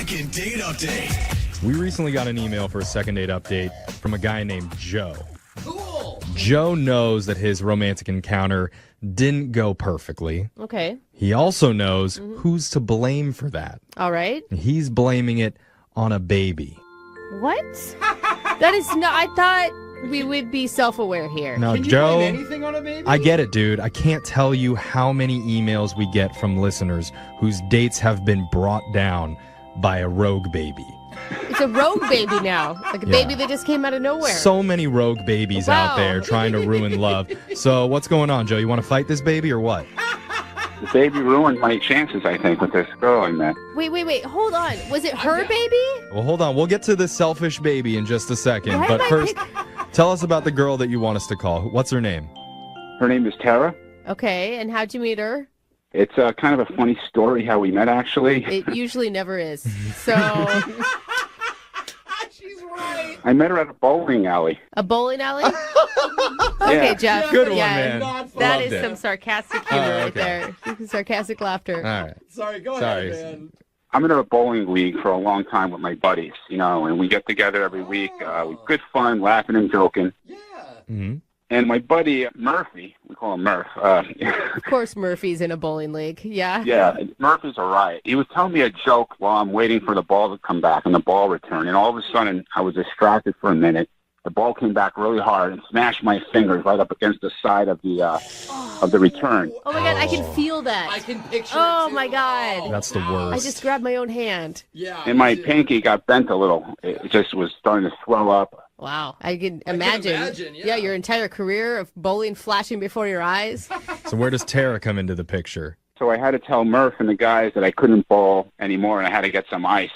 Second date update. We recently got an email for a second date update from a guy named Joe. Cool. Joe knows that his romantic encounter didn't go perfectly. Okay. He also knows who's to blame for that. All right. He's blaming it on a baby. What? That is not. I thought we would be self-aware here. Now, Can you Joe, blame anything on a baby? I get it, dude. I can't tell you how many emails we get from listeners whose dates have been brought down by a rogue baby. It's a rogue baby now. Like a baby that just came out of nowhere. So many rogue babies out there trying to ruin love. So what's going on, Joe? You want to fight this baby or what? The baby ruined my chances, I think, with this girl I met. Wait. Hold on. Was it her baby? Well, hold on. We'll get to the selfish baby in just a second. Why But am I first, tell us about the girl that you want us to call. What's her name? Her name is Tara. Okay, and how'd you meet her? It's kind of a funny story how we met, actually. It usually never is. So, She's right. I met her at a bowling alley. a bowling alley? Okay, Yeah. Jeff. Good one, yeah, man. Not That Loved is it. some sarcastic humor right okay. there. Sarcastic laughter. All right. Sorry, go Sorry. ahead, man. I'm in a bowling league for a long time with my buddies, and we get together every week. Good fun, laughing and joking. Yeah. Mm-hmm. And my buddy Murphy, we call him Murph. Of course, Murphy's in a bowling league. Yeah. Yeah, Murphy's a riot. He was telling me a joke while I'm waiting for the ball to come back and the ball return. And all of a sudden, I was distracted for a minute. The ball came back really hard and smashed my fingers right up against the side of the return. Oh my God, I can feel that. I can picture Oh it too. my God. That's the worst. I just grabbed my own hand. Yeah. And my me too. pinky got bent a little. It just was starting to swell up. Wow. I can imagine. Yeah. Your entire career of bowling flashing before your eyes. So where does Tara come into the picture? So I had to tell Murph and the guys that I couldn't bowl anymore and I had to get some ice.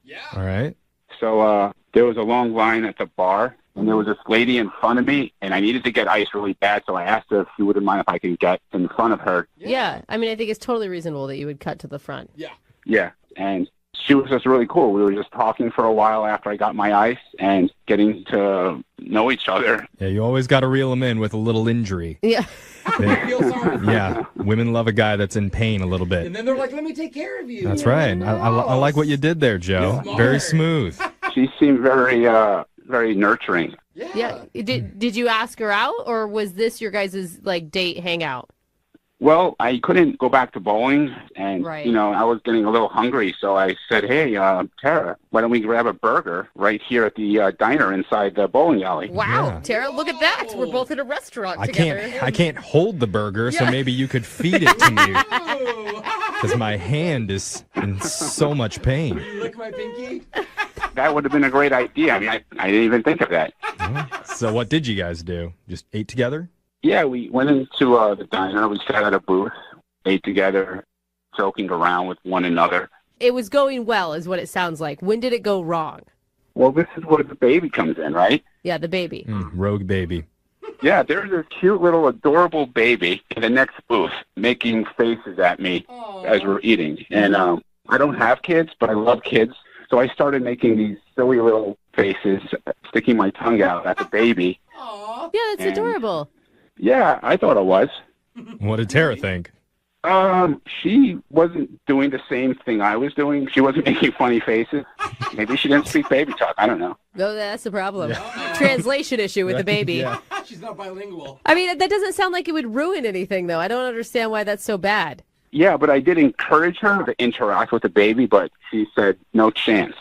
Yeah. All right. So there was a long line at the bar, and there was this lady in front of me, and I needed to get ice really bad, so I asked her if she wouldn't mind if I could get in front of her. Yeah. I mean, I think it's totally reasonable that you would cut to the front. Yeah. Yeah, and she was just really cool. We were just talking for a while after I got my ice and getting to know each other. Yeah, you always got to reel them in with a little injury. Yeah. I feel sorry for Yeah, women love a guy that's in pain a little bit. And then they're like, let me take care of you. That's right. I like what you did there, Joe. Smart. Very smooth. She seemed very nurturing. Yeah. Did you ask her out, or was this your guys' date hangout? Well, I couldn't go back to bowling, and, Right. I was getting a little hungry, so I said, hey, Tara, why don't we grab a burger right here at the diner inside the bowling alley? Wow, Yeah. Tara, look at that. We're both in a restaurant I together. can't hold the burger, so maybe you could feed it to me Ooh. because my hand is in so much pain. Lick my pinky. That would have been a great idea. I mean, I didn't even think of that. So what did you guys do? Just ate together? Yeah, we went into the diner. We sat at a booth, ate together, joking around with one another. It was going well, is what it sounds like. When did it go wrong? Well, this is where the baby comes in, right? Yeah, the baby. Rogue baby. Yeah, there's this cute little adorable baby in the next booth making faces at me as we're eating. And I don't have kids, but I love kids. So I started making these silly little faces, sticking my tongue out at the baby. Aw. Yeah, that's And- adorable. Yeah, I thought it was. What did Tara think? She wasn't doing the same thing I was doing. She wasn't making funny faces. Maybe she didn't speak baby talk. I don't know. No, that's the problem. Translation issue with the baby. Yeah. She's not bilingual. I mean, that doesn't sound like it would ruin anything, though. I don't understand why that's so bad. Yeah, but I did encourage her to interact with the baby, but she said no chance.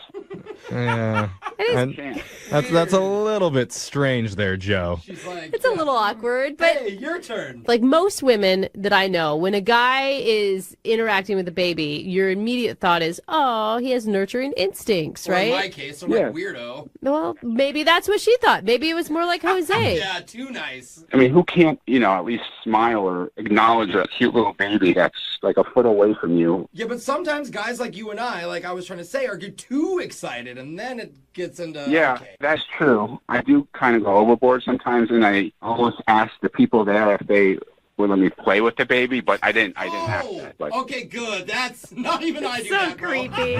Yeah. And Chance. that's a little bit strange there, Joe. She's like, It's a little awkward, but hey, your turn. like most women that I know, when a guy is interacting with a baby, your immediate thought is, oh, he has nurturing instincts, Or in my right? case, I'm Yeah. like weirdo. Well, maybe that's what she thought. Maybe it was more like Jose. Yeah, too nice. I mean, who can't, at least smile or acknowledge a cute little baby that's like a foot away from you? Yeah, but sometimes guys like you and I, like I was trying to say, are get too excited, and then it gets into Yeah, okay. that's true. I do kind of go overboard sometimes, and I almost ask the people there if they would let me play with the baby, but I didn't ask that. But Okay, good. That's not even I do So that, bro. creepy.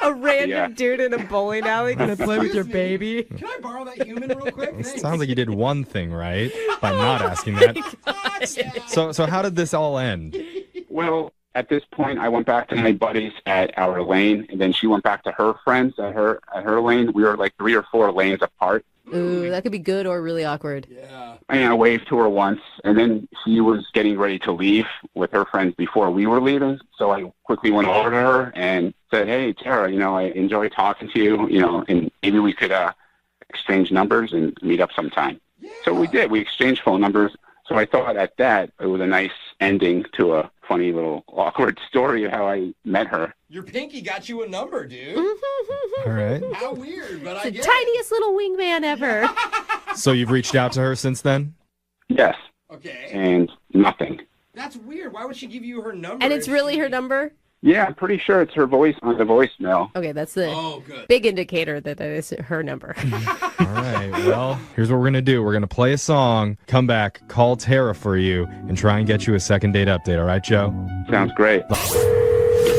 A random Yeah. dude in a bowling alley gonna play with your Excuse me. baby. Can I borrow that human real quick? It Thanks. sounds like you did one thing right by not asking that. Yeah. So how did this all end? Well, at this point, I went back to my buddies at our lane, and then she went back to her friends at her lane. We were like 3 or 4 lanes apart. Ooh, that could be good or really awkward. Yeah. And I waved to her once, and then she was getting ready to leave with her friends before we were leaving. So I quickly went over to her and said, "Hey, Tara, I enjoy talking to you, and maybe we could exchange numbers and meet up sometime." Yeah. So we did. We exchanged phone numbers. So I thought at that it was a nice ending to a funny little awkward story of how I met her. Your pinky got you a number, dude. All right. How weird, but I The get tiniest little wingman ever. So you've reached out to her since then? Yes, it. Okay. and nothing. That's weird. Why would she give you her number? And it's if really she- her number? Yeah, I'm pretty sure it's her voice on the voicemail. Okay, that's the Oh, good. big indicator that that is her number. All right. Well, here's what we're going to do. We're going to play a song, come back, call Tara for you, and try and get you a second date update. All right, Joe? Sounds great.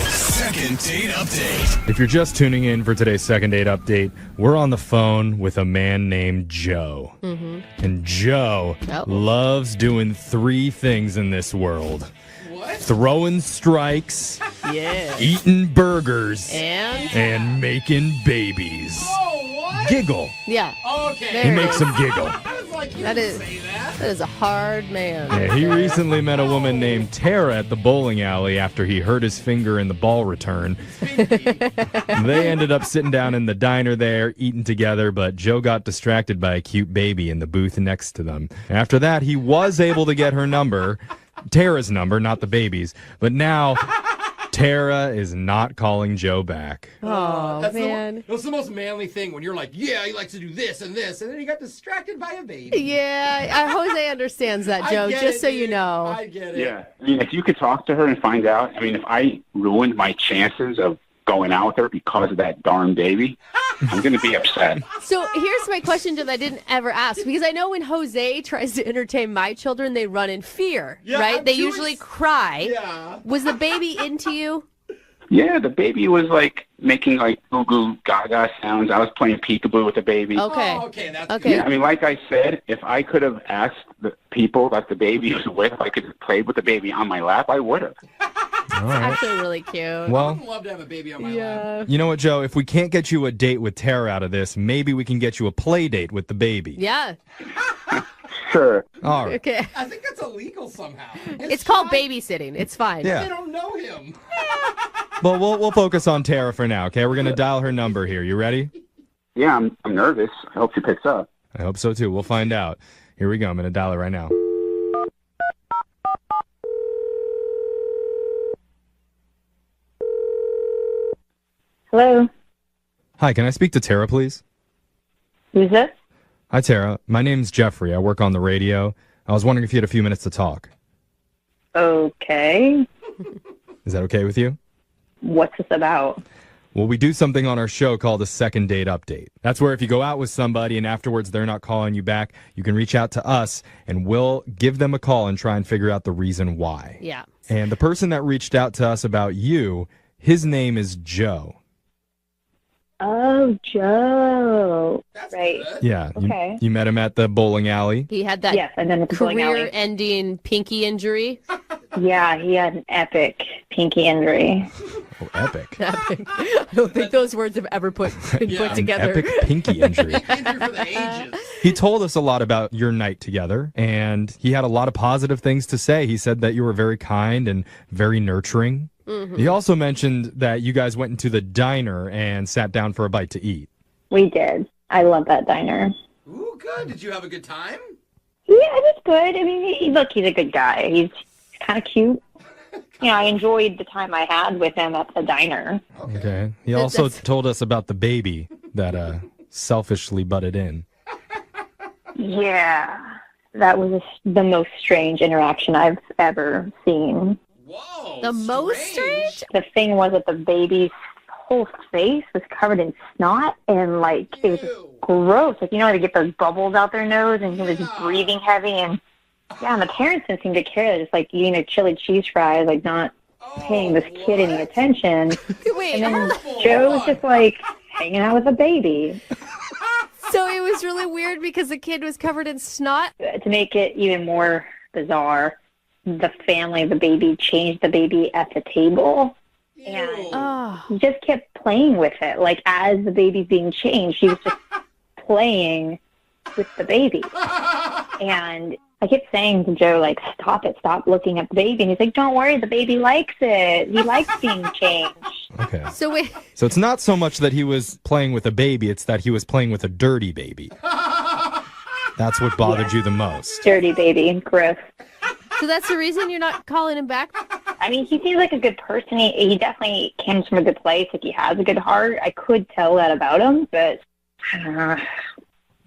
Second date update. If you're just tuning in for today's second date update, we're on the phone with a man named Joe. And Joe loves doing 3 things in this world. What? Throwing strikes, Yeah. eating burgers, And? and making babies. Oh, what? Giggle. Yeah. Okay. He There it makes is. them giggle. I was like, you That didn't is- say that. That is a hard man. Yeah, he recently met a woman named Tara at the bowling alley after he hurt his finger in the ball return. They ended up sitting down in the diner there, eating together, but Joe got distracted by a cute baby in the booth next to them. After that, he was able to get her number, Tara's number, not the baby's. But now, Tara is not calling Joe back. Oh, That's man. That's the most manly thing when you're like, yeah, he likes to do this and this, and then he got distracted by a baby. Yeah, Jose understands that, I Joe, get just it, so you dude. know. I get it. Yeah. I mean, if you could talk to her and find out, if I ruined my chances of going out with her because of that darn baby, I'm going to be upset. So here's my question that I didn't ever ask, because I know when Jose tries to entertain my children, they run in fear, Yeah, right? I'm They too usually cry. Yeah. Was the baby into you? Yeah, the baby was like making like goo goo gaga sounds. I was playing peekaboo with the baby. Okay. Oh, okay, that's Okay. Yeah, like I said, if I could have asked the people that the baby was with, if I could have played with the baby on my lap, I would have. All right. Actually really cute. I Well, would love to have a baby on my lap. Yeah. you know what, Joe? If we can't get you a date with Tara out of this, maybe we can get you a play date with the baby. Yeah. Sure. All right. Okay. I think that's illegal somehow. It's called fine. babysitting. It's fine. Yeah. They don't know him. Well, we'll focus on Tara for now, okay? We're going to dial her number here. You ready? Yeah, I'm nervous. I hope she picks up. I hope so, too. We'll find out. Here we go. I'm going to dial it right now. Hello, Hi, can I speak to Tara, please? who's this? Hi, Tara. My name's Jeffrey. I work on the radio. I was wondering if you had a few minutes to talk. Okay, Is that okay with you? what's this about? Well, we do something on our show called a second date update. That's where if you go out with somebody and afterwards they're not calling you back, you can reach out to us and we'll give them a call and try and figure out the reason why. Yeah. And the person that reached out to us about you, his name is Joe. Oh, Joe. That's Right. good. Yeah. Okay. You met him at the bowling alley. He had that Yes, and then it's going alley. career-ending pinky injury. Yeah, he had an epic pinky injury. Oh, epic. I don't think those words have ever been Yeah. put An together. Epic pinky injury. Injury for the ages. He told us a lot about your night together, and he had a lot of positive things to say. He said that you were very kind and very nurturing. He also mentioned that you guys went into the diner and sat down for a bite to eat. We did. I love that diner. Ooh, good. Did you have a good time? Yeah, it was good. I mean, look, he's a good guy. He's kind of cute. I enjoyed the time I had with him at the diner. Okay. He also told us about the baby that selfishly butted in. Yeah, that was the most strange interaction I've ever seen. Whoa. The most strange? The thing was that the baby's whole face was covered in snot, and like it was Ew. gross. Like, how they get those bubbles out their nose, and he was Yeah. breathing heavy, and and the parents didn't seem to care. Just like eating a chili cheese fries, like not paying this kid any attention. Wait, And then hold on. Joe was just like hanging out with a baby. So it was really weird because the kid was covered in snot? To make it even more bizarre, the family of the baby changed the baby at the table. And Oh. he just kept playing with it. Like, as the baby's being changed, he was just playing with the baby. And I kept saying to Joe, like, stop it, stop looking at the baby. And he's like, don't worry, the baby likes it. He likes being changed. Okay. So wait. So it's not so much that he was playing with a baby, it's that he was playing with a dirty baby. That's what bothered you the most. Dirty baby, gross. So that's the reason you're not calling him back? I mean, he seems like a good person. He definitely comes from a good place. Like, he has a good heart. I could tell that about him, but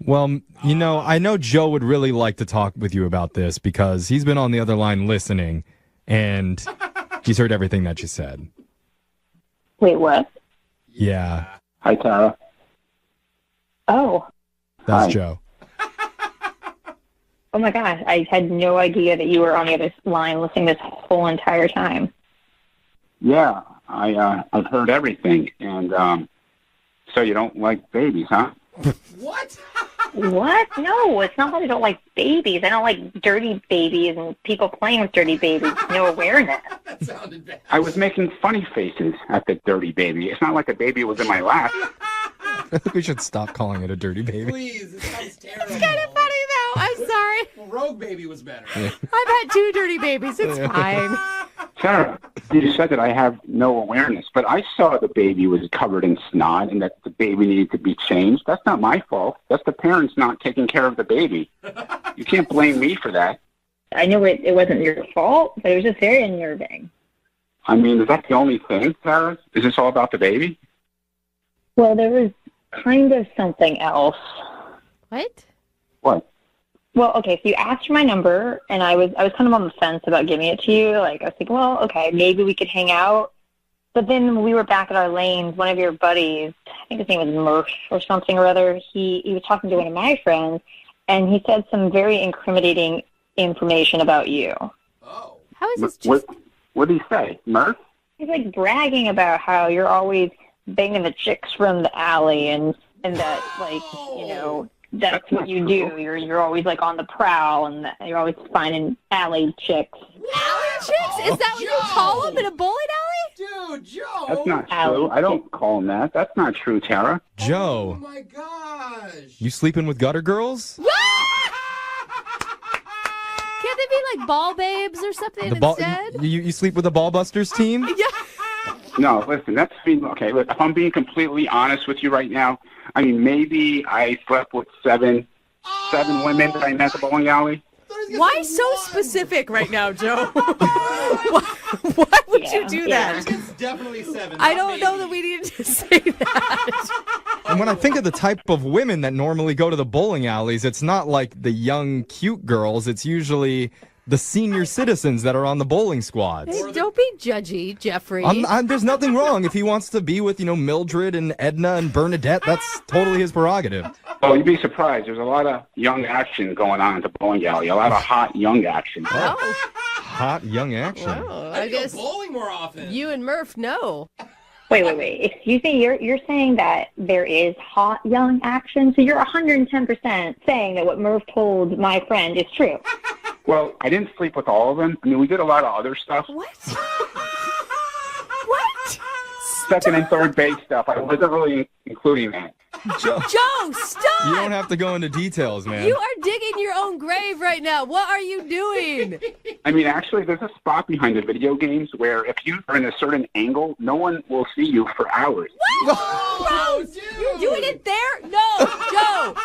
Well, you know, I know Joe would really like to talk with you about this because he's been on the other line listening, and he's heard everything that you said. wait, what? Yeah, Hi, Tara. Oh, that's Hi. Joe. oh my God. I had no idea that you were on the other line listening this whole entire time. Yeah, I've heard everything, and so you don't like babies, huh? What? What? No, it's not that I don't like babies. I don't like dirty babies and people playing with dirty babies. No awareness. That sounded bad. I was making funny faces at the dirty baby. It's not like the baby was in my lap. I think we should stop calling it a dirty baby. Please, it sounds terrible. It's kind of funny, though. I'm sorry. Rogue Baby was better. I've had 2 dirty babies. It's fine. Tara, you said that I have no awareness, but I saw the baby was covered in snot and that the baby needed to be changed. That's not my fault. That's the parents not taking care of the baby. You can't blame me for that. I knew it wasn't your fault, but it was just very unnerving. I mean, is that the only thing, Tara? Is this all about the baby? Well, there was kind of something else. What? What? Well, okay, so you asked for my number, and I was kind of on the fence about giving it to you. Like, I was thinking, well, okay, maybe we could hang out. But then when we were back at our lanes, one of your buddies, I think his name was Murph or something or other, he was talking to one of my friends, and he said some very incriminating information about you. Oh. How is this just... What did he say? Murph? He's like bragging about how you're always banging the chicks from the alley, and that, like, you know, that's what you do. You're always like on the prowl, and you're always finding alley chicks. Alley chicks? Is that what you call them in a bowling alley? Dude, Joe. That's not Alley true. I don't call him that. That's not true, Tara. Oh Joe, my gosh. you sleeping with gutter girls? Can't they be like ball babes or something The ball, instead? you sleep with the Ball Busters team? Yeah. No, listen, that's okay. Look, if I'm being completely honest with you right now, I mean, maybe I slept with seven women that I met at the bowling alley. Why so specific right now, Joe? Why would you do that? It's definitely 7. I don't know that we need to say that. And when I think of the type of women that normally go to the bowling alleys, it's not like the young, cute girls. It's usually the senior citizens that are on the bowling squads. Hey, don't be judgy, Jeffrey. There's nothing wrong. If he wants to be with, Mildred and Edna and Bernadette, that's totally his prerogative. Oh, you'd be surprised. There's a lot of young action going on at the bowling alley. A lot of hot young action. Oh, Hot young action. well, I I guess go bowling more often. you and Murph know. Wait. Excuse me, you're saying that there is hot young action? So you're 110% saying that what Murph told my friend is true. Well, I didn't sleep with all of them. I mean, we did a lot of other stuff. What? What? Second and third base stuff. I wasn't really including that. Joe, Joe, stop! you don't have to go into details, man. You are digging your own grave right now. What are you doing? I mean, actually, there's a spot behind the video games where if you are in a certain angle, no one will see you for hours. Oh, dude. You're doing it there? No, Joe.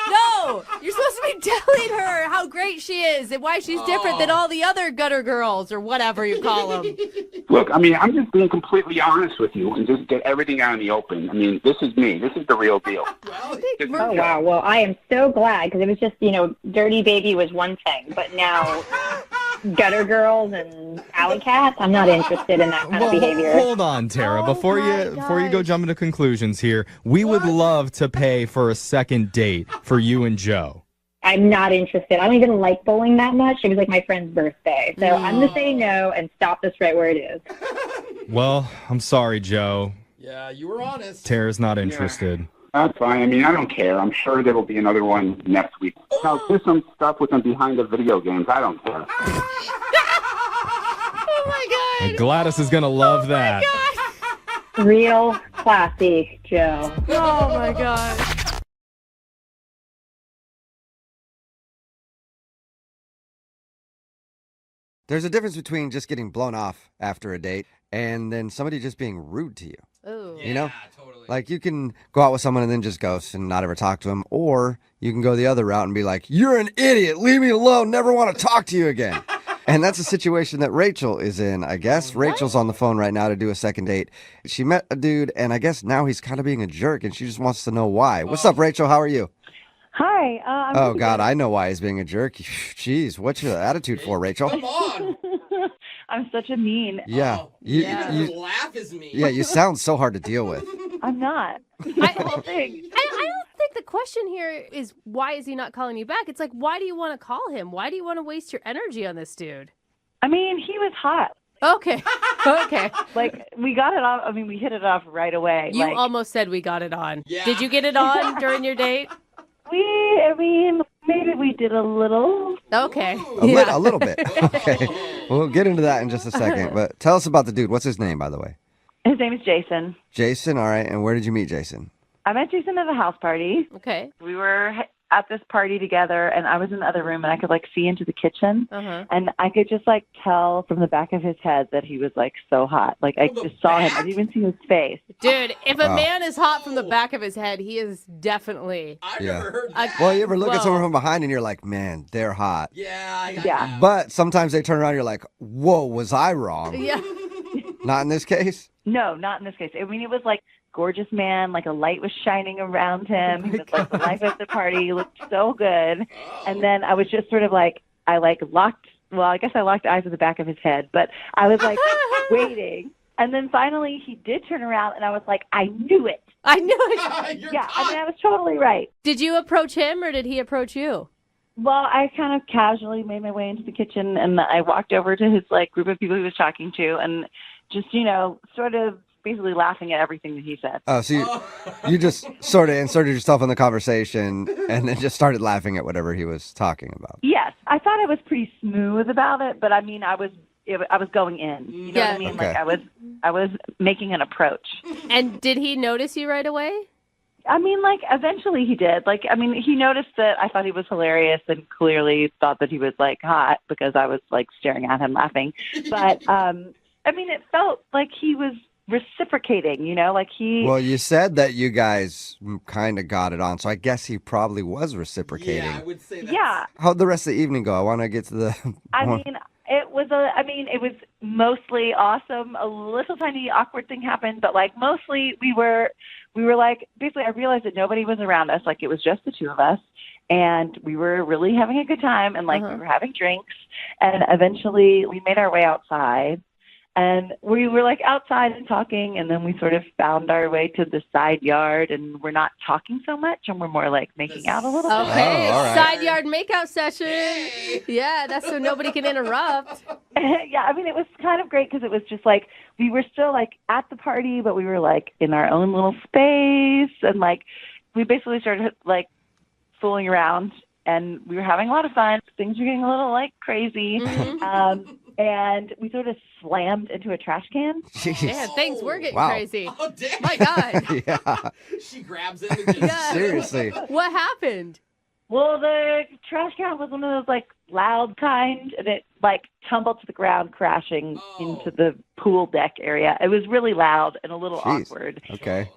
No, you're supposed to be telling her how great she is and why she's different than all the other gutter girls or whatever you call them. Look, I mean, I'm just being completely honest with you and just get everything out in the open. I mean, this is me. This is the real deal. Well, Oh, wow. Well, I am so glad, because it was just, Dirty Baby was one thing, but now gutter girls and alley cats, I'm not interested in that kind of behavior. Hold on, Tara. Oh Before my you go gosh. jumping to conclusions here, we would love to pay for a second date for you and Joe. I'm not interested. I don't even like bowling that much. It was like my friend's birthday. So I'm going to say no and stop this right where it is. Well, I'm sorry, Joe. yeah, you were honest. Tara's not interested. That's fine. I mean, I don't care. I'm sure there will be another one next week. Now, do some stuff with them behind the video games. I don't care. Gladys is going to love that. Real classy, Joe. Oh my god. There's a difference between just getting blown off after a date and then somebody just being rude to you. Ooh. You know? Yeah, totally. Like, you can go out with someone and then just ghost and not ever talk to them, or you can go the other route and be like, you're an idiot, leave me alone, never want to talk to you again. And that's a situation that Rachel is in, I guess. Rachel's on the phone right now to do a second date. She met a dude, and I guess now he's kind of being a jerk, and she just wants to know why. What's up, Rachel? How are you? Hi. I'm Oh, pretty God, good. I know why he's being a jerk. Jeez, what's your attitude for, Rachel? Come on. I'm such a mean. Yeah. Oh, You, even you- her laugh is me. yeah, you sound so hard to deal with. I'm not. I whole thing. don't think the question here is why is he not calling you back? It's like, why do you want to call him? Why do you want to waste your energy on this dude? I mean, he was hot. Okay. Okay. Like, we got it off. I mean, we hit it off right away. You like, almost said we got it on. Yeah. Did you get it on during your date? maybe we did a little. Okay. A little bit. Okay. We'll get into that in just a second. But tell us about the dude. What's his name, by the way? His name is Jason. Jason, all right. And where did you meet Jason? I met Jason at a house party. Okay. We were at this party together, and I was in the other room, and I could, like, see into the kitchen. Uh-huh. And I could just, like, tell from the back of his head that he was, like, so hot. Like, I From the just saw him. I back? didn't even see his face. Dude, if a Wow. man is hot from the back of his head, he is definitely. I've Yeah. never heard that. Well, you ever look at Well- someone from behind and you're like, man, they're hot. Yeah. Yeah. But sometimes they turn around and you're like, whoa, was I wrong? Yeah. Not in this case? No, not in this case. I mean, it was, like, gorgeous man. Like, a light was shining around him. He was, like, the life of the party. He looked so good. And then I was just sort of, like, I locked eyes with the back of his head. But I was, like, waiting. And then finally he did turn around, and I was like, I knew it. I knew it. You're Yeah, I caught. mean, I was totally right. Did you approach him or did he approach you? Well, I kind of casually made my way into the kitchen, and I walked over to his, like, group of people he was talking to, and just, you know, sort of basically laughing at everything that he said. Oh, so you just sort of inserted yourself in the conversation and then just started laughing at whatever he was talking about. Yes, I thought I was pretty smooth about it, but I mean, I was going in. You know what I mean? Okay. Like, I was making an approach. And did he notice you right away? I mean, like, eventually he did. Like, I mean, he noticed that I thought he was hilarious and clearly thought that he was, like, hot because I was, like, staring at him laughing. But, I mean, it felt like he was reciprocating, you know, like Well, you said that you guys kind of got it on, so I guess he probably was reciprocating. Yeah, I would say that. yeah. How'd the rest of the evening go? I want to get to the... I mean, it was mostly awesome. A little tiny awkward thing happened, but like mostly we were like, basically I realized that nobody was around us. Like, it was just the two of us, and we were really having a good time, and like we were having drinks, and eventually we made our way outside. And we were like outside and talking, and then we sort of found our way to the side yard, and we're not talking so much, and we're more like making out a little bit. Okay, Oh, all right. side yard makeout session. Yeah, that's so nobody can interrupt. Yeah, I mean, it was kind of great because it was just like we were still like at the party, but we were like in our own little space, and like we basically started like fooling around, and we were having a lot of fun. Things were getting a little like crazy. And we sort of slammed into a trash can. Jeez. Yeah, things were getting Wow. crazy. Oh, damn. My God. Yeah, She grabs him and just... Yeah. seriously. What happened? Well, the trash can was one of those like loud kind, and it like tumbled to the ground, crashing into the pool deck area. It was really loud and a little Jeez. awkward. Okay.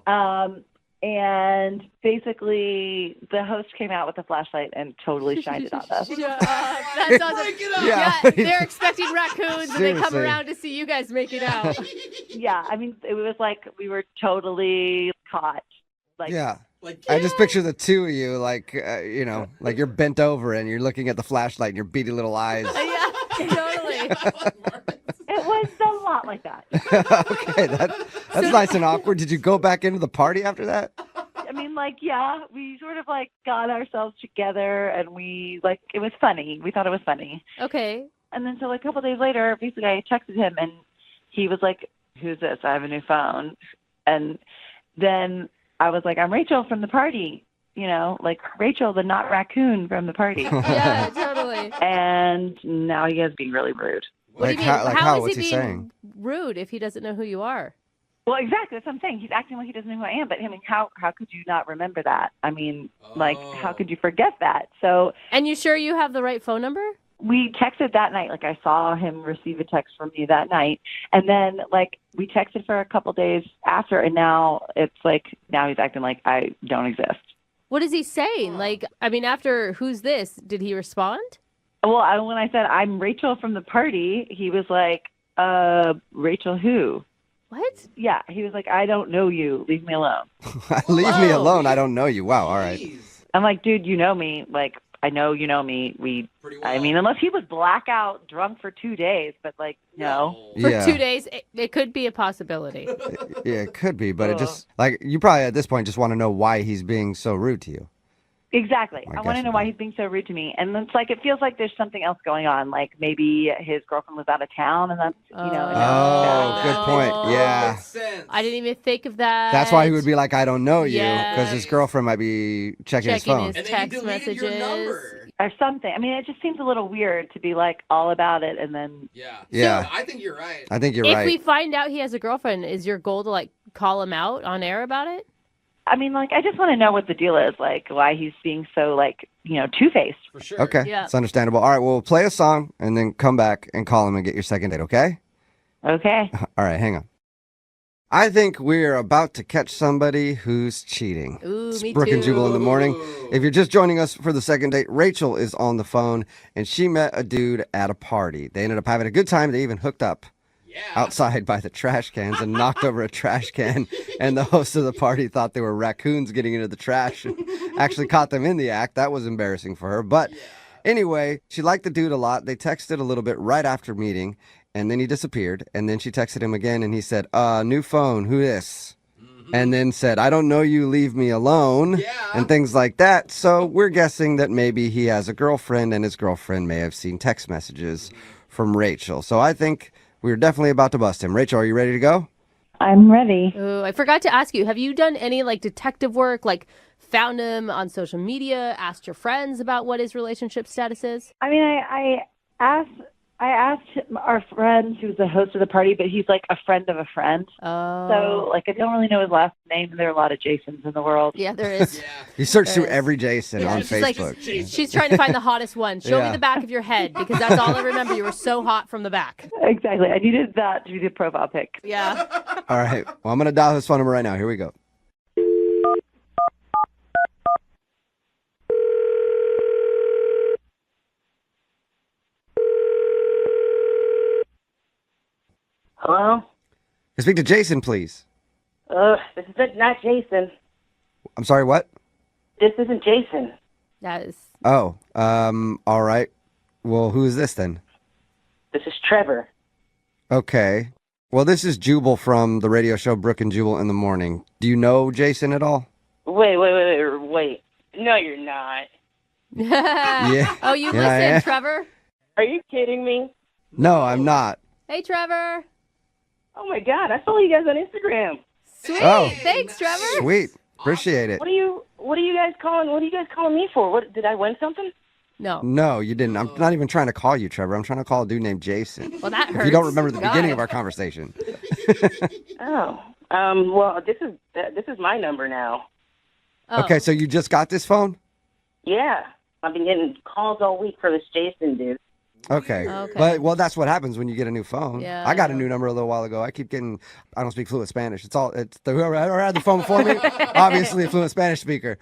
And basically, the host came out with a flashlight and totally shined it on us. Shut up. That's awesome. Break it up. Yeah. Yeah, they're expecting raccoons and they come Seriously. around to see you guys make it out. Yeah, I mean, it was like we were totally caught. Like, Yeah. Like, I just picture the two of you, like, you know, like you're bent over and you're looking at the flashlight and your beady little eyes. Yeah, totally. it was a lot like that. Okay, that's nice and awkward. Did you go back into the party after that? I mean, like, yeah, we sort of like got ourselves together, and we like it was funny. We thought it was funny. Okay. And then so like, a couple days later, basically I texted him, and he was like, "Who's this? I have a new phone." And then I was like, "I'm Rachel from the party." You know, like Rachel, the not raccoon from the party. Yeah, totally. And now he is being really rude. What do you mean? How How is what's he he being saying? rude if he doesn't know who you are? Well, exactly. That's what I'm saying. He's acting like he doesn't know who I am. But I mean, how could you not remember that? I mean, like, how could you forget that? So And you sure you have the right phone number? we texted that night. Like, I saw him receive a text from me that night, and then like we texted for a couple days after, and now it's like now he's acting like I don't exist. What is he saying? Like, I mean, after who's this? Did he respond? Well, when I said I'm Rachel from the party, he was like, Rachel who? What? Yeah, he was like, I don't know you. Leave me alone. Leave me alone. I don't know you. Wow. All right. Jeez. I'm like, dude, you know me. Like, I know you know me. Pretty well. I mean, unless he was blackout drunk for 2 days, but like, no. For Yeah. 2 days, it could be a possibility. Yeah, it could be, but it just like you probably at this point just want to know why he's being so rude to you. Exactly. I I want guess to know you why do. he's being so rude to me. And it's like, it feels like there's something else going on. Like maybe his girlfriend was out of town and that's, you know. and Oh, good point. Yeah. Makes sense. I didn't even think of that. That's why he would be like, I don't know you, Yeah. because his girlfriend might be checking his Checking phone. his And then he text deleted your messages. number. or something. I mean, it just seems a little weird to be like all about it and then. Yeah. Yeah. So, I think you're right. I think you're If right. we find out he has a girlfriend, is your goal to like call him out on air about it? I mean, like, I just want to know what the deal is, like, why he's being so, like, you know, two-faced. For sure. Okay, Yeah. it's understandable. All right, well, we'll play a song and then come back and call him and get your second date, okay? Okay. All right, hang on. I think we're about to catch somebody who's cheating. Ooh, It's me Brooke and too. Jubal in the morning. Ooh. If you're just joining us for the second date, Rachel is on the phone, and she met a dude at a party. They ended up having a good time. They even hooked up Yeah. outside by the trash cans and knocked over a trash can. And the host of the party thought they were raccoons getting into the trash and actually caught them in the act. That was embarrassing for her. But anyway, she liked the dude a lot. They texted a little bit right after meeting, and then he disappeared. And then she texted him again, and he said, new phone, who this? And then said, I don't know you, leave me alone, Yeah. and things like that. So we're guessing that maybe he has a girlfriend, and his girlfriend may have seen text messages from Rachel. So I think we're definitely about to bust him. Rachel, are you ready to go? I'm ready. Ooh, I forgot to ask you, have you done any like detective work, like found him on social media, asked your friends about what his relationship status is? I mean, I asked our friend who's the host of the party, but he's like a friend of a friend. Oh. So, like, I don't really know his last name, and there are a lot of Jasons in the world. Yeah, there is. Yeah. You search through Yes. every Jason Yeah, on she's like- Facebook. She's trying to find the hottest one. Show me Yeah. the back of your head because that's all I remember. You were so hot from the back. Exactly. I needed that to be the profile pic. Yeah. All right. Well, I'm going to dial his phone number right now. Here we go. Hello? Can I speak to Jason, please? This is not Jason. I'm sorry, what? This isn't Jason. That is. Oh, all right. Well, who is this then? This is Trevor. Okay. Well, this is Jubal from the radio show Brooke and Jubal in the Morning. Do you know Jason at all? Wait. No, you're not. Yeah. Oh, you Yeah, I am. listen, Trevor? Are you kidding me? No, I'm not. Hey, Trevor. Oh my God, I follow you guys on Instagram. Sweet. Oh. Thanks, Trevor. Sweet. Appreciate it. What are you guys calling me for? What, did I win something? No. No, you didn't. I'm not even trying to call you, Trevor. I'm trying to call a dude named Jason. Well, that hurts. If you don't remember the God. beginning of our conversation. Oh. Well, this is my number now. Oh. Okay, so you just got this phone? Yeah. I've been getting calls all week for this Jason dude. Okay. Okay. But, well, that's what happens when you get a new phone. Yeah. I got a new number a little while ago. I keep getting, I don't speak fluent Spanish. Whoever had the phone before me, obviously a fluent Spanish speaker.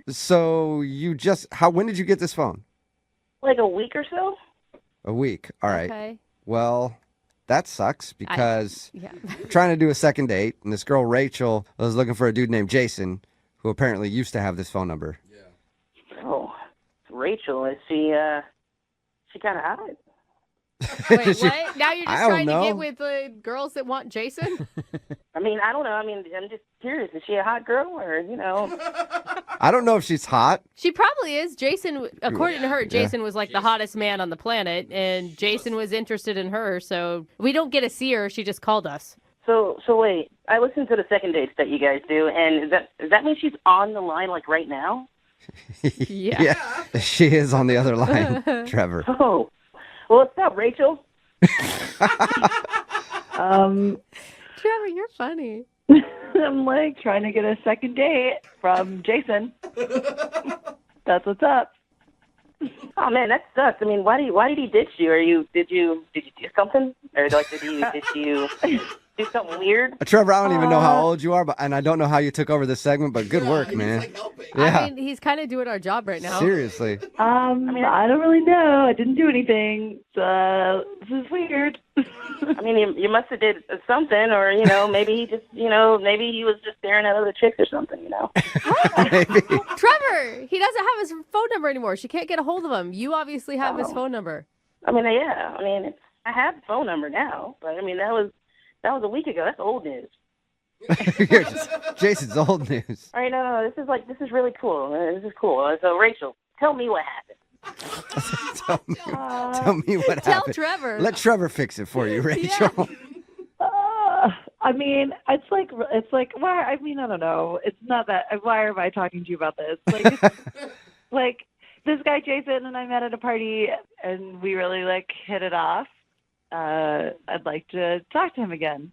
So when did you get this phone? Like a week or so? A week. All right. Okay. Well, that sucks because Yeah. we're trying to do a second date, and this girl, Rachel, was looking for a dude named Jason, who apparently used to have this phone number. Oh, Rachel, is she kind of hot? Wait, what? Now you're I just don't trying to know. get with the girls that want Jason? I mean, I don't know. I mean, I'm just curious. Is she a hot girl or, you know? I don't know if she's hot. She probably is. Jason, according to her, Jason was like the hottest man on the planet, and Jason was interested in her, so we don't get to see her. She just called us. So wait. I listened to the second dates that you guys do, and does that mean she's on the line, like, right now? Yeah. She is on the other line, Trevor. Oh. Well, what's up, Rachel? Trevor, you're funny. I'm like trying to get a second date from Jason. That's what's up. Oh man, that sucks. I mean, why did he ditch you? Did you do something? Or like did you do something weird? Trevor, I don't even know how old you are, and I don't know how you took over this segment, but good work, man. Like helping. Yeah. I mean, he's kind of doing our job right now. Seriously. I don't really know. I didn't do anything. This is weird. I mean, you must have did something, or maybe he just, maybe he was just staring at other chicks or something, Maybe. Trevor, he doesn't have his phone number anymore. She can't get a hold of him. You obviously have his phone number. I mean, yeah. I mean, I have the phone number now, but I mean that was a week ago. That's old news. Jason's old news. All right, no. This is really cool. This is cool. So Rachel, tell me what happened. Tell me what happened. Tell Trevor. Let Trevor fix it for you, Rachel. I mean, it's like, why? I mean, I don't know. It's not that. Why am I talking to you about this? Like, it's, like this guy Jason and I met at a party, and we really hit it off. I'd like to talk to him again.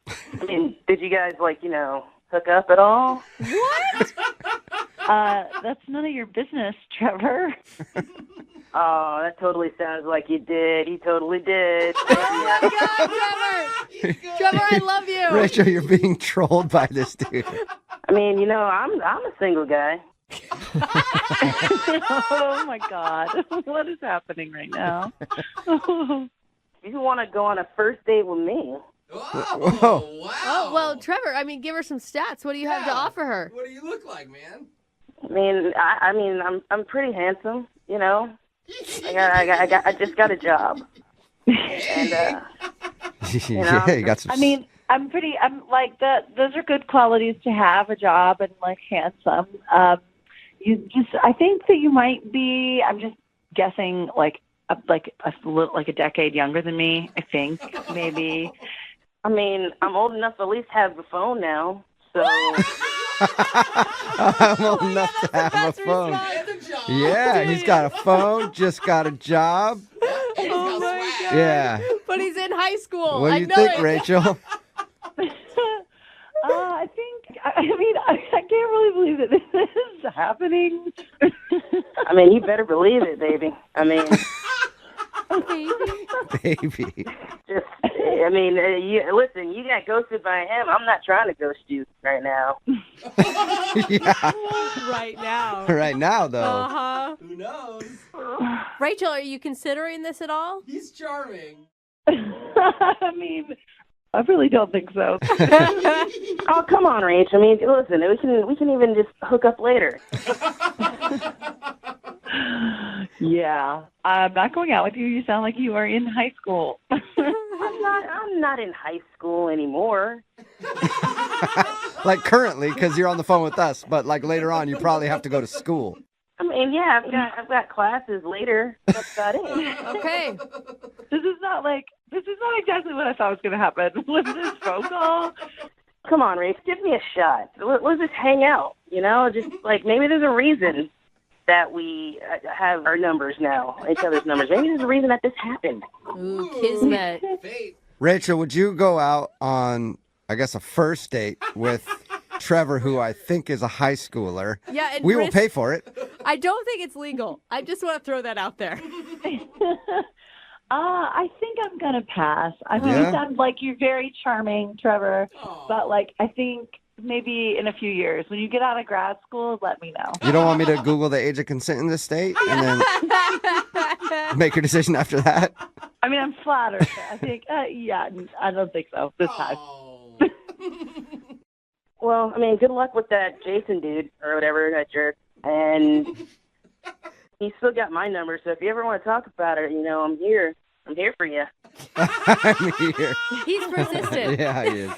I mean, did you guys hook up at all? What? That's none of your business, Trevor. Oh, that totally sounds like you did. He totally did. Oh my God, Trevor! Trevor, I love you. Rachel, you're being trolled by this dude. I mean, I'm a single guy. Oh my God, what is happening right now? You want to go on a first date with me? Oh, wow. Oh, well, Trevor, I mean, give her some stats. What do you have to offer her? What do you look like, man? I mean, I'm pretty handsome, I just got a job, and Yeah, you got some. I mean, I'm like that. Those are good qualities to have, a job and handsome. I think that you might be. I'm just guessing, a decade younger than me. I think maybe. I mean, I'm old enough to at least have a phone now, so. I'm old enough to have a phone. Yeah, he's got a phone, just got a job. Oh my God. Yeah. But he's in high school. What do you think, Rachel? I think. I mean, I can't really believe that this is happening. I mean, you better believe it, baby. I mean. Baby. Just, listen, you got ghosted by him. I'm not trying to ghost you right now. Yeah. Right now. Right now, though. Uh-huh. Who knows? Rachel, are you considering this at all? He's charming. I mean, I really don't think so. Oh, come on, Rach. I mean, listen, we can even just hook up later. Yeah, I'm not going out with you. You sound like you are in high school. I'm not in high school anymore. Like currently, because you're on the phone with us, but later on, you probably have to go to school. I mean, yeah, I've got classes later. That's about it. Okay. This is not exactly what I thought was going to happen. Was this phone call? Come on, Rach, give me a shot. Let's just hang out. Just maybe there's a reason that we have our numbers now, each other's numbers. Maybe there's a reason that this happened. Ooh, kismet. Fate. Rachel, would you go out on, I guess, a first date with Trevor, who I think is a high schooler? Yeah, and we will pay for it. I don't think it's legal. I just want to throw that out there. I think I'm going to pass. I mean, Yeah? you sound like you're very charming, Trevor, but I think maybe in a few years, when you get out of grad school, let me know. You don't want me to Google the age of consent in this state and then make your decision after that? I mean, I'm flattered. I think, yeah, I don't think so this time. Oh. Well, I mean, good luck with that Jason dude or whatever, that jerk. And he's still got my number, so if you ever want to talk about it, I'm here. I'm here for you. I'm here. He's persistent. Yeah, he is.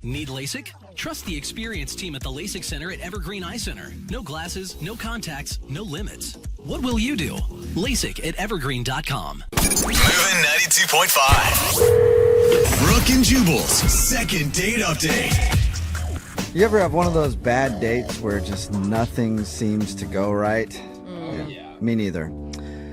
Need LASIK? Trust the experienced team at the LASIK Center at Evergreen Eye Center. No glasses, no contacts, no limits. What will you do? LASIK at evergreen.com. Moving 92.5. Brooke and Jubal's second date update. You ever have one of those bad dates where just nothing seems to go right? Yeah. Me neither.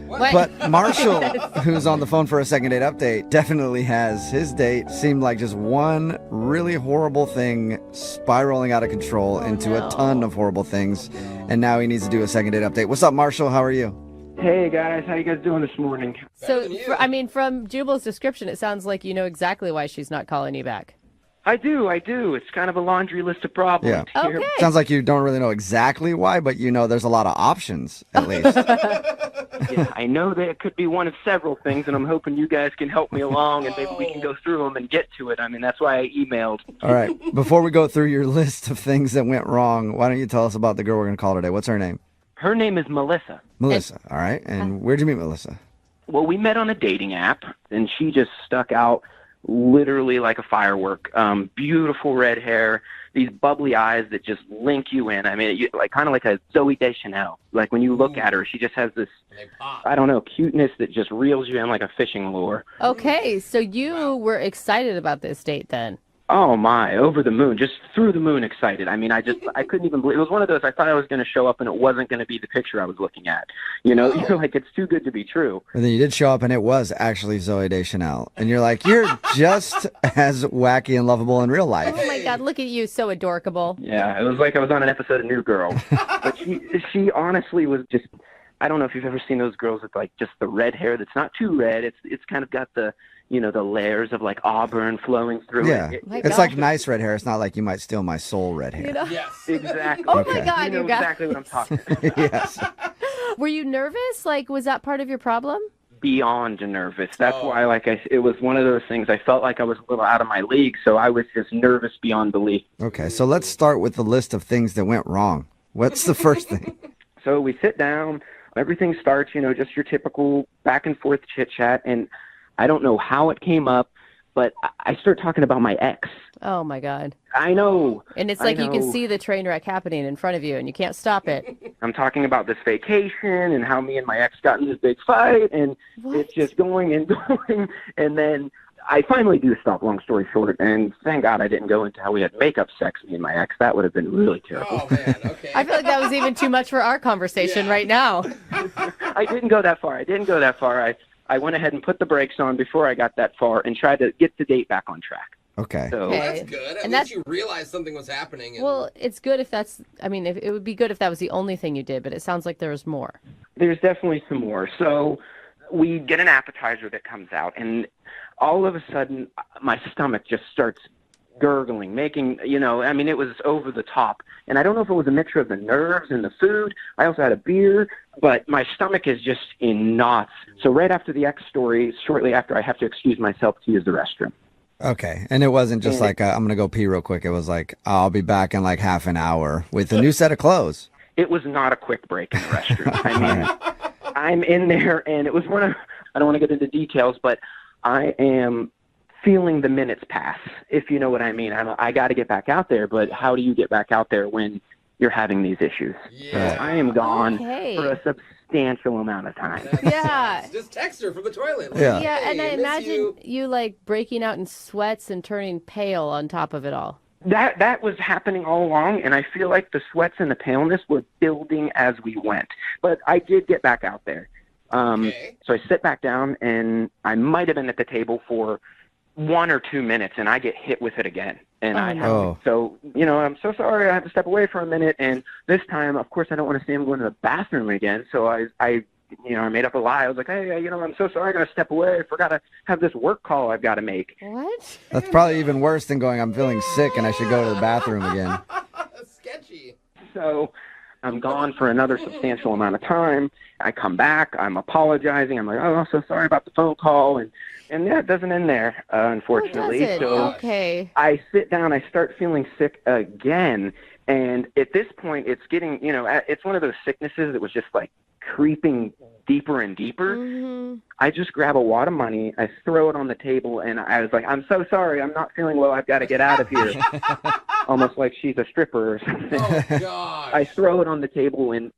What? But Marshall, who's on the phone for a second date update, definitely has. His date seemed like just one really horrible thing spiraling out of control into a ton of horrible things. And now he needs to do a second date update. What's up, Marshall? How are you? Hey, guys. How you guys doing this morning? So, from Jubal's description, it sounds like you know exactly why she's not calling you back. I do. It's kind of a laundry list of problems here. Okay. Sounds like you don't really know exactly why, but you know there's a lot of options, at least. Yeah, I know that it could be one of several things, and I'm hoping you guys can help me along, and maybe we can go through them and get to it. I mean, that's why I emailed. All right. Before we go through your list of things that went wrong, why don't you tell us about the girl we're going to call today? What's her name? Her name is Melissa. Melissa. All right. And where'd you meet Melissa? Well, we met on a dating app, and she just stuck out literally like a firework. Beautiful red hair, these bubbly eyes that just link you in. I mean, like kind of like a Zooey Deschanel. Like when you look at her, she just has this, I don't know, cuteness that just reels you in like a fishing lure. Okay, so you were excited about this date then. Oh my, over the moon, just through the moon excited. I mean, I couldn't even believe it. Was one of those, I thought I was going to show up and it wasn't going to be the picture I was looking at. You're like, it's too good to be true. And then you did show up and it was actually Zooey Deschanel. And you're like, you're just as wacky and lovable in real life. Oh my God, look at you, so adorable. Yeah, it was like I was on an episode of New Girl. But she honestly was just, I don't know if you've ever seen those girls with like just the red hair that's not too red. It's kind of got the, the layers of like auburn flowing through it. It's like nice red hair. It's not like you might steal my soul red hair. Yes. Exactly. Oh my God, you know exactly what I'm talking about. Yes. Were you nervous? Like, was that part of your problem? Beyond nervous. That's why, it was one of those things. I felt like I was a little out of my league, so I was just nervous beyond belief. Okay, so let's start with the list of things that went wrong. What's the first thing? So we sit down. Everything starts, just your typical back and forth chit chat, and I don't know how it came up, but I start talking about my ex. Oh my God. I know. And it's like you can see the train wreck happening in front of you and you can't stop it. I'm talking about this vacation and how me and my ex got in this big fight, and it's just going and going. And then I finally do stop, long story short, and thank God I didn't go into how we had makeup sex, me and my ex. That would have been really terrible. Oh, man, okay. I feel like that was even too much for our conversation right now. I didn't go that far. I went ahead and put the brakes on before I got that far and tried to get the date back on track. Okay. So, Well, that's good. At least you realized something was happening. Well, it's good if that's, it would be good if that was the only thing you did, but it sounds like there was more. There's definitely some more. So we get an appetizer that comes out, and all of a sudden my stomach just starts gurgling, making, it was over the top. And I don't know if it was a mixture of the nerves and the food. I also had a beer, but my stomach is just in knots. So right after the ex story, shortly after, I have to excuse myself to use the restroom. Okay. And it wasn't just like, I'm going to go pee real quick. It was like, I'll be back in like half an hour with a new set of clothes. It was not a quick break in the restroom. I'm in there, and it was I don't want to get into details, but I am feeling the minutes pass, if you know what I mean. I got to get back out there, but how do you get back out there when you're having these issues? Yeah. So I am gone Okay. for a substantial amount of time. Yeah. Just text her from the toilet. Like, Yeah. Yeah, and "Hey, I miss imagine you like breaking out in sweats and turning pale on top of it all. That was happening all along, and I feel like the sweats and the paleness were building as we went. But I did get back out there. So I sit back down, and I might have been at the table for 1 or 2 minutes, and I get hit with it again. And I'm so sorry, I have to step away for a minute. And this time, of course, I don't want to see him going to the bathroom again. So I made up a lie. I was like, hey, I'm so sorry, I got to step away. I forgot to have this work call I've got to make. What? That's probably even worse than going, I'm feeling sick and I should go to the bathroom again. Sketchy. So I'm gone for another substantial amount of time. I come back. I'm apologizing. I'm like, oh, I'm so sorry about the phone call. And yeah, it doesn't end there, unfortunately. Oh, does it? So okay. I sit down. I start feeling sick again. And at this point, it's getting, it's one of those sicknesses that was just like creeping deeper and deeper, I just grab a wad of money, I throw it on the table, and I was like, I'm so sorry, I'm not feeling well, I've got to get out of here. Almost like she's a stripper or something. Oh, gosh. I throw it on the table and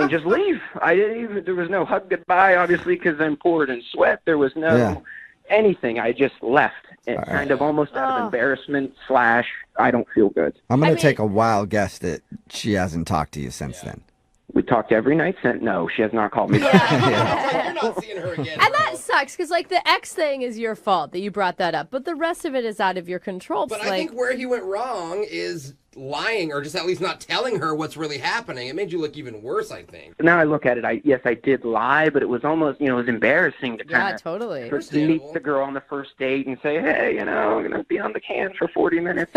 just leave. There was no hug goodbye, obviously, because I'm poured in sweat. There was no anything. I just left. It kind of almost out of embarrassment / I don't feel good. I'm going to take a wild guess that she hasn't talked to you since then. We talked every night since. No, she has not called me. You're not seeing her again. And that sucks because, like, the X thing is your fault that you brought that up, but the rest of it is out of your control. But I think where he went wrong is lying or just at least not telling her what's really happening. It made you look even worse, I think. Now I look at it, yes, I did lie, but it was almost, it was embarrassing to kind of totally meet the girl on the first date and say, hey, I'm going to be on the can for 40 minutes.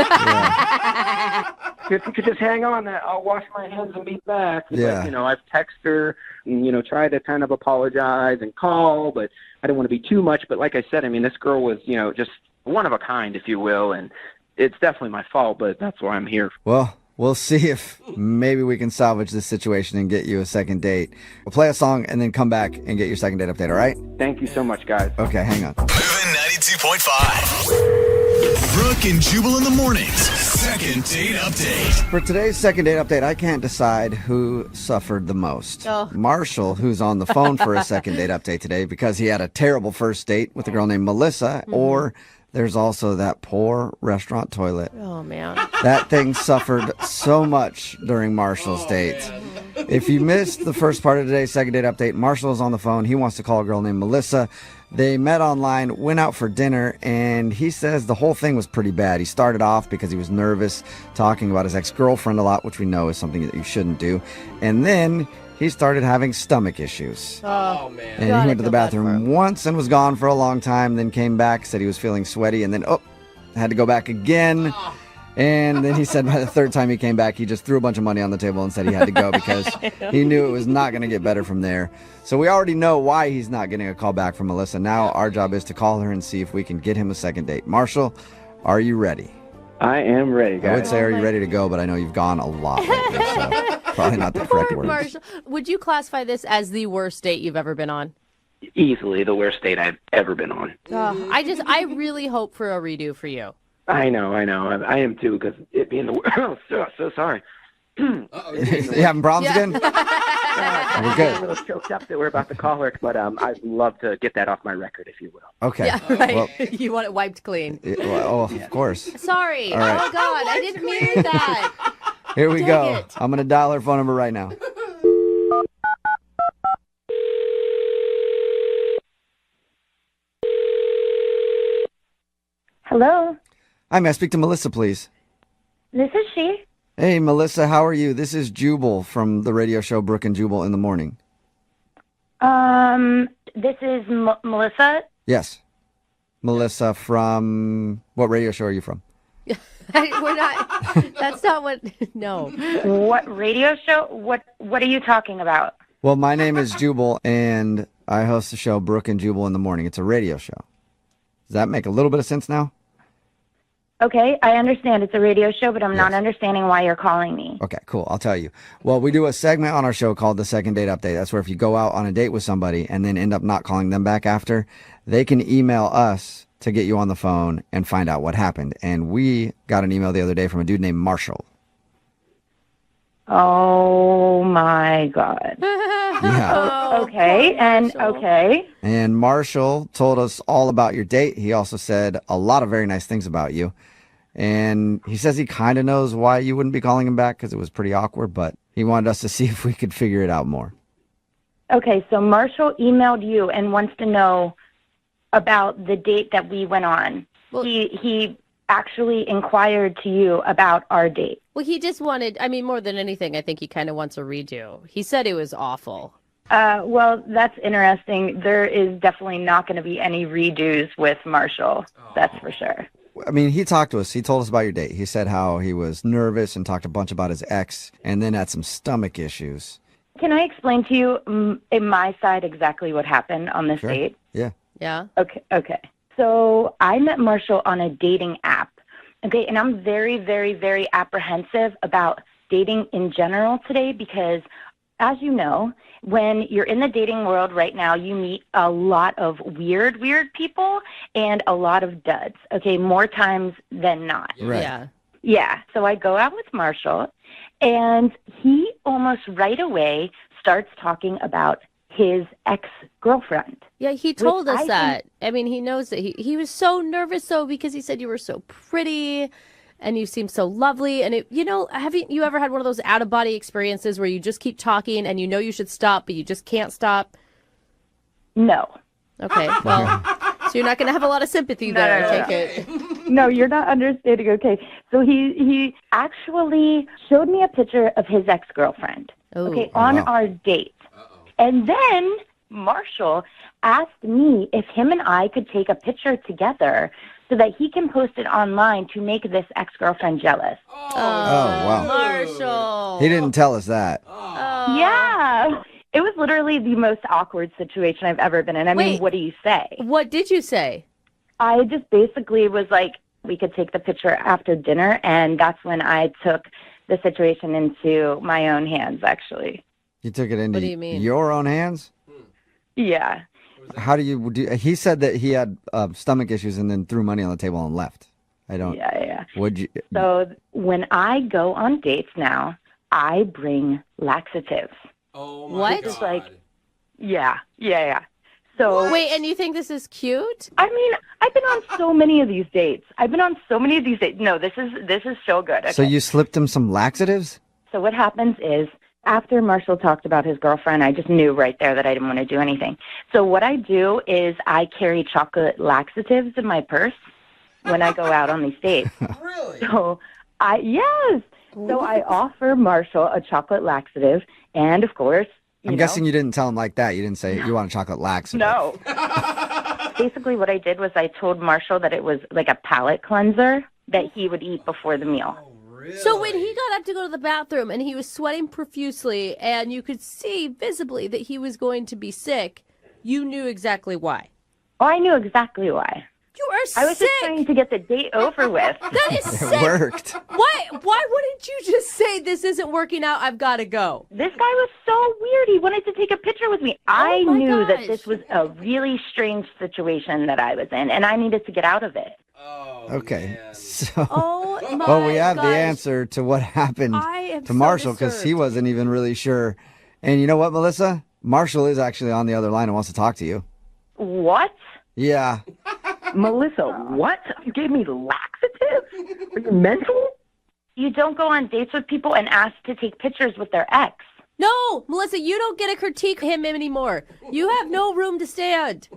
If you could just hang on, I'll wash my hands and be back. Yeah. But, I've texted her and, tried to kind of apologize and call, but I don't want to be too much. But like I said, this girl was, just one of a kind, if you will, and it's definitely my fault, but that's why I'm here. Well, we'll see if maybe we can salvage this situation and get you a second date. We'll play a song and then come back and get your second date update, all right? Thank you so much, guys. Okay, hang on. Moving 92.5. Brooke and Jubal in the mornings. Second date update. For today's second date update, I can't decide who suffered the most. Oh. Marshall, who's on the phone for a second date update today because he had a terrible first date with a girl named Melissa, or there's also that poor restaurant toilet. Oh, man. That thing suffered so much during Marshall's date. If you missed the first part of today's second date update, Marshall is on the phone. He wants to call a girl named Melissa. They met online, went out for dinner, and he says the whole thing was pretty bad. He started off because he was nervous, talking about his ex-girlfriend a lot, which we know is something that you shouldn't do. And then he started having stomach issues. Oh, man. And he went to the bathroom once and was gone for a long time, then came back, said he was feeling sweaty, and then, had to go back again. And then he said by the third time he came back, he just threw a bunch of money on the table and said he had to go because he knew it was not going to get better from there. So we already know why he's not getting a call back from Melissa. Now our job is to call her and see if we can get him a second date. Marshall, are you ready? I am ready, guys. I would say, are you ready to go? But I know you've gone a lot lately, so probably not the correct word. Marshall, would you classify this as the worst date you've ever been on? Easily the worst date I've ever been on. I really hope for a redo for you. I know. I am too, because it being the worst. So sorry. You having problems again? We're good. I'm a little choked up that we're about to call her, but I'd love to get that off my record, if you will. Okay. Yeah, right. Well, you want it wiped clean. of course. Sorry. All right. Oh, God. I didn't mean that. Here we Dang go. it. I'm going to dial her phone number right now. Hello, Hi, may I speak to Melissa, please? this is she. Hey, Melissa, how are you? This is Jubal from the radio show Brooke and Jubal in the Morning. This is Melissa. Yes. Melissa from... What radio show are you from? We're not. That's not what. No. What radio show? What are you talking about? Well, my name is Jubal, and I host the show Brooke and Jubal in the Morning. It's a radio show. Does that make a little bit of sense now? Okay, I understand it's a radio show, but I'm not understanding why you're calling me. Okay, cool. I'll tell you. Well, we do a segment on our show called the Second Date Update. That's where if you go out on a date with somebody and then end up not calling them back after, they can email us to get you on the phone and find out what happened. And we got an email the other day from a dude named Marshall. Oh my God. Yeah. Okay, and okay. And Marshall told us all about your date. He also said a lot of very nice things about you. And he says he kind of knows why you wouldn't be calling him back because it was pretty awkward, but he wanted us to see if we could figure it out more. Okay, so Marshall emailed you and wants to know about the date that we went on. Well, he actually inquired to you about our date. Well, he just wanted, more than anything, I think he kind of wants a redo. He said it was awful. Well, that's interesting. There is definitely not going to be any redos with Marshall. That's for sure. I mean, he talked to us. He told us about your date. He said how he was nervous and talked a bunch about his ex and then had some stomach issues. Can I explain to you in my side exactly what happened on this date? Yeah. Yeah. Okay. So I met Marshall on a dating app. Okay, and I'm very, very, very apprehensive about dating in general today because as you know, when you're in the dating world right now, you meet a lot of weird people and a lot of duds, okay, more times than not. Right. Yeah. Yeah, so I go out with Marshall, and he almost right away starts talking about his ex-girlfriend. Yeah, he told us I that. I mean, he knows that he was so nervous, though, because he said you were so pretty and you seem so lovely. And, have you ever had one of those out-of-body experiences where you just keep talking and you know you should stop, but you just can't stop? No. Okay, well, so you're not going to have a lot of sympathy there, I take it. No, you're not understanding. Okay, so he actually showed me a picture of his ex-girlfriend. Ooh. Okay, on our date. And then Marshall asked me if him and I could take a picture together so that he can post it online to make this ex-girlfriend jealous. Oh, wow. Marshall. He didn't tell us that. Yeah. It was literally the most awkward situation I've ever been in. I mean, what do you say? What did you say? I just basically was like, we could take the picture after dinner, and that's when I took the situation into my own hands, actually. You took it into What do you mean? your own hands? Yeah. How do you do? He said that he had stomach issues and then threw money on the table and left. I don't. Yeah. Would you? So when I go on dates now, I bring laxatives. Oh, my What? God. It's like, yeah. So Wait, and you think this is cute? I mean, I've been on so many of these dates. No, this is so good. Okay. So you slipped him some laxatives? So what happens is, after Marshall talked about his girlfriend, I just knew right there that I didn't want to do anything. So what I do is I carry chocolate laxatives in my purse when I go out on these dates. Really? So So I offer Marshall a chocolate laxative, and of course, I'm guessing you didn't tell him like that. You didn't say you want a chocolate laxative. No. Basically, what I did was I told Marshall that it was like a palate cleanser that he would eat before the meal. So when he got up to go to the bathroom and he was sweating profusely and you could see visibly that he was going to be sick, you knew exactly why. Oh, I knew exactly why. You are sick. I was just trying to get the date over with. That is It sick. worked. Why wouldn't you just say this isn't working out? I've got to go. This guy was so weird. He wanted to take a picture with me. I my knew that gosh. this was a really strange situation that I was in, and I needed to get out of it. Oh, Okay. man. So, Oh my well, we have gosh. the answer to what happened I am to so Marshall because he disturbed. wasn't even really sure. And you know what, Melissa? Marshall is actually on the other line and wants to talk to you. What? Yeah. Melissa, what? You gave me laxatives? Are you mental? You don't go on dates with people and ask to take pictures with their ex. No, Melissa, you don't get to critique him anymore. You have no room to stand.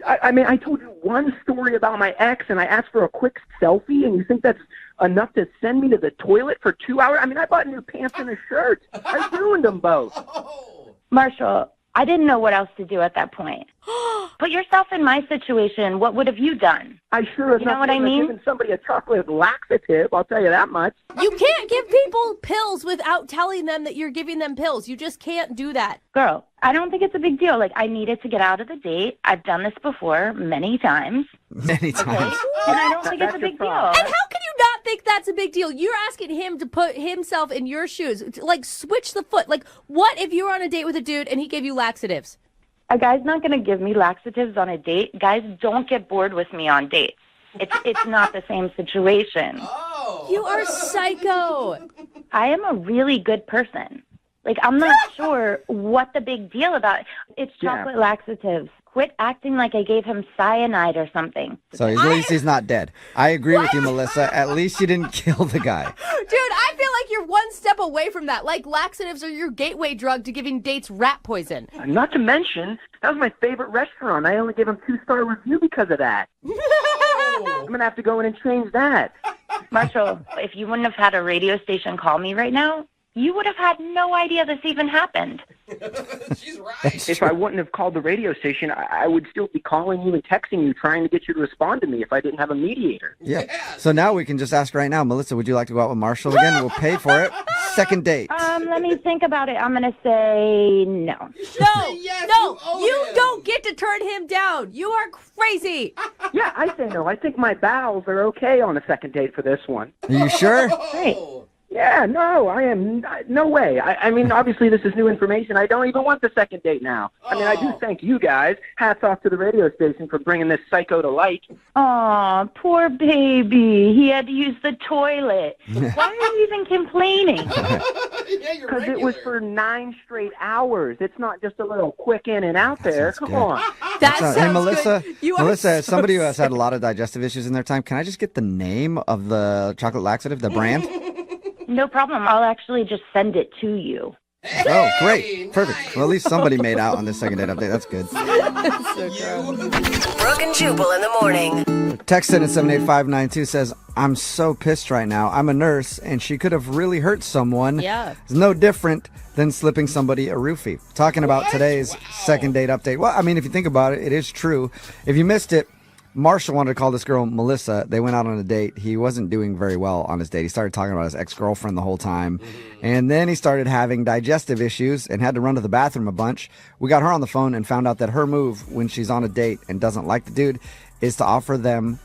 I mean, I told you one story about my ex, and I asked for a quick selfie, and you think that's enough to send me to the toilet for 2 hours? I mean, I bought new pants and a shirt. I ruined them both. Marshall, I didn't know what else to do at that point. Put yourself in my situation. What would have you done? I sure as You know what I nothing mean? have given somebody a chocolate laxative, I'll tell you that much. You can't give people pills without telling them that you're giving them pills. You just can't do that. Girl, I don't think it's a big deal. Like, I needed to get out of the date. I've done this before many times. Many times. And I don't think it's a big deal. And how can you not think that's a big deal? You're asking him to put himself in your shoes. Like, switch the foot. Like, what if you were on a date with a dude and he gave you laxatives? A guy's not going to give me laxatives on a date. Guys don't get bored with me on dates. It's not the same situation. You are psycho. I am a really good person. Like, I'm not sure what the big deal about it. It's chocolate laxatives. Quit acting like I gave him cyanide or something. So at least he's not dead. I agree with you, Melissa. At least you didn't kill the guy. Dude, I feel like you're one step away from that. Like, laxatives are your gateway drug to giving dates rat poison. Not to mention, that was my favorite restaurant. I only gave them 2-star review because of that. I'm going to have to go in and change that. Marshall, if you wouldn't have had a radio station call me right now, you would have had no idea this even happened. She's right. If I wouldn't have called the radio station, I would still be calling you and texting you, trying to get you to respond to me if I didn't have a mediator. Yeah. So now we can just ask right now, Melissa, would you like to go out with Marshall again? We'll pay for it. Second date. Let me think about it. I'm going to say no. No, Yes, no, you owe you him. don't get to turn him down. You are crazy. Yeah, I say no. I think my bowels are okay on a second date for this one. Are you sure? Hey, Yeah, no, I am no way. I mean, obviously this is new information. I don't even want the second date now. I mean, I do thank you guys. Hats off to the radio station for bringing this psycho to light. Aw, poor baby. He had to use the toilet. Why are you even complaining? Yeah, you're Because it was for 9 straight hours. It's not just a little quick in and out there. Come on. That So, sounds hey, Melissa, good. You are Melissa, as so somebody who has had a lot of digestive issues in their time, can I just get the name of the chocolate laxative, the brand? No problem. I'll actually just send it to you. Oh, great. Perfect. Well, at least somebody made out on this second date update. That's good. Brooke and Jubal in the morning. Text in at 78592 says, I'm so pissed right now. I'm a nurse, and she could have really hurt someone. Yeah. It's no different than slipping somebody a roofie. Talking about today's second date update. Well, I mean, if you think about it, it is true. If you missed it, Marshall wanted to call this girl Melissa. They went out on a date. He wasn't doing very well on his date. He started talking about his ex-girlfriend the whole time. And then he started having digestive issues and had to run to the bathroom a bunch. We got her on the phone and found out that her move when she's on a date and doesn't like the dude is to offer them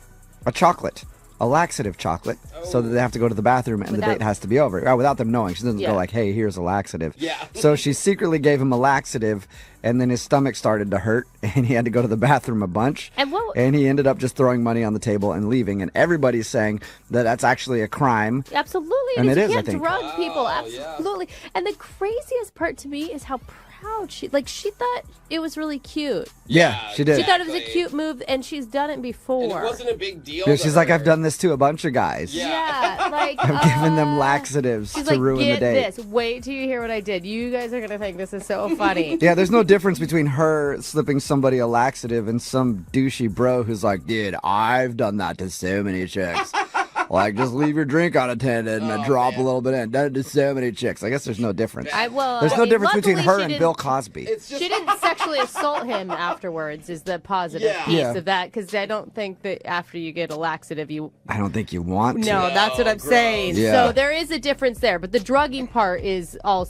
a chocolate, a laxative chocolate, so that they have to go to the bathroom and the date has to be over. Without them knowing. She doesn't go like, hey, here's a laxative. Yeah. So she secretly gave him a laxative, and then his stomach started to hurt, and he had to go to the bathroom a bunch. And he ended up just throwing money on the table and leaving. And everybody's saying that that's actually a crime. Absolutely. And it it is. is, You I can't think. drug people. Absolutely. And the craziest part to me is how proud she thought it was really cute. Yeah, she did. She thought it was a cute move, and she's done it before. And it wasn't a big deal. Yeah, she's like, I've done this to a bunch of guys. Yeah, like I've given them laxatives she's to like, ruin the get date. this. Wait till you hear what I did. You guys are gonna think this is so funny. Yeah, there's no difference between her slipping somebody a laxative and some douchey bro who's like, dude, I've done that to so many chicks. Like, just leave your drink unattended and drop a little bit in. Done it to so many chicks. I guess there's no difference. There's no difference between her and Bill Cosby. She didn't sexually assault him afterwards. Is the positive piece of that? Because I don't think that after you get a laxative, I don't think you want to. No, that's what I'm saying. Yeah. So there is a difference there, but the drugging part is all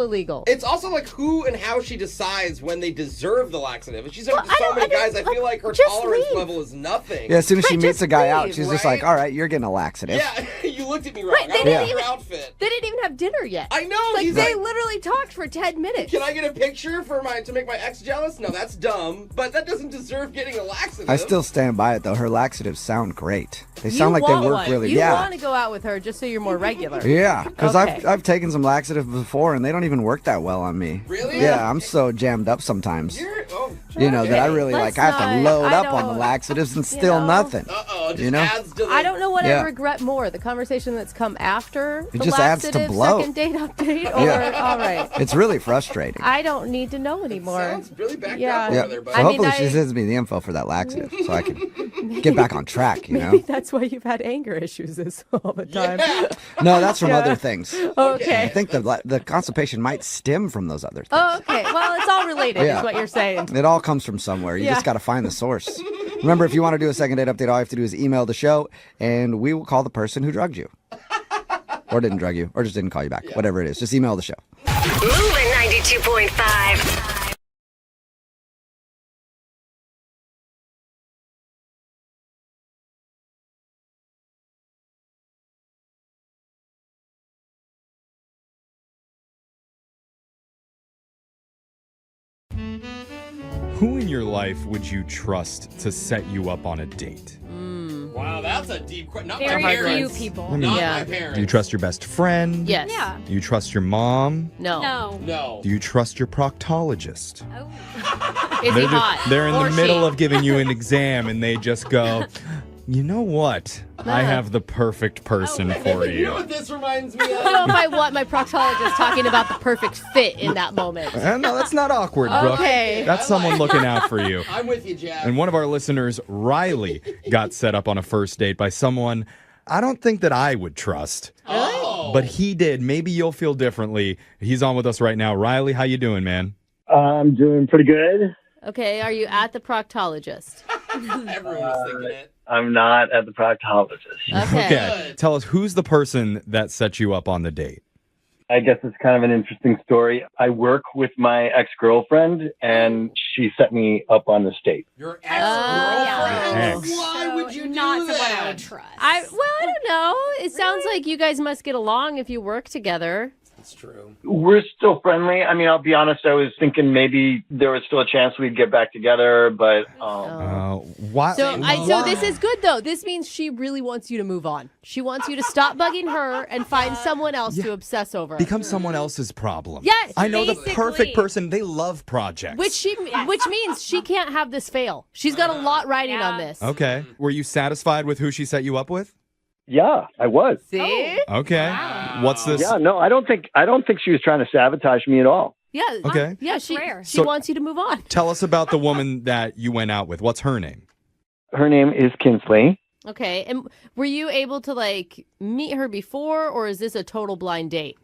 illegal. It's also like who and how she decides when they deserve the laxative. If she's done it to so many guys, I feel like her tolerance level is nothing. Yeah, as soon as she meets a guy out, she's just like, all right, you're getting a laxative. Yeah, you looked at me wrong. Right, I don't like your outfit. They didn't even have dinner yet. I know. Like he's they like, literally talked for 10 minutes. Can I get a picture to make my ex jealous? No, that's dumb. But that doesn't deserve getting a laxative. I still stand by it, though. Her laxatives sound great. They sound like they want work one. really. You yeah. want to go out with her just so you're more regular. Yeah, because Okay. I've taken some laxative before, and they don't even work that well on me. Really? Yeah, I'm so jammed up sometimes. You know, that I really Let's I have to not- load I up on the don't- laxatives and still nothing. You know? I don't know what Yeah. I regret more, the conversation that's come after It the just adds to laxative bloat. second date update, or Yeah. all right. It's really frustrating. I don't need to know anymore. Sounds really backed yeah. up Yeah. over there, So bud. hopefully she sends me the info for that laxative so I can get back on track, you Maybe know? that's why you've had anger issues this all the time. No, that's from Yeah. other things. Okay. I think the constipation might stem from those other things. Oh, okay. Well, it's all related, Yeah. is what you're saying. It all comes from somewhere. You Yeah. just got to find the source. Remember, if you want to do a second date update, all you have to do is email the show, and we will call the person who drugged you. Or didn't drug you, or just didn't call you back. Whatever it is. Just email the show. Moving 92.5. Who in your life would you trust to set you up on a date? Wow, that's a deep question. Not Very my few parents. people. I mean, Not Yeah. my parents. Do you trust your best friend? Yes. Yeah. Do you trust your mom? No. No. Do you trust your proctologist? Is he hot? They're in Or the middle she? of giving you an exam and they just go, you know what? I have the perfect person for You know you. what this reminds me I don't know of? if I want my proctologist talking about the perfect fit in that moment. No, that's not awkward, Brooke. Okay. That's someone looking out for you. I'm with you, Jeff. And one of our listeners, Riley, got set up on a first date by someone I don't think that I would trust. Oh. But he did. Maybe you'll feel differently. He's on with us right now. Riley, how you doing, man? I'm doing pretty good. Okay, are you at the proctologist? Everyone was thinking it. I'm not at the proctologist. Okay. Tell us, who's the person that set you up on the date? I guess it's kind of an interesting story. I work with my ex-girlfriend, and she set me up on this date. Your ex-girlfriend? Ex. Why would you not do someone I that? would trust. I don't know. It sounds like you guys must get along if you work together. That's true. We're still friendly. I mean, I'll be honest, I was thinking maybe there was still a chance we'd get back together, but Why? So this is good though. This means she really wants you to move on. She wants you to stop bugging her and find someone else to obsess over. Become someone else's problem. Yes, I know the basically. perfect person. They love projects. Which means she can't have this fail. She's got a lot riding on this. Okay. Were you satisfied with who she set you up with? yeah, I was. See? Okay. What's this? Yeah, no, I don't think she was trying to sabotage me at all. Yeah. Okay. Yeah, she So- wants you to move on. Tell us about the woman that you went out with. What's her name? Her name is Kinsley. Okay. And were you able to meet her before, or is this a total blind date?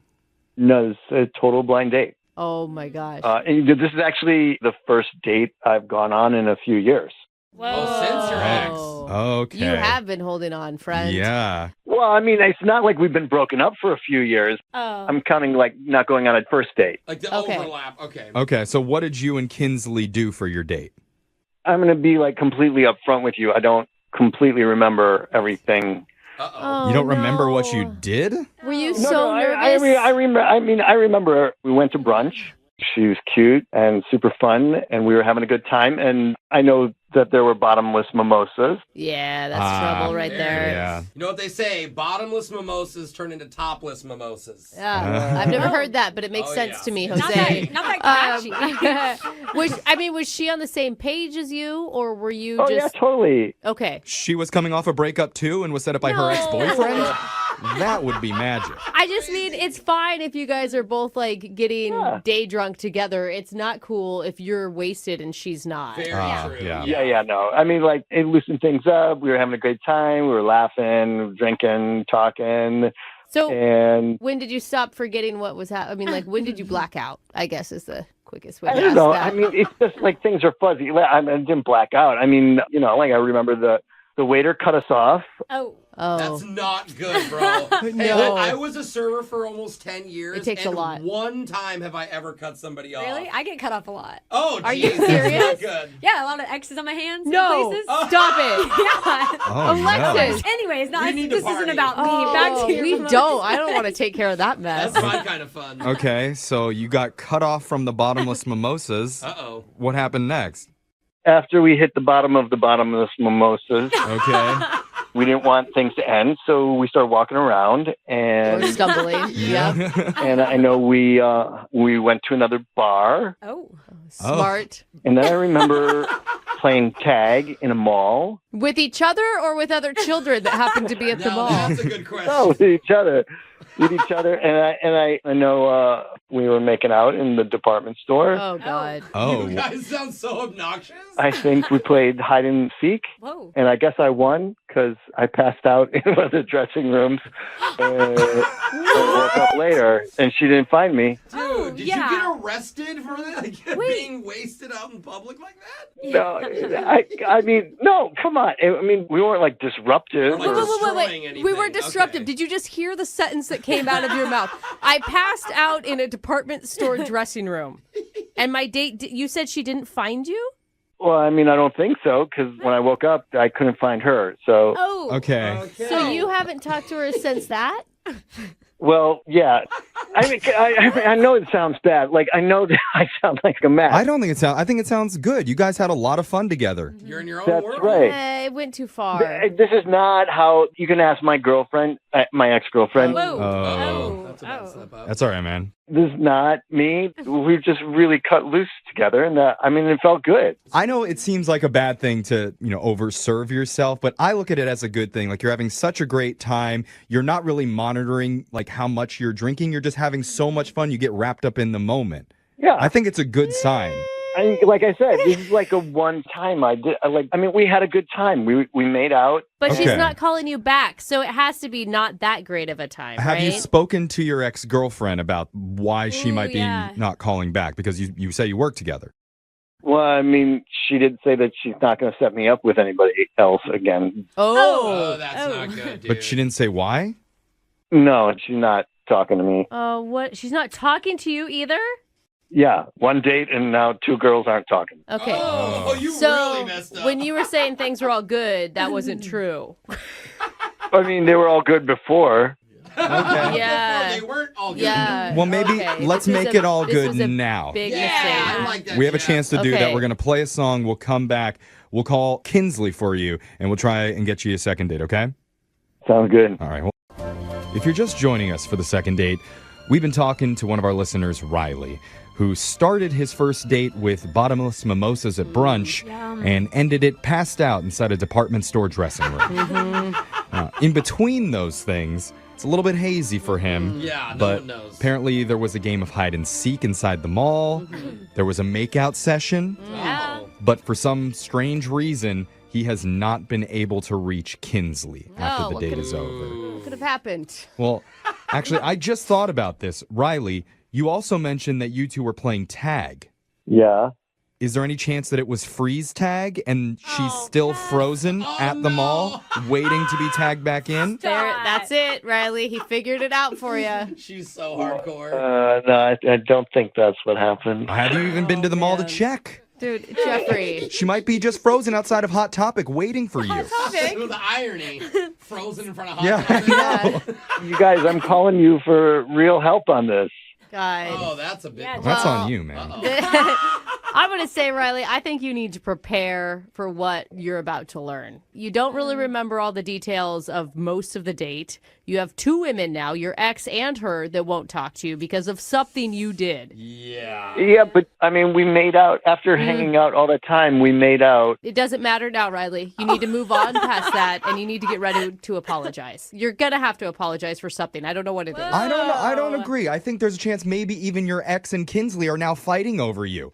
No, it's a total blind date. Oh my gosh. And this is actually the first date I've gone on in a few years. Oh, since your ex. Okay. You have been holding on, friend. Yeah. Well, I mean, it's not like we've been broken up for a few years. Oh. I'm counting not going on a first date. Like the overlap. Okay. Okay. So what did you and Kinsley do for your date? I'm going to be completely upfront with you. I don't completely remember everything. Oh, You don't remember what you did? Were you No, nervous? I remember we went to brunch. She was cute and super fun, and we were having a good time. And I know that there were bottomless mimosas. Yeah, that's trouble right there. Yeah. You know what they say? Bottomless mimosas turn into topless mimosas. Yeah, I've never heard that, but it makes sense to me, Jose. Not that catchy. Was she on the same page as you, or were you Oh, just... yeah, totally. Okay. She was coming off a breakup too and was set up by her ex-boyfriend? That would be magic. I just mean it's fine if you guys are both getting day drunk together. It's not cool if you're wasted and she's not. Very true. Yeah, no. I mean, it loosened things up. We were having a great time. We were laughing, drinking, talking. So and when did you stop forgetting what was happening? I mean, when did you black out? I guess is the quickest way I to don't ask know. that. I mean, it's just things are fuzzy. I didn't black out. I mean, I remember the waiter cut us off. Oh. That's not good, bro. Hey, No. I was a server for almost 10 years. It takes a and lot. One time have I ever cut somebody off. Really? I get cut off a lot. Oh, Are geez, you that's serious? not good. Yeah, a lot of X's on my hands. No, Places. stop it. Yeah. Oh, Alexis. Anyways, We need to this isn't party. about me. Back to your we remote. don't. I don't want to take care of that mess. That's my kind of fun. Okay, so you got cut off from the bottomless mimosas. Uh-oh. What happened next? After we hit the bottom of the bottomless mimosas, Okay. we didn't want things to end, so we started walking around, Or and stumbling. Yeah. and I know we went to another bar, Oh. Smart. and then I remember playing tag in a mall. With each other or with other children that happen to be at the Now, mall? that's a good question. No, with each other, and I know we were making out in the department store. Oh, God. Oh. You guys sound so obnoxious. I think we played hide and seek, Whoa. and I guess I won because I passed out in one of the dressing rooms and woke up later, and she didn't find me. Dude, did yeah. you get arrested for that? Being wasted out in public like that? No, I mean, no, come on. I mean, we weren't disruptive. Or, like, or- destroying We anything. were disruptive. Okay. Did you just hear the sentence that came out of your mouth? I passed out in a department store dressing room. And my date, you said she didn't find you? Well, I mean, I don't think so, because when I woke up, I couldn't find her. So, Oh. Okay. So you haven't talked to her since that? well, yeah. I mean, I know it sounds bad. I know that I sound like a mess. I don't think it sounds. I think it sounds good. You guys had a lot of fun together. You're in your own That's world. right. It went too far. This is not how you can ask my girlfriend, my ex-girlfriend. Whoa. Oh. That's a bad slip up. That's all right, man. This is not me. We just really cut loose together, and it felt good. I know it seems like a bad thing to, overserve yourself, but I look at it as a good thing. You're having such a great time. You're not really monitoring how much you're drinking. You're just having so much fun. You get wrapped up in the moment. Yeah. I think it's a good sign. Like I said, this is a one time I did. We had a good time. We made out. But she's Okay. not calling you back, so it has to be not that great of a time, Have right? you spoken to your ex-girlfriend about why she Ooh, might be yeah. not calling back? Because you say you work together. Well, I mean, she did say that she's not going to set me up with anybody else again. Oh, that's not good, dude. But she didn't say why? No, she's not talking to me. What? She's not talking to you either? Yeah, one date and now 2 girls aren't talking. Okay. Oh, you So really messed up. when you were saying things were all good, that wasn't true. I mean, they were all good before. Okay. Yeah. They weren't all good. Yeah. Well, maybe Okay. let's This was make a- it all this good was a now. Big Yeah, mistake. I like that. We have a chance to do that. Okay. We're going to play a song. We'll come back. We'll call Kinsley for you, and we'll try and get you a second date, okay? Sounds good. All right. Well, if you're just joining us for the second date, we've been talking to one of our listeners, Riley, who started his first date with bottomless mimosas at brunch and ended it passed out inside a department store dressing room. In between those things, it's a little bit hazy for him. Yeah, no but one knows. apparently there was a game of hide and seek inside the mall. There was a makeout session. Yeah. But for some strange reason, he has not been able to reach Kinsley after the what date could've- is over. What could have happened? Well, actually, I just thought about this. Riley, you also mentioned that you two were playing tag. Yeah. Is there any chance that it was freeze tag and she's still frozen at the mall, waiting to be tagged back in? There, that's it, Riley. He figured it out for you. She's so hardcore. No, I don't think that's what happened. Have you even been to the mall to check? Dude, Jeffrey. She might be just frozen outside of Hot Topic waiting for you. The irony. Frozen in front of hot Yeah, Topic. I know. You guys, I'm calling you for real help on this. God. Oh, that's a big one. That's on you, man. I'm going to say, Riley, I think you need to prepare for what you're about to learn. You don't really remember all the details of most of the date. You have 2 women now, your ex and her, that won't talk to you because of something you did. Yeah. Yeah, but I mean, we made out after hanging out all the time. We made out. It doesn't matter now, Riley. You need to move on past that, and you need to get ready to apologize. You're going to have to apologize for something. I don't know what it is. I don't know. I don't agree. I think there's a chance maybe even your ex and Kinsley are now fighting over you.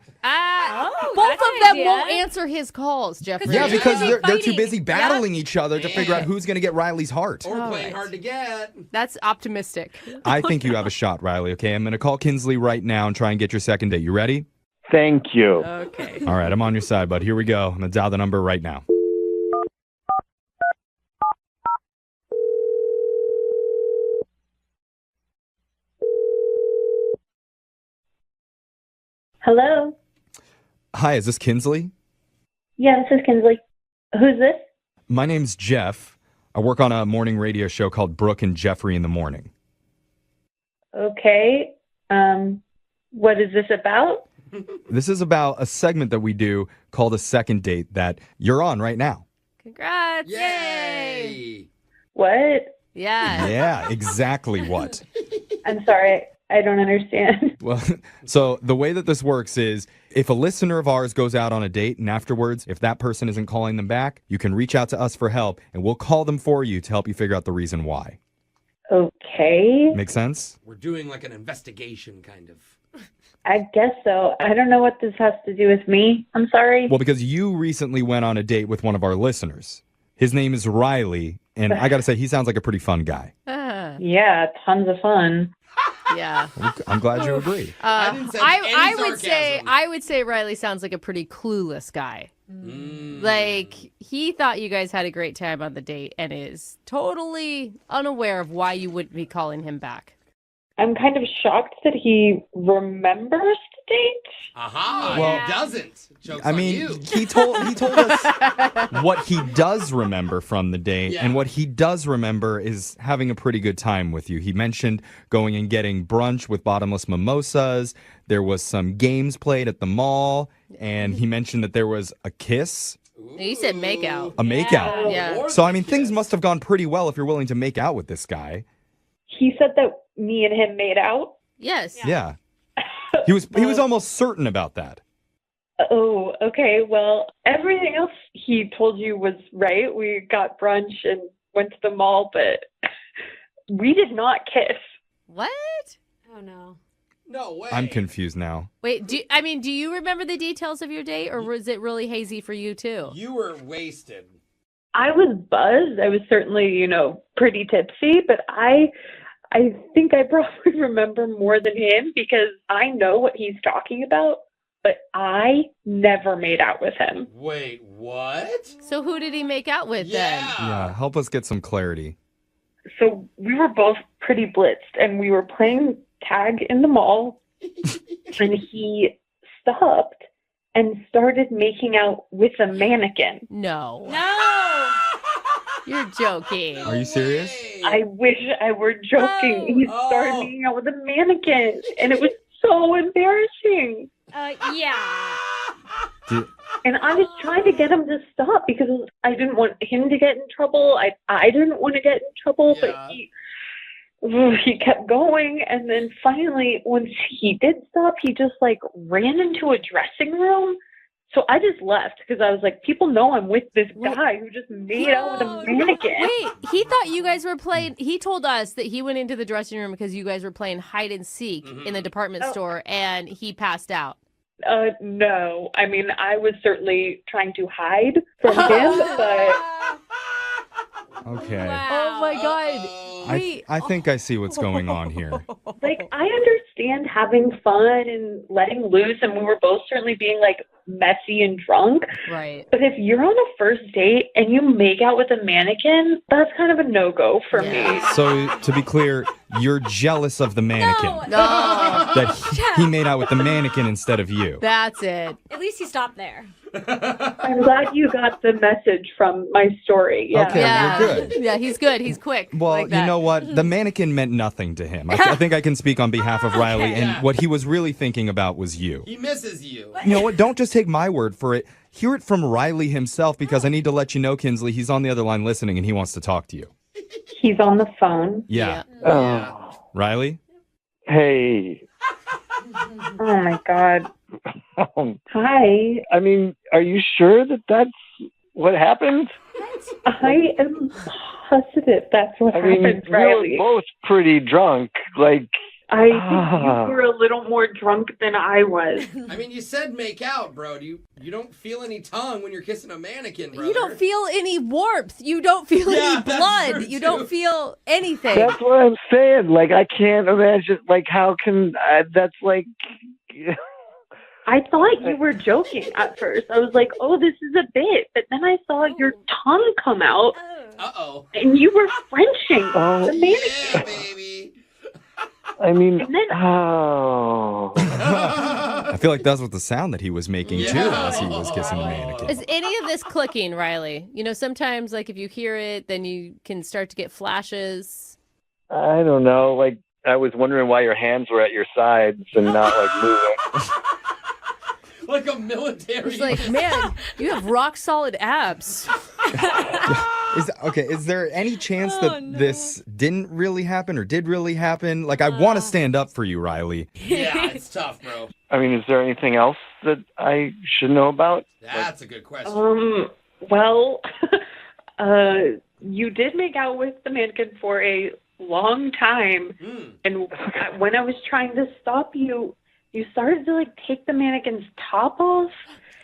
Both of them won't answer his calls, Jeffrey. Yeah, because they're too fighting. busy battling each other to figure out who's going to get Riley's heart. Or playing hard to get. That's optimistic. I think you have a shot, Riley, okay? I'm going to call Kinsley right now and try and get your second date. You ready? Thank you. Okay. All right, I'm on your side, bud. Here we go. I'm going to dial the number right now. Hello. Hi, is this Kinsley? Yeah, this is Kinsley. Who's this? My name's Jeff. I work on a morning radio show called Brooke and Jeffrey in the Morning. Okay. What is this about? This is about a segment that we do called A Second Date that you're on right now. Congrats. Yay. What? Yeah. Yeah, exactly what. I'm sorry. I don't understand. Well, so the way that this works is if a listener of ours goes out on a date and afterwards, if that person isn't calling them back, you can reach out to us for help and we'll call them for you to help you figure out the reason why. Okay. Make sense? We're doing like an investigation kind of. I guess so. I don't know what this has to do with me. I'm sorry. Well, because you recently went on a date with one of our listeners. His name is Riley, and I got to say, he sounds like a pretty fun guy. Yeah, tons of fun. Yeah. I'm glad you agree. I didn't sense any I would say Riley sounds like a pretty clueless guy. Like he thought you guys had a great time on the date and is totally unaware of why you wouldn't be calling him back. I'm kind of shocked that he remembers the date. Aha, Well, he doesn't. Joke's I on mean, you. he told us what he does remember from the date, Yeah. and what he does remember is having a pretty good time with you. He mentioned going and getting brunch with bottomless mimosas. There was some games played at the mall, and he mentioned that there was a kiss, You said make out. a makeout. Yeah. So I mean, things must have gone pretty well if you're willing to make out with this guy. He said that me and him made out. Yes. Yeah. He was almost certain about that. Oh, okay. Well, everything else he told you was right. We got brunch and went to the mall, but we did not kiss. What? Oh no. No way. I'm confused now. Wait, do you remember the details of your date or was it really hazy for you too? You were wasted. I was buzzed. I was certainly, pretty tipsy, but I think I probably remember more than him because I know what he's talking about, but I never made out with him. Wait, what? So who did he make out with Yeah. then? Yeah, help us get some clarity. So we were both pretty blitzed, and we were playing tag in the mall, and he stopped and started making out with a mannequin. No. No. You're joking. Are you serious? I wish I were joking. He started making out with a mannequin, and it was so embarrassing. Yeah. And I was trying to get him to stop because I didn't want him to get in trouble. I didn't want to get in trouble, but he kept going. And then finally, once he did stop, he just like ran into a dressing room. So I just left because I was like, people know I'm with this guy who just made out with a mannequin. Wait, he thought you guys were playing. He told us that he went into the dressing room because you guys were playing hide and seek in the department store, and he passed out. No. I mean, I was certainly trying to hide from him, but... Okay. Oh, my God. I think I see what's going on here. Like, I understand having fun and letting loose, and we were both certainly being, like, messy and drunk. Right. But if you're on a first date and you make out with a mannequin, that's kind of a no-go for me. So, to be clear, you're jealous of the mannequin. No. That he made out with the mannequin instead of you. That's it. At least he stopped there. I'm glad you got the message from my story. Yeah. Okay, Yeah. you're good. Yeah, he's good. He's quick. Well, like that. you know what? The mannequin meant nothing to him. I think I can speak on behalf of Riley, and what he was really thinking about was you. He misses you. You know what? Don't just take my word for it. Hear it from Riley himself, because I need to let you know, Kinsley, he's on the other line listening, and he wants to talk to you. He's on the phone. Yeah. Riley? Hey. Oh, my God. Hi. I mean, are you sure that that's what happened? I am positive that's what I mean, happened, we were Riley. both pretty drunk. Like, I think you were a little more drunk than I was. I mean, you said make out, bro. You don't feel any tongue when you're kissing a mannequin, brother. You don't feel any warmth. You don't feel any blood. You don't feel anything. that's what I'm saying. Like, I can't imagine. Like, how can that's like? I thought you were joking at first. I was like, oh, this is a bit. But then I saw your tongue come out. Uh-oh. And you were Frenching the mannequin. Yeah, baby. I mean, I feel like that's what the sound that he was making, too, as he was kissing the mannequin. Is any of this clicking, Riley? You know, sometimes, like, if you hear it, then you can start to get flashes. I don't know. Like, I was wondering why your hands were at your sides and not like moving. Like a military. It's like, man, you have rock solid abs. Is there any chance that this didn't really happen or did really happen? Like, I want to stand up for you, Riley. Yeah, it's tough, bro. I mean, is there anything else that I should know about? That's a good question. Well, you did make out with the mannequin for a long time. And when I was trying to stop you, you started to like take the mannequin's top off.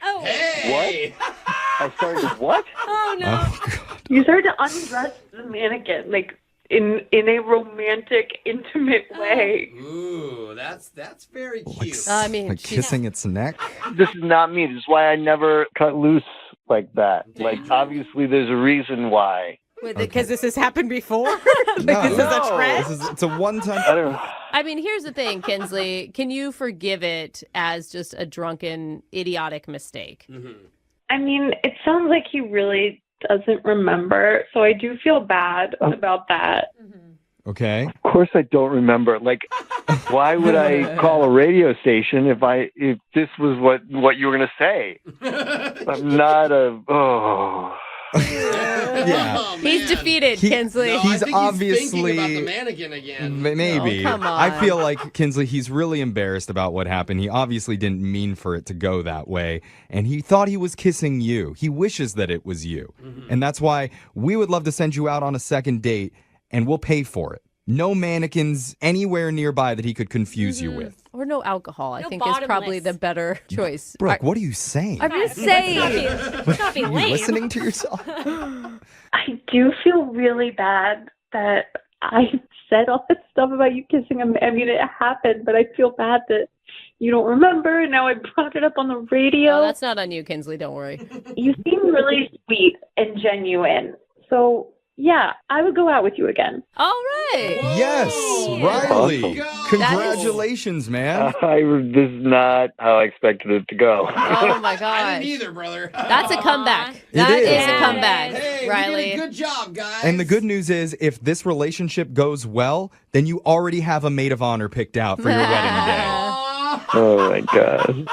Oh. Hey. What? I started what? Oh, no. Oh, God. You started to undress the mannequin, like in a romantic, intimate way. Ooh, that's very cute. I mean, Like kissing its neck? This is not me. This is why I never cut loose like that. Like, obviously, there's a reason why. Because this has happened before? No. This is a trend? It's a one-time... I don't know. I mean, here's the thing, Kinsley. Can you forgive it as just a drunken, idiotic mistake? I mean, it sounds like he really doesn't remember, so I do feel bad about that. Okay. Of course I don't remember. Like, why would I call a radio station if this was what you were going to say? I'm not Yeah. Oh, He's defeated, Kinsley. No, He's I think obviously he's thinking about the mannequin again. Maybe. Oh, come on. I feel like Kinsley, he's really embarrassed about what happened. He obviously didn't mean for it to go that way, and he thought he was kissing you. He wishes that it was you. And that's why we would love to send you out on a second date, and we'll pay for it. No mannequins anywhere nearby that he could confuse you with. Or no alcohol, I No think is probably bottomless. the better choice. Brooke, what are you saying? I'm just saying. Let's not be Are you lame. listening to yourself? I do feel really bad that I said all that stuff about you kissing him. I mean, it happened, but I feel bad that you don't remember, and now I brought it up on the radio. No, that's not on you, Kinsley. Don't worry. You seem really sweet and genuine. So Yeah, I would go out with you again. All right. Yes, Riley. Awesome. Congratulations, man. This is not how I expected it to go. Oh my I gosh. didn't either, brother. That's a comeback. That is. is Yeah, a comeback, Hey, Riley. we did a good job, guys. And the good news is, if this relationship goes well, then you already have a maid of honor picked out for your wedding day. Oh my god.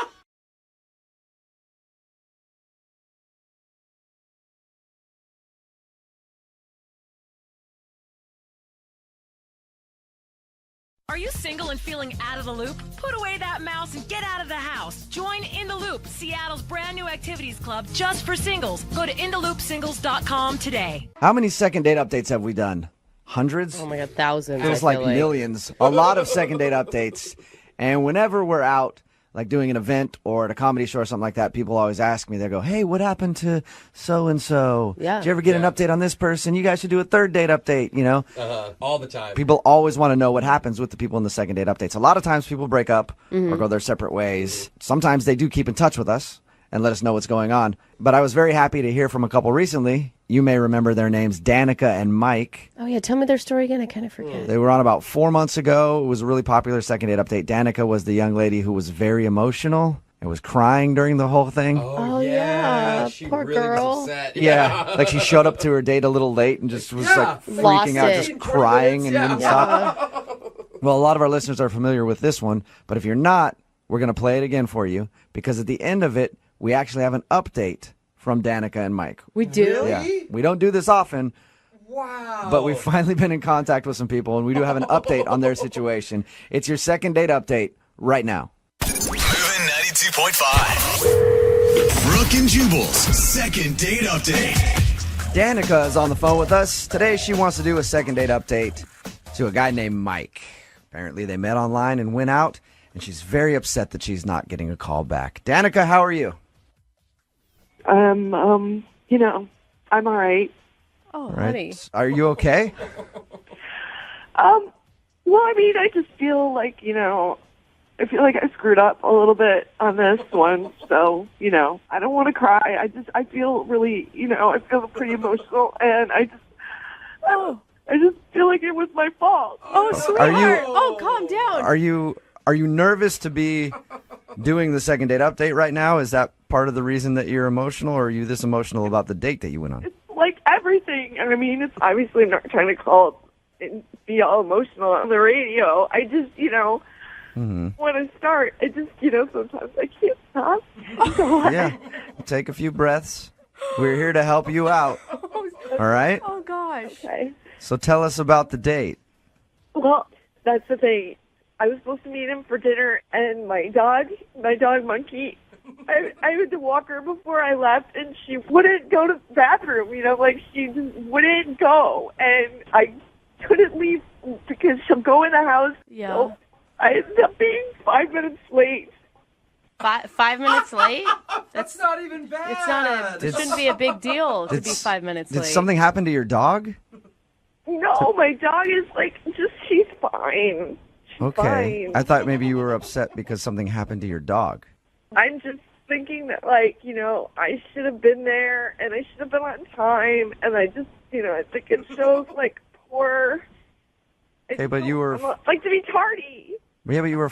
Are you single and feeling out of the loop? Put away that mouse and get out of the house. Join In the Loop, Seattle's brand new activities club just for singles. Go to intheloopsingles.com today. How many second date updates have we done? Hundreds? Oh my God, thousands. Feels I like feel millions. A lot of second date updates. And whenever we're out, like doing an event or at a comedy show or something like that, people always ask me, they go, hey, what happened to so-and-so? Yeah. Did you ever get an update on this person? You guys should do a third date update, you know? All the time. People always want to know what happens with the people in the second date updates. A lot of times people break up or go their separate ways. Sometimes they do keep in touch with us and let us know what's going on. But I was very happy to hear from a couple recently. You may remember their names, Danica and Mike. Oh, yeah. Tell me their story again. I kind of forget. They were on about 4 months ago. It was a really popular second date update. Danica was the young lady who was very emotional and was crying during the whole thing. Oh, yeah. She Poor really girl. was upset. Yeah, like she showed up to her date a little late and just was like Lost freaking out, it. just crying and wouldn't stop. Yeah. Well, a lot of our listeners are familiar with this one, but if you're not, we're going to play it again for you because at the end of it, we actually have an update from Danica and Mike. We do? Yeah. We don't do this often, Wow. but we've finally been in contact with some people, and we do have an update on their situation. It's your second date update right now. Moving 92.5. Brooke and Jubal's second date update. Danica is on the phone with us. Today she wants to do a second date update to a guy named Mike. Apparently they met online and went out, and she's very upset that she's not getting a call back. Danica, how are you? You know, I'm all right. Oh, Right. honey. Are you okay? Well, I mean, I just feel like, you know, I feel like I screwed up a little bit on this one. So, you know, I don't want to cry. I feel really, you know, I feel pretty emotional, and I just feel like it was my fault. Oh, sweetheart. Oh, calm down. Are you nervous to be doing the second date update right now? Is that part of the reason that you're emotional, or are you this emotional about the date that you went on? Like everything. I mean, it's obviously not trying to call and be all emotional on the radio. I just, you know, when I start, I just, you know, sometimes I can't stop. So Yeah. Take a few breaths. We're here to help you out. All right? Oh, gosh. Okay. So tell us about the date. Well, that's the thing. I was supposed to meet him for dinner, and my dog Monkey, I had to walk her before I left, and she wouldn't go to the bathroom, you know, like she just wouldn't go, and I couldn't leave because she'll go in the house. Yeah. So I ended up being 5 minutes late. 5 minutes late? That's not even bad. It's not it shouldn't be a big deal to be 5 minutes Did late. something happen to your dog? No, my dog is like, she's fine. She's Okay. fine. I thought maybe you were upset because something happened to your dog. I'm just thinking that, like, you know, I should have been there, and I should have been on time, and I just, you know, I think it shows, like, poor. Okay, but you were like to be tardy. Yeah, but you were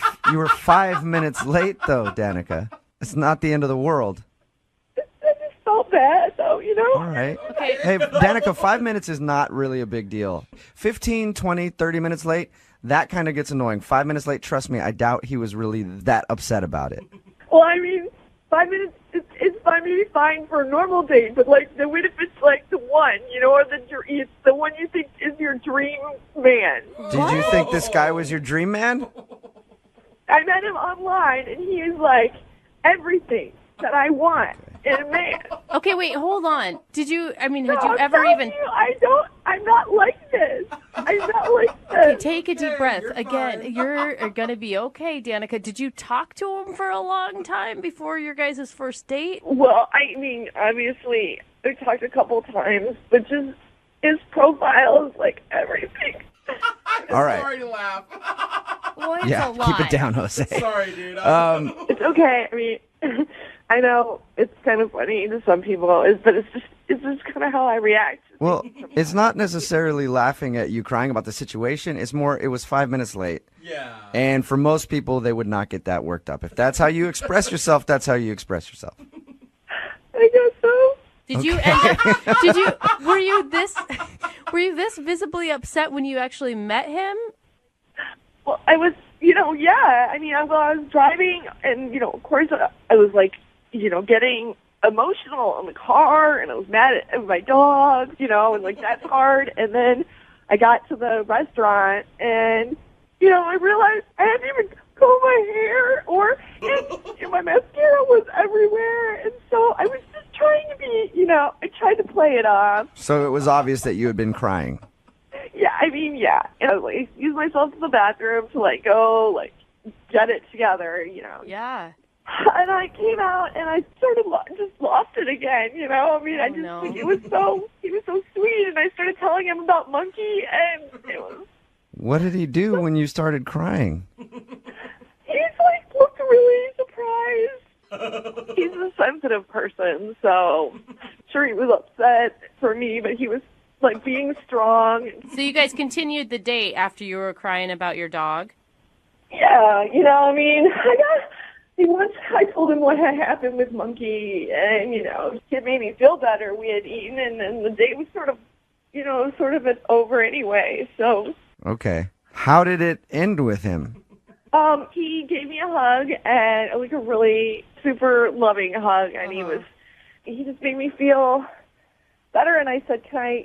5 minutes late though, Danica. It's not the end of the world. I just felt bad, though, you know? All right. Okay. Hey, Danica, 5 minutes is not really a big deal. 15, 20, 30 minutes late, that kind of gets annoying. 5 minutes late, trust me, I doubt he was really that upset about it. Well, I mean, 5 minutes, it's fine, maybe fine for a normal date, but, like, what if it's, like, the one, you know, or it's the one you think is your dream man? Did you think this guy was your dream man? I met him online, and he is, like, everything that I want in a man. Okay, wait, hold on. Had you I'm ever telling even... you, I'm not like this. I'm not like this. Okay, take a deep breath. Again, you're going to be okay, Danica. Did you talk to him for a long time before your guys' first date? Well, I mean, obviously, we talked a couple times, but just his profile is like everything. All right. Sorry to laugh. Well, it's Yeah, a lot. keep it down, Jose. Sorry, dude. It's okay. I mean, I know it's kind of funny to some people, but it's just kind of how I react. Well, it's not necessarily laughing at you crying about the situation. It's more, it was 5 minutes late. Yeah. And for most people, they would not get that worked up. If that's how you express yourself, that's how you express yourself. I guess so. Did you end up, were you this visibly upset when you actually met him? Well, I was, yeah. I mean, I was driving, and, of course, I was, like, getting emotional in the car, and I was mad at my dogs, and, like, that's hard. And then I got to the restaurant, and, I realized I hadn't even combed my hair, and my mascara was everywhere. And so I was just trying to be, I tried to play it off. So it was obvious that you had been crying. Yeah, I mean, yeah. And I was like, excuse myself to the bathroom to go, get it together, Yeah. And I came out and I sort of just lost it again, I mean, I just think he was so sweet, and I started telling him about Monkey, and it was. What did he do when you started crying? He's looked really surprised. He's a sensitive person, so sure he was upset for me, but he was being strong. So you guys continued the date after you were crying about your dog? Yeah, I mean, once I told him what had happened with Monkey, and, it made me feel better. We had eaten, and then the date was sort of over anyway, so. Okay. How did it end with him? He gave me a hug, and a really super loving hug, and he just made me feel better. And I said, can I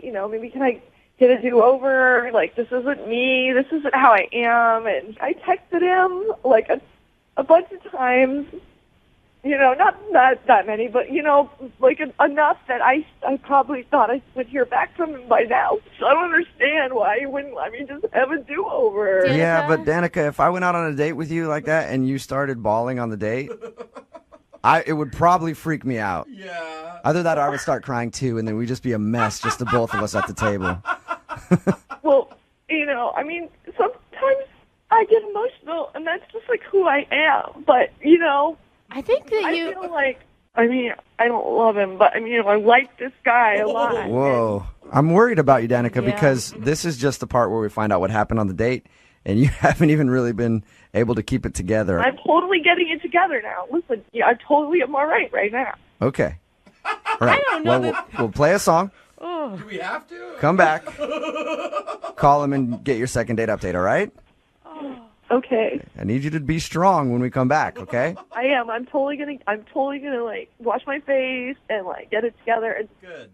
get a do-over? This isn't me. This isn't how I am. And I texted him a bunch of times. Not that many, but enough that I probably thought I would hear back from him by now. So I don't understand why he wouldn't let me just have a do-over. Yeah, but Danica, if I went out on a date with you like that and you started bawling on the date, it would probably freak me out. Yeah. Either that or I would start crying too, and then we'd just be a mess, just the both of us at the table. Well, I mean, sometimes I get emotional, and that's just who I am. But, I think that I feel I don't love him, but I like this guy a lot. Whoa. I'm worried about you, Danica, because this is just the part where we find out what happened on the date, and you haven't even really been able to keep it together. I'm totally getting it together now. Listen, I totally am all right now. Okay. All right. I don't know we'll play a song. Oh. Do we have to? Come back. Call him and get your second date update, all right? Okay. I need you to be strong when we come back, okay? I am. I'm totally gonna wash my face and get it together and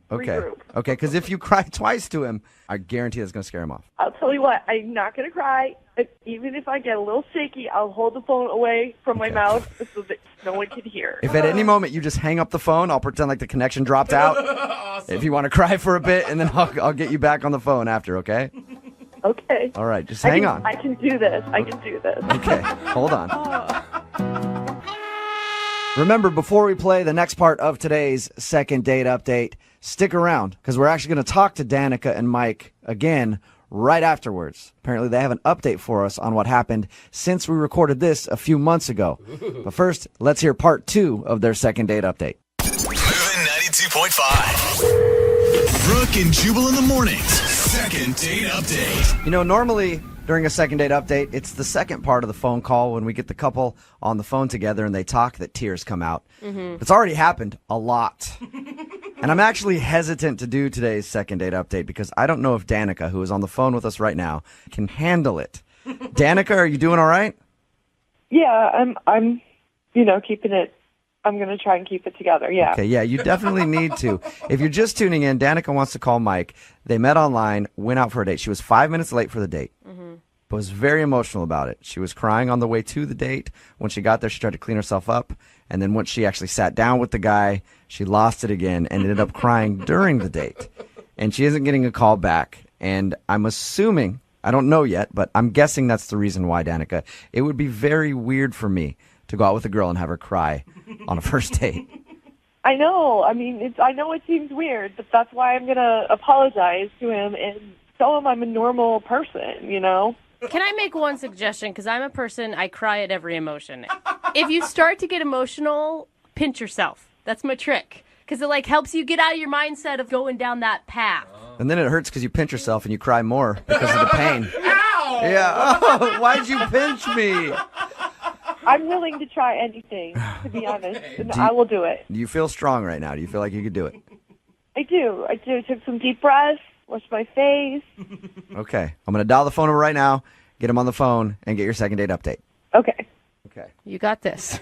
regroup. Okay, because if you cry twice to him, I guarantee that's gonna scare him off. I'll tell you what, I'm not gonna cry. Even if I get a little shaky, I'll hold the phone away from my mouth so that no one can hear. If at any moment you just hang up the phone, I'll pretend like the connection dropped out. Awesome. If you want to cry for a bit, and then I'll get you back on the phone after, okay? Okay. All right, just hang on. I can do this. Okay, hold on. Remember, before we play the next part of today's second date update, stick around, because we're actually going to talk to Danica and Mike again right afterwards. Apparently, they have an update for us on what happened since we recorded this a few months ago. But first, let's hear part 2 of their second date update. Moving 92.5. Brooke and Jubal in the mornings. Second date update. Normally during a second date update, it's the second part of the phone call when we get the couple on the phone together and they talk that tears come out. Mm-hmm. It's already happened a lot. And I'm actually hesitant to do today's second date update because I don't know if Danica, who is on the phone with us right now, can handle it. Danica, are you doing all right? Yeah, I'm keeping it. I'm going to try and keep it together, yeah. Okay, yeah, you definitely need to. If you're just tuning in, Danica wants to call Mike. They met online, went out for a date. She was 5 minutes late for the date, but was very emotional about it. She was crying on the way to the date. When she got there, she tried to clean herself up. And then once she actually sat down with the guy, she lost it again and ended up crying during the date. And she isn't getting a call back. And I'm assuming, I don't know yet, but I'm guessing that's the reason why, Danica. It would be very weird for me to go out with a girl and have her cry on a first date. I know. I mean, I know it seems weird, but that's why I'm going to apologize to him and tell him I'm a normal person, Can I make one suggestion? Because I'm a person, I cry at every emotion. If you start to get emotional, pinch yourself. That's my trick. Because it like helps you get out of your mindset of going down that path. And then it hurts because you pinch yourself and you cry more because of the pain. Ow! Yeah. Oh, why'd you pinch me? I'm willing to try anything, to be honest, and I will do it. Do you feel strong right now? Do you feel like you could do it? I do. I took some deep breaths, washed my face. Okay. I'm going to dial the phone number right now, get him on the phone, and get your second date update. Okay. Okay. You got this.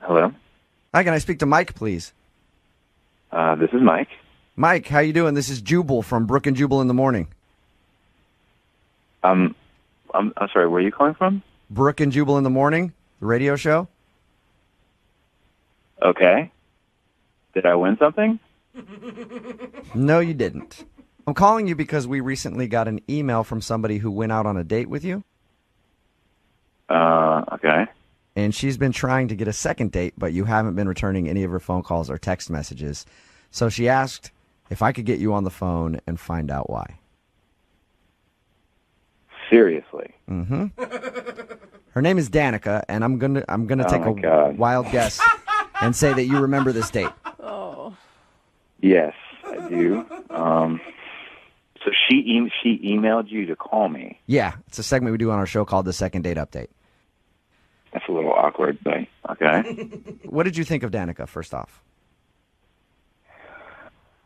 Hello? Hi, can I speak to Mike, please? This is Mike. Mike, how you doing? This is Jubal from Brooke and Jubal in the Morning. I'm sorry, where are you calling from? Brooke and Jubal in the Morning, the radio show. Okay. Did I win something? No, you didn't. I'm calling you because we recently got an email from somebody who went out on a date with you. Okay. And she's been trying to get a second date, but you haven't been returning any of her phone calls or text messages. So she asked if I could get you on the phone and find out why. Seriously? Mm-hmm. Her name is Danica, and I'm gonna take a wild guess and say that you remember this date. Oh. Yes, I do. So she emailed you to call me. Yeah, it's a segment we do on our show called the Second Date Update. That's a little awkward, but okay. What did you think of Danica, first off?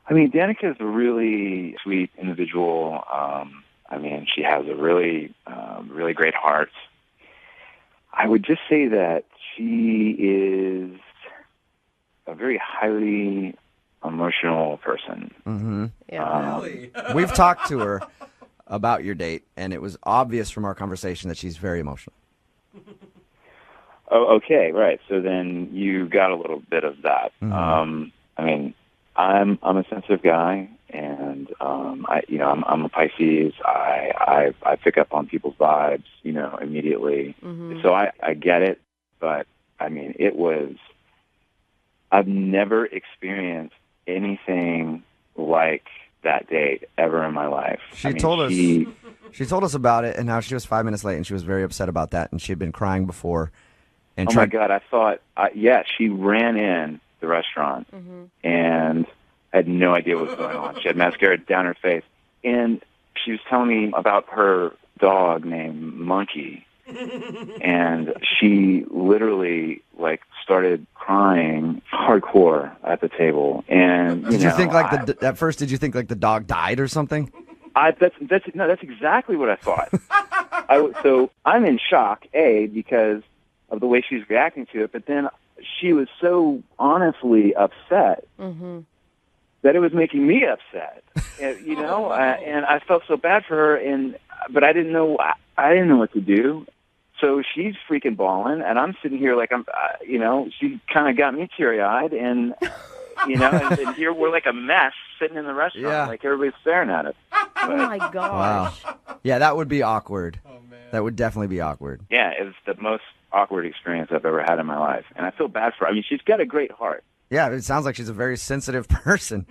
I mean, Danica is a really sweet individual. I mean, she has a really great heart. I would just say that she is a very highly emotional person. Mm-hmm. Yeah. Really? We've talked to her about your date, and it was obvious from our conversation that she's very emotional. Oh, okay, right. So then you got a little bit of that. Mm-hmm. I mean, I'm a sensitive guy, and I'm a Pisces. I pick up on people's vibes, immediately. Mm-hmm. So I get it, but I mean, I've never experienced anything like that date ever in my life. She told us about it and how she was 5 minutes late, and she was very upset about that, and she had been crying before. And my God, I thought, she ran in the restaurant and had no idea what was going on. She had mascara down her face, and she was telling me about her dog named Monkey, and she literally started crying hardcore at the table. And did you think at first? Did you think the dog died or something? That's exactly what I thought. So I'm in shock, because of the way she's reacting to it, but then she was so honestly upset that it was making me upset, and I felt so bad for her, but I didn't know what to do. So she's freaking bawling, and I'm sitting here she kind of got me teary-eyed, and and here we're like a mess sitting in the restaurant, like everybody's staring at us. Oh my gosh. Wow. Yeah, that would be awkward. Oh man. That would definitely be awkward. Yeah, it was the most awkward experience I've ever had in my life, and I feel bad for her. I mean, she's got a great heart. Yeah, it sounds like she's a very sensitive person.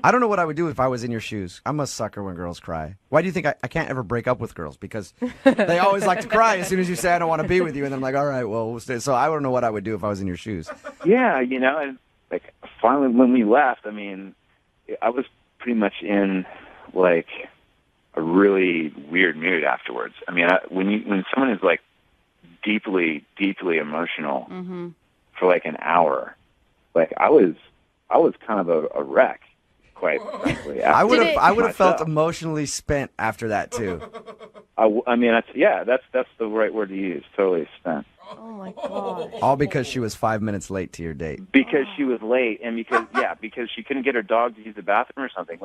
I don't know what I would do if I was in your shoes. I'm a sucker when girls cry. Why do you think I can't ever break up with girls? Because they always like to cry as soon as you say I don't want to be with you, and then I'm like, all right, well, we'll stay. So I don't know what I would do if I was in your shoes. Yeah, and finally when we left, I mean, I was pretty much in a really weird mood afterwards. I mean, when someone is deeply, deeply emotional for an hour, I was kind of a wreck, quite frankly. I would have felt emotionally spent after that too. I mean, that's the right word to use. Totally spent. Oh my god! All because she was 5 minutes late to your date. Because she was late, and because she couldn't get her dog to use the bathroom or something.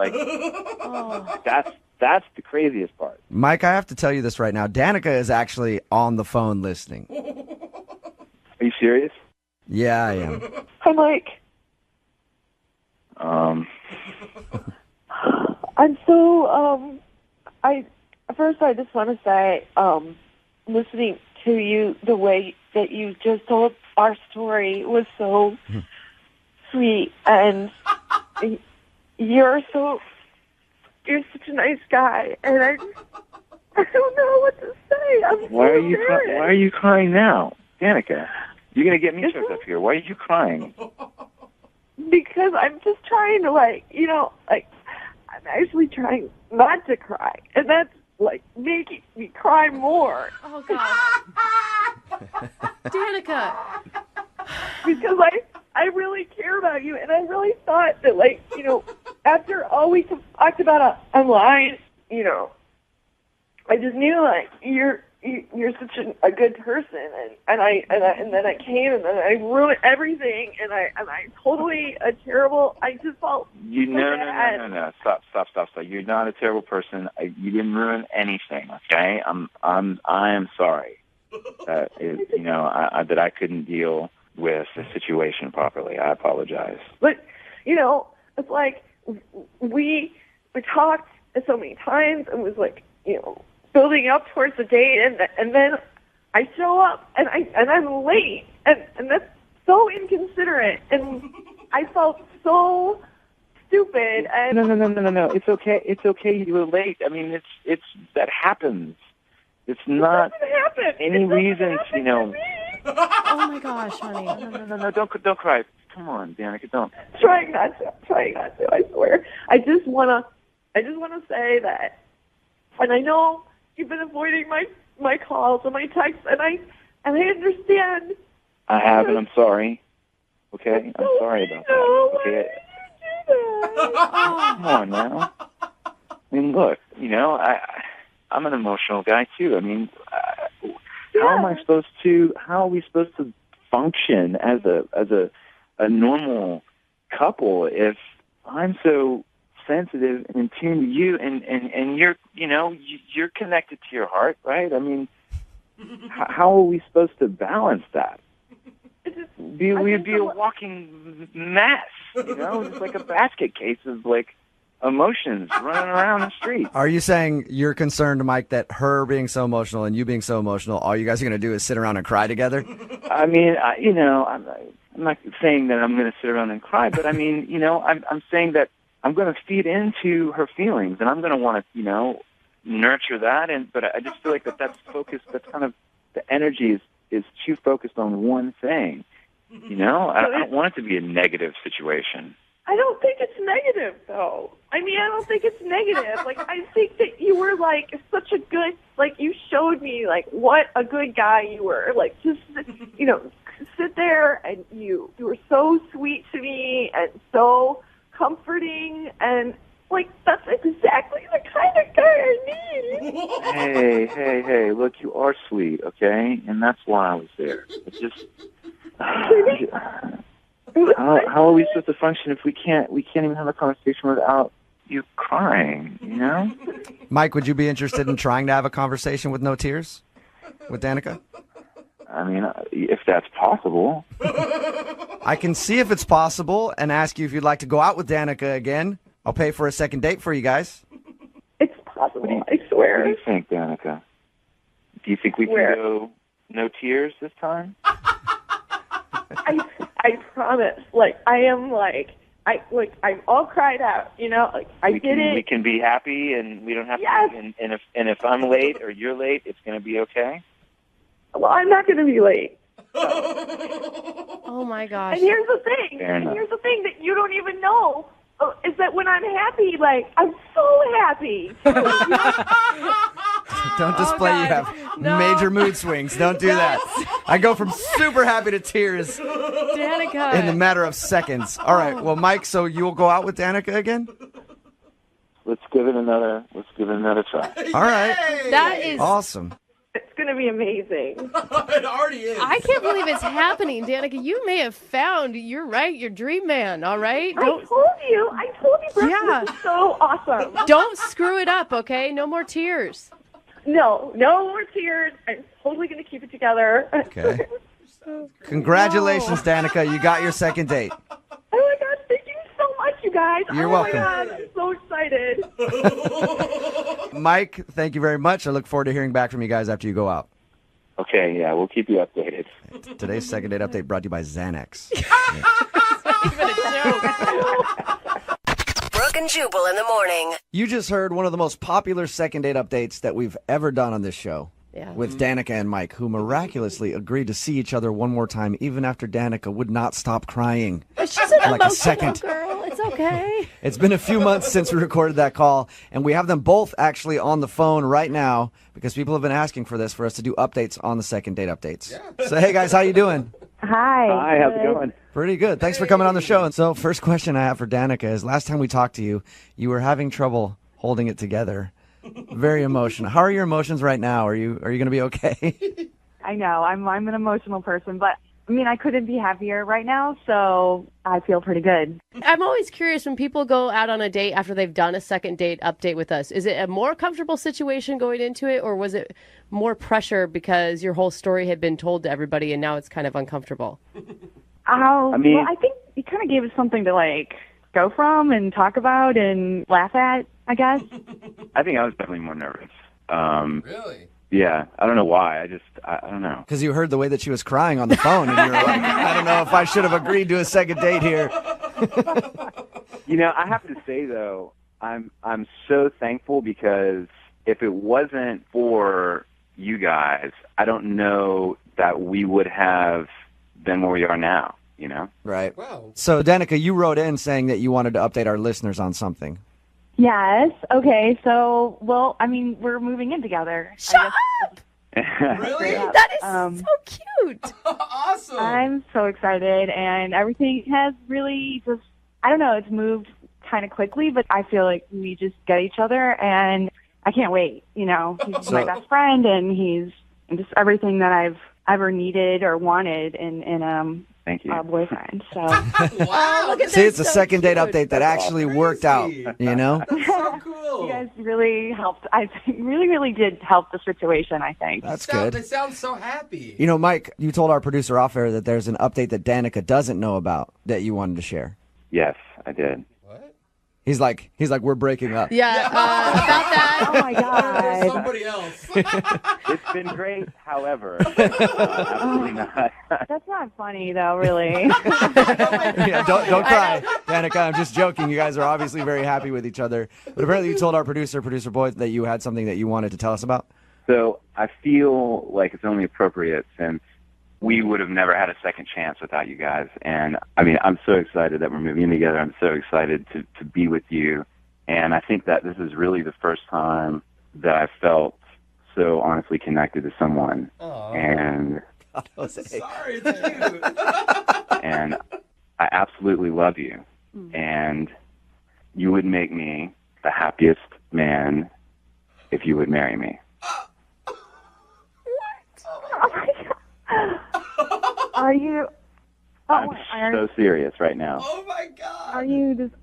That's the craziest part. Mike, I have to tell you this right now. Danica is actually on the phone listening. Are you serious? Yeah, I am. Hi, Mike. I'm so first I just want to say, listening to you, the way that you just told our story was so sweet, and you're so you're such a nice guy, and I don't know what to say. I'm Why so are you embarrassed. Why are you crying now, Danica? You're gonna get me choked up here. Why are you crying? Because I'm just trying to, I'm actually trying not to cry, and that's making me cry more. Oh God, Danica. Because I really care about you, and I really thought that, after all we talked about online, I just knew you're such a good person, and then I came, and then I ruined everything, and I totally a terrible. I just felt No. Stop. You're not a terrible person. You didn't ruin anything. Okay, I am sorry that that I couldn't deal with the situation properly. I apologize. But it's like we talked so many times, and was building up towards the date, and then I show up and I'm late, and that's so inconsiderate, and I felt so stupid. And No. It's okay. It's okay. You were late. I mean, it's that happens. It's not any reason. Oh my gosh, honey. No. Don't cry. Come on, Danica. Don't. Trying not to. I swear. I just wanna say that, and I know you've been avoiding my calls and my texts, and I understand. I have, and I'm sorry. Okay, I'm sorry about that. Okay. Come on now. I mean, look. I'm an emotional guy too. I mean, how are we supposed to function as a normal couple if I'm so sensitive and in tune to you, and you're connected to your heart, right? I mean, how are we supposed to balance that? We'd be a walking mess, just like a basket case of emotions running around the street. Are you saying you're concerned, Mike, that her being so emotional and you being so emotional, all you guys are going to do is sit around and cry together? I mean, I'm not saying that I'm going to sit around and cry, but I mean, I'm saying that I'm going to feed into her feelings, and I'm going to want to, nurture that. But I just feel like that's focused. That's kind of the energy is too focused on one thing. I don't want it to be a negative situation. I don't think it's negative, though. I mean, I don't think it's negative. I think that you were, such a good, you showed me, what a good guy you were. Just, sit there, and you were so sweet to me and so comforting, and, that's exactly the kind of guy I need. Hey, look, you are sweet, okay? And that's why I was there. It's just... How are we supposed to function if we can't even have a conversation without you crying, Mike, would you be interested in trying to have a conversation with no tears with Danica? I mean, if that's possible. I can see if it's possible and ask you if you'd like to go out with Danica again. I'll pay for a second date for you guys. It's possible, I swear. What do you think, Danica? Do you think we can go no tears this time? I promise. I'm all cried out. I did it. We can be happy, and we don't have to. And if I'm late or you're late, it's going to be okay. Well, I'm not going to be late. Oh my gosh. And here's the thing. That you don't even know is that when I'm happy, I'm so happy. Don't display you have major mood swings. Don't do that. I go from super happy to tears Danica. in the matter of seconds. All right. Well, Mike, so you will go out with Danica again? Let's give it another try. All right. That is awesome. It's going to be amazing. It already is. I can't believe it's happening, Danica. You may have found, you're right, your dream man, all right? I told you, Brooke, Yeah. this is so awesome. Don't screw it up, okay? No more tears. No more tears. I'm totally going to keep it together. Okay. Congratulations, Danica. You got your second date. Oh my God, thank you so much, you guys. You're welcome. Oh my God, I'm so excited. Mike, thank you very much. I look forward to hearing back from you guys after you go out. Okay, yeah, we'll keep you updated. Today's second date update brought to you by Xanax. Brooke and Jubal in the morning. You just heard one of the most popular second date updates that we've ever done on this show. Yeah. With Danica and Mike, who miraculously agreed to see each other one more time, even after Danica would not stop crying. She's an like a emotional second. girl. It's okay. It's been a few months since we recorded that call, and we have them both actually on the phone right now because people have been asking for this, for us to do updates on the second date updates. Yeah. So, hey, guys, how you doing? Hi. Hi, how's it going? Pretty good. Thanks for coming on the show. And so, first question I have for Danica is, last time we talked to you, you were having trouble holding it together. Very emotional. How are your emotions right now? Are you going to be okay? I know. I'm an emotional person, but I mean, I couldn't be happier right now, so I feel pretty good. I'm always curious when people go out on a date after they've done a second date update with us. Is it a more comfortable situation going into it, or was it more pressure because your whole story had been told to everybody and now it's kind of uncomfortable? Well, I think it kind of gave us something to like go from and talk about and laugh at, I guess. I think I was definitely more nervous. Really? Yeah, I don't know why. I don't know. Because you heard the way that she was crying on the phone, and you were like, I don't know if I should have agreed to a second date here. You know, I have to say though, I'm so thankful because if it wasn't for you guys, I don't know that we would have been where we are now. You know? Right. Wow. So, Danica, you wrote in saying that you wanted to update our listeners on something. Yes. Okay. So, well, I mean, we're moving in together. Shut up! Really? That is so cute. Awesome. I'm so excited, and everything has really just, I don't know, it's moved kind of quickly, but I feel like we just get each other, and I can't wait. You know, he's my best friend, and he's just everything that I've ever needed or wanted in Thank you. a boyfriend. So, Wow. Look at See, this, it's a so second date cute. update that actually worked out, you know? So cool. you guys really helped. I think really did help the situation, I think. That's They good. sound so happy. You know, Mike, you told our producer off air that there's an update that Danica doesn't know about that you wanted to share. Yes, I did. What? He's like, we're breaking up. Yeah, about that. Oh my There's God. somebody else. It's been great, however. Absolutely not. That's not funny though, really. Yeah, don't cry, Danica. I'm just joking. You guys are obviously very happy with each other. But apparently you told our producer boy, that you had something that you wanted to tell us about. So I feel like it's only appropriate since we would have never had a second chance without you guys. And I mean, I'm so excited that we're moving in together. I'm so excited to be with you. And I think that this is really the first time that I felt so honestly connected to someone. Aw. And Sorry, it's cute. and I absolutely love you. And you would make me the happiest man if you would marry me. Are you? I'm so serious right now. Oh my God. Are you just?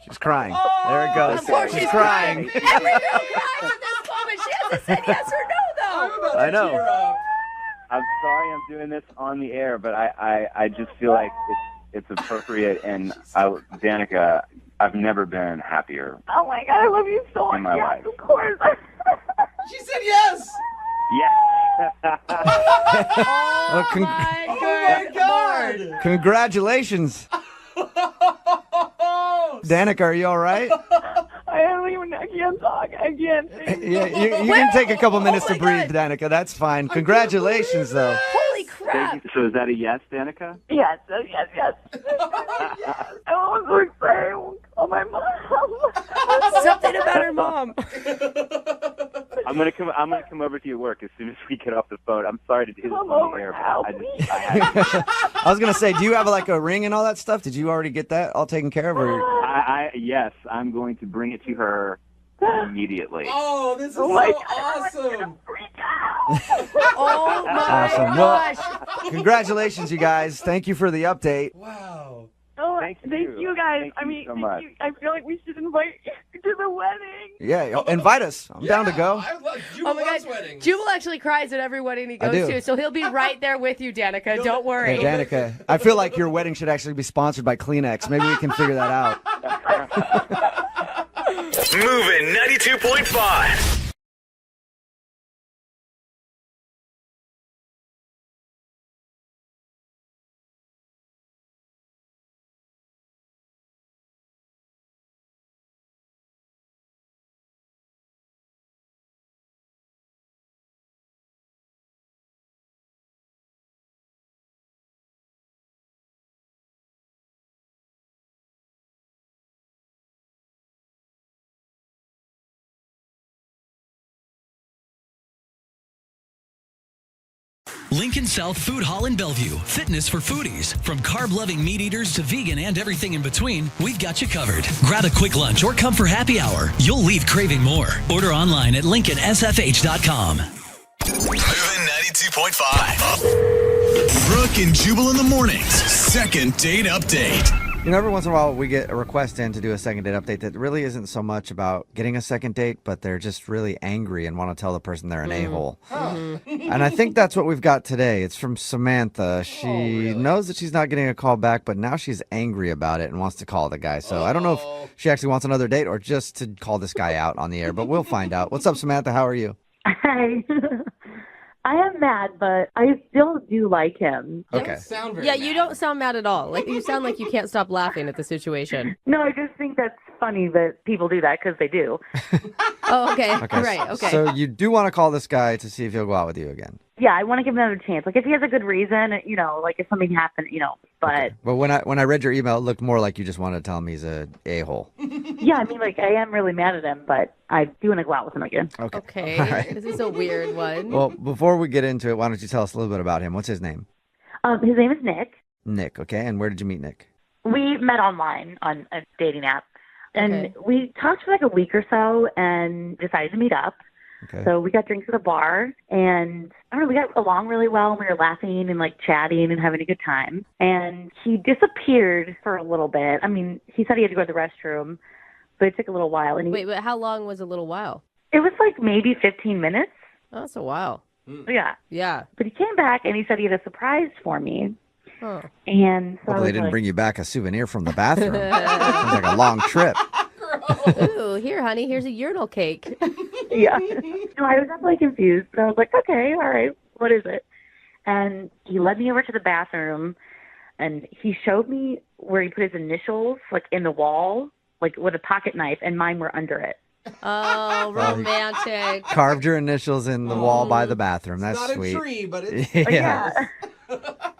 She's crying. There it goes. Of course she's crying. Every girl cries at this moment. She hasn't said yes or no, though. I know. I'm sorry I'm doing this on the air, but I just feel like it's appropriate. And Danica, I've never been happier Oh my God, I love you so much. in my Yes, life. of course. She said yes. Yes. Oh, Oh my God. congratulations. Danica, are you all right? I can't talk. I can't. Yeah, you can take a couple minutes to breathe, Danica. That's fine. Congratulations, though. Holy crap. Thank you. So is that a yes, Danica? Yes. I was so excited. Oh my mom. Something about her mom. I'm gonna come over to your work as soon as we get off the phone. I'm sorry to do this Come on the over air, now, but I had I was going to say, do you have like a ring and all that stuff? Did you already get that all taken care of? Or? yes, I'm going to bring it to her immediately. Oh, this is so my awesome. Oh my Awesome. gosh. Well, congratulations, you guys. Thank you for the update. Wow. Oh, Thank thank you. you guys. Thank you so much. I feel like we should invite you to the wedding. Yeah, invite us. I'm down to go. I love Oh Jubal my loves God. weddings. Jubal actually cries at every wedding he I goes do. to, so he'll be right there with you, Danica. Don't worry. Hey, Danica, I feel like your wedding should actually be sponsored by Kleenex. Maybe we can figure that out. Moving 92.5. Lincoln South Food Hall in Bellevue. Fitness for foodies. From carb-loving meat eaters to vegan and everything in between, we've got you covered. Grab a quick lunch or come for happy hour. You'll leave craving more. Order online at LincolnSFH.com. Moving 92.5. Brooke and Jubal in the mornings. Second date update. You know, every once in a while we get a request in to do a second date update that really isn't so much about getting a second date, but they're just really angry and want to tell the person they're an a-hole. And I think that's what we've got today. It's from Samantha. She knows that she's not getting a call back, but now she's angry about it and wants to call the guy. So I don't know if she actually wants another date or just to call this guy out on the air, but we'll find out. What's up, Samantha? How are you? Hi. I am mad, but I still do like him. Okay. You don't sound mad at all. Like you sound like you can't stop laughing at the situation. No, I just think that's funny that people do that because they do. Oh, okay. Okay. Right. Okay. So you do want to call this guy to see if he'll go out with you again? Yeah, I want to give him another chance. Like if he has a good reason, like if something happened, but But when I read your email, it looked more like you just wanted to tell him he's a a-hole. yeah, I mean, like I am really mad at him, but I do want to go out with him again. Okay. All right. This is a weird one. Well, before we get into it, why don't you tell us a little bit about him? What's his name? His name is Nick. Nick, okay. And where did you meet Nick? We met online on a dating app, and we talked for like a week or so and decided to meet up. Okay. So we got drinks at a bar, and I don't know, we got along really well, and we were laughing and like chatting and having a good time. And he disappeared for a little bit. I mean, he said he had to go to the restroom, but it took a little while. And Wait, but how long was a little while? It was like maybe 15 minutes. Oh, that's a while. Yeah. Yeah. But he came back and he said he had a surprise for me. Oh. And so I Hopefully was they didn't like, bring you back a souvenir from the bathroom. Sounds like a long trip. Ooh, here, honey, here's a urinal cake. yeah. No, I was definitely confused. But I was like, okay, all right, what is it? And he led me over to the bathroom, and he showed me where he put his initials, like in the wall, like with a pocket knife, and mine were under it. Oh, romantic. Carved your initials in the wall by the bathroom. That's not sweet. a tree, but it's yeah.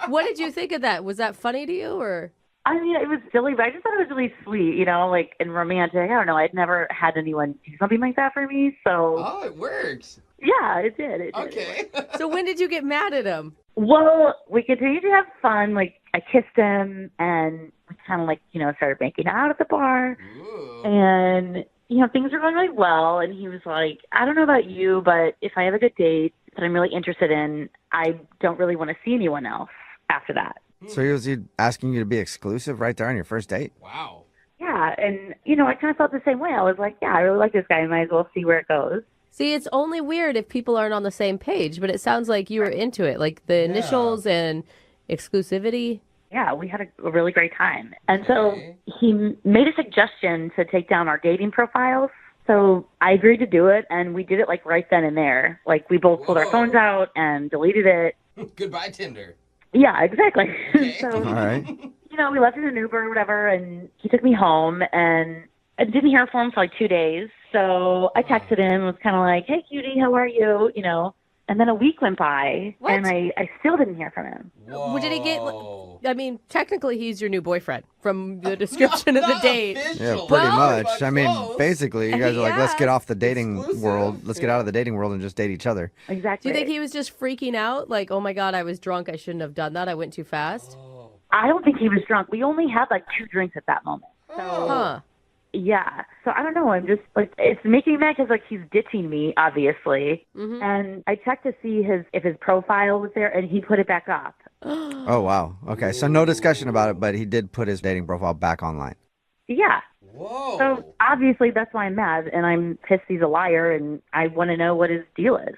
What did you think of that? Was that funny to you, or? I mean, it was silly, but I just thought it was really sweet, like, and romantic. I don't know. I'd never had anyone do something like that for me, so. Oh, it works. Yeah, it did. Okay. So when did you get mad at him? Well, we continued to have fun. Like, I kissed him, and we kind of, like, started making out at the bar. Ooh. And, things were going really well. And he was like, I don't know about you, but if I have a good date that I'm really interested in, I don't really want to see anyone else after that. So was he asking you to be exclusive right there on your first date? Wow. Yeah, and, I kind of felt the same way. I was like, yeah, I really like this guy. I might as well see where it goes. See, it's only weird if people aren't on the same page, but it sounds like you were into it, like the initials and exclusivity. Yeah, we had a really great time. And so he made a suggestion to take down our dating profiles. So I agreed to do it, and we did it, like, right then and there. Like, we both pulled our phones out and deleted it. Goodbye, Tinder. Yeah, exactly. Okay. So, All right. we left in an Uber or whatever, and he took me home, and I didn't hear from him for like 2 days. So I texted him, was kind of like, hey, cutie, how are you? And then a week went by, and I still didn't hear from him. Whoa. Did he get, I mean, technically he's your new boyfriend from the description of the date. Yeah, pretty much. I mean, basically, you guys are like, let's get off the dating world. Let's get out of the dating world and just date each other. Exactly. Do you think he was just freaking out? Like, oh my God, I was drunk. I shouldn't have done that. I went too fast. I don't think he was drunk. We only had like 2 drinks at that moment. So, yeah. So I don't know. I'm just like, it's making me mad because like he's ditching me, obviously. Mm-hmm. And I checked to see if his profile was there, and he put it back up. Oh, wow. Okay, so no discussion about it, but he did put his dating profile back online. Yeah. Whoa. So obviously that's why I'm mad, and I'm pissed he's a liar, and I want to know what his deal is.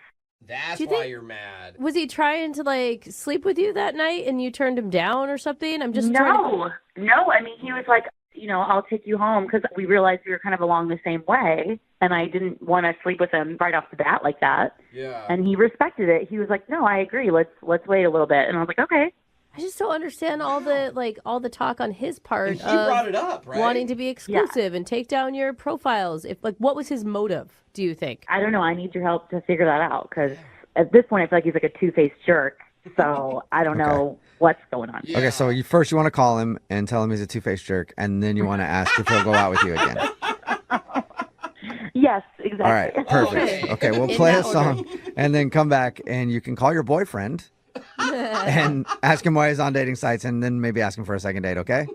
That's why you're mad. Was he trying to like sleep with you that night and you turned him down or something? I'm just No. I mean, he was like, I'll take you home, because we realized we were kind of along the same way, and I didn't want to sleep with him right off the bat like that. Yeah. And he respected it. He was like, no, I agree. Let's wait a little bit. And I was like, okay. I just don't understand all the talk on his part. And he brought it up, right? Wanting to be exclusive and take down your profiles. What was his motive, do you think? I don't know. I need your help to figure that out, because at this point I feel like he's like a two-faced jerk. So I don't know what's going on. Yeah. Okay, so you want to call him and tell him he's a two-faced jerk, and then you want to ask if he'll go out with you again. Yes, exactly. All right, perfect. Okay, we'll play a song and then come back, and you can call your boyfriend and ask him why he's on dating sites, and then maybe ask him for a second date, okay?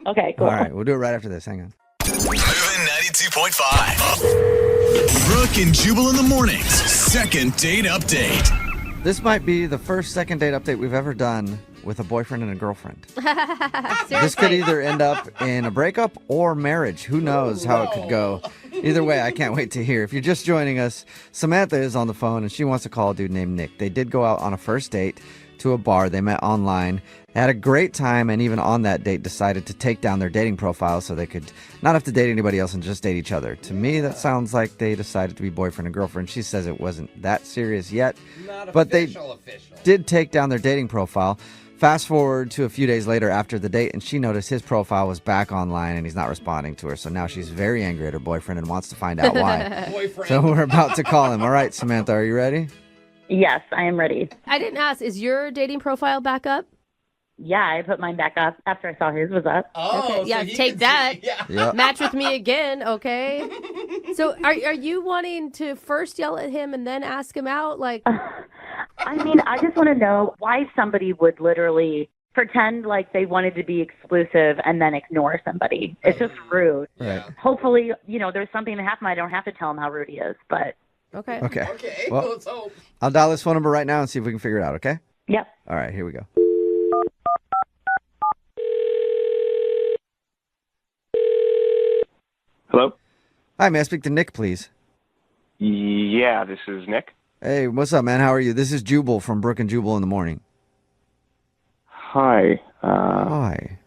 Okay, cool. All right, we'll do it right after this. Hang on. Moving 92.5. Brooke and Jubal in the mornings. Second date update. This might be the first second date update we've ever done with a boyfriend and a girlfriend. This could either end up in a breakup or marriage. Who knows how it could go. Either way, I can't wait to hear. If you're just joining us, Samantha is on the phone, and she wants to call a dude named Nick. They did go out on a first date to a bar. They met online. They had a great time, and even on that date decided to take down their dating profile so they could not have to date anybody else and just date each other. To me, that sounds like they decided to be boyfriend and girlfriend. She says it wasn't that serious yet, but they did take down their dating profile. Fast forward to a few days later after the date, and she noticed his profile was back online and he's not responding to her. So now she's very angry at her boyfriend and wants to find out why. So we're about to call him. All right, Samantha, are you ready? Yes, I am ready. I didn't ask, is your dating profile back up? Yeah, I put mine back up after I saw his was up. Okay. Yeah, take that. Yep. Match with me again, okay? So are you wanting to first yell at him and then ask him out? Like, I mean, I just want to know why somebody would literally pretend like they wanted to be exclusive and then ignore somebody. It's just rude. Right. Hopefully, there's something that happened. I don't have to tell him how rude he is, but. Okay. Okay. Okay, Well, let's hope. I'll dial this phone number right now and see if we can figure it out, okay? Yep. All right, here we go. Hello? Hi, may I speak to Nick, please? Yeah, this is Nick. Hey, what's up, man? How are you? This is Jubal from Brooke and Jubal in the morning. Hi. Hi.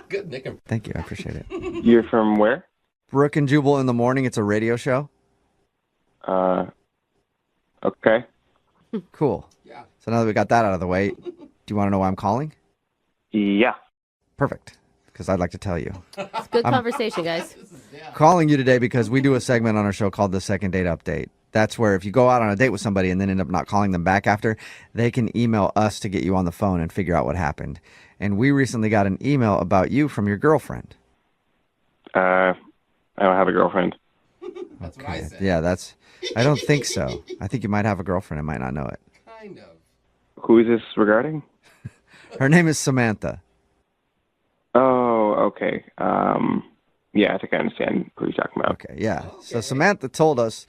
Good, Nick. Thank you. I appreciate it. You're from where? Brooke and Jubal in the morning. It's a radio show. Okay. Cool. Yeah. So now that we got that out of the way, do you want to know why I'm calling? Yeah. Perfect. Because I'd like to tell you. It's good conversation, guys. Calling you today because we do a segment on our show called the Second Date Update. That's where if you go out on a date with somebody and then end up not calling them back after, they can email us to get you on the phone and figure out what happened. And we recently got an email about you from your girlfriend. I don't have a girlfriend. That's what I said. Yeah, I don't think so. I think you might have a girlfriend and might not know it. Kind of. Who is this regarding? Her name is Samantha. Oh, okay. Yeah, I think I understand who you're talking about. Okay, yeah. So Samantha told us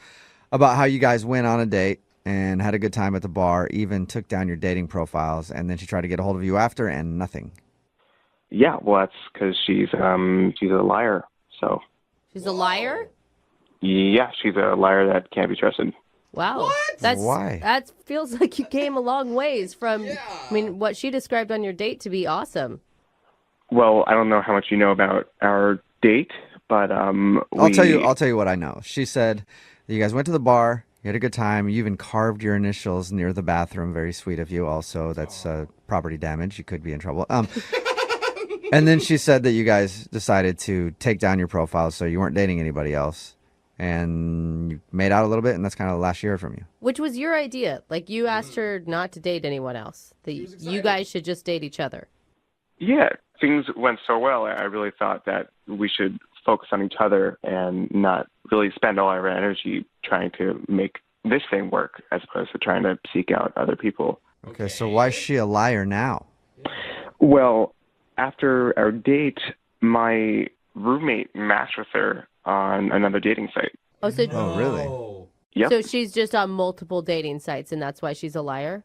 about how you guys went on a date and had a good time at the bar, even took down your dating profiles, and then she tried to get a hold of you after, and nothing. Yeah, well, that's because she's a liar. So. She's a liar? Yeah, she's a liar that can't be trusted. Wow. What? Why? That feels like you came a long ways from, what she described on your date to be awesome. Well, I don't know how much you know about our date, but I'll tell you what I know. She said that you guys went to the bar, you had a good time, you even carved your initials near the bathroom. Very sweet of you. Also, that's property damage. You could be in trouble. And then she said that you guys decided to take down your profile so you weren't dating anybody else. And you made out a little bit, and that's kind of the last she heard from you. Which was your idea. Like, you asked her not to date anyone else. That you guys should just date each other. Yeah, things went so well. I really thought that we should focus on each other and not really spend all our energy trying to make this thing work as opposed to trying to seek out other people. Okay, so why is she a liar now? Well, after our date, my roommate matched with her on another dating site. Oh, so Oh, really? Yep. So she's just on multiple dating sites, and that's why she's a liar?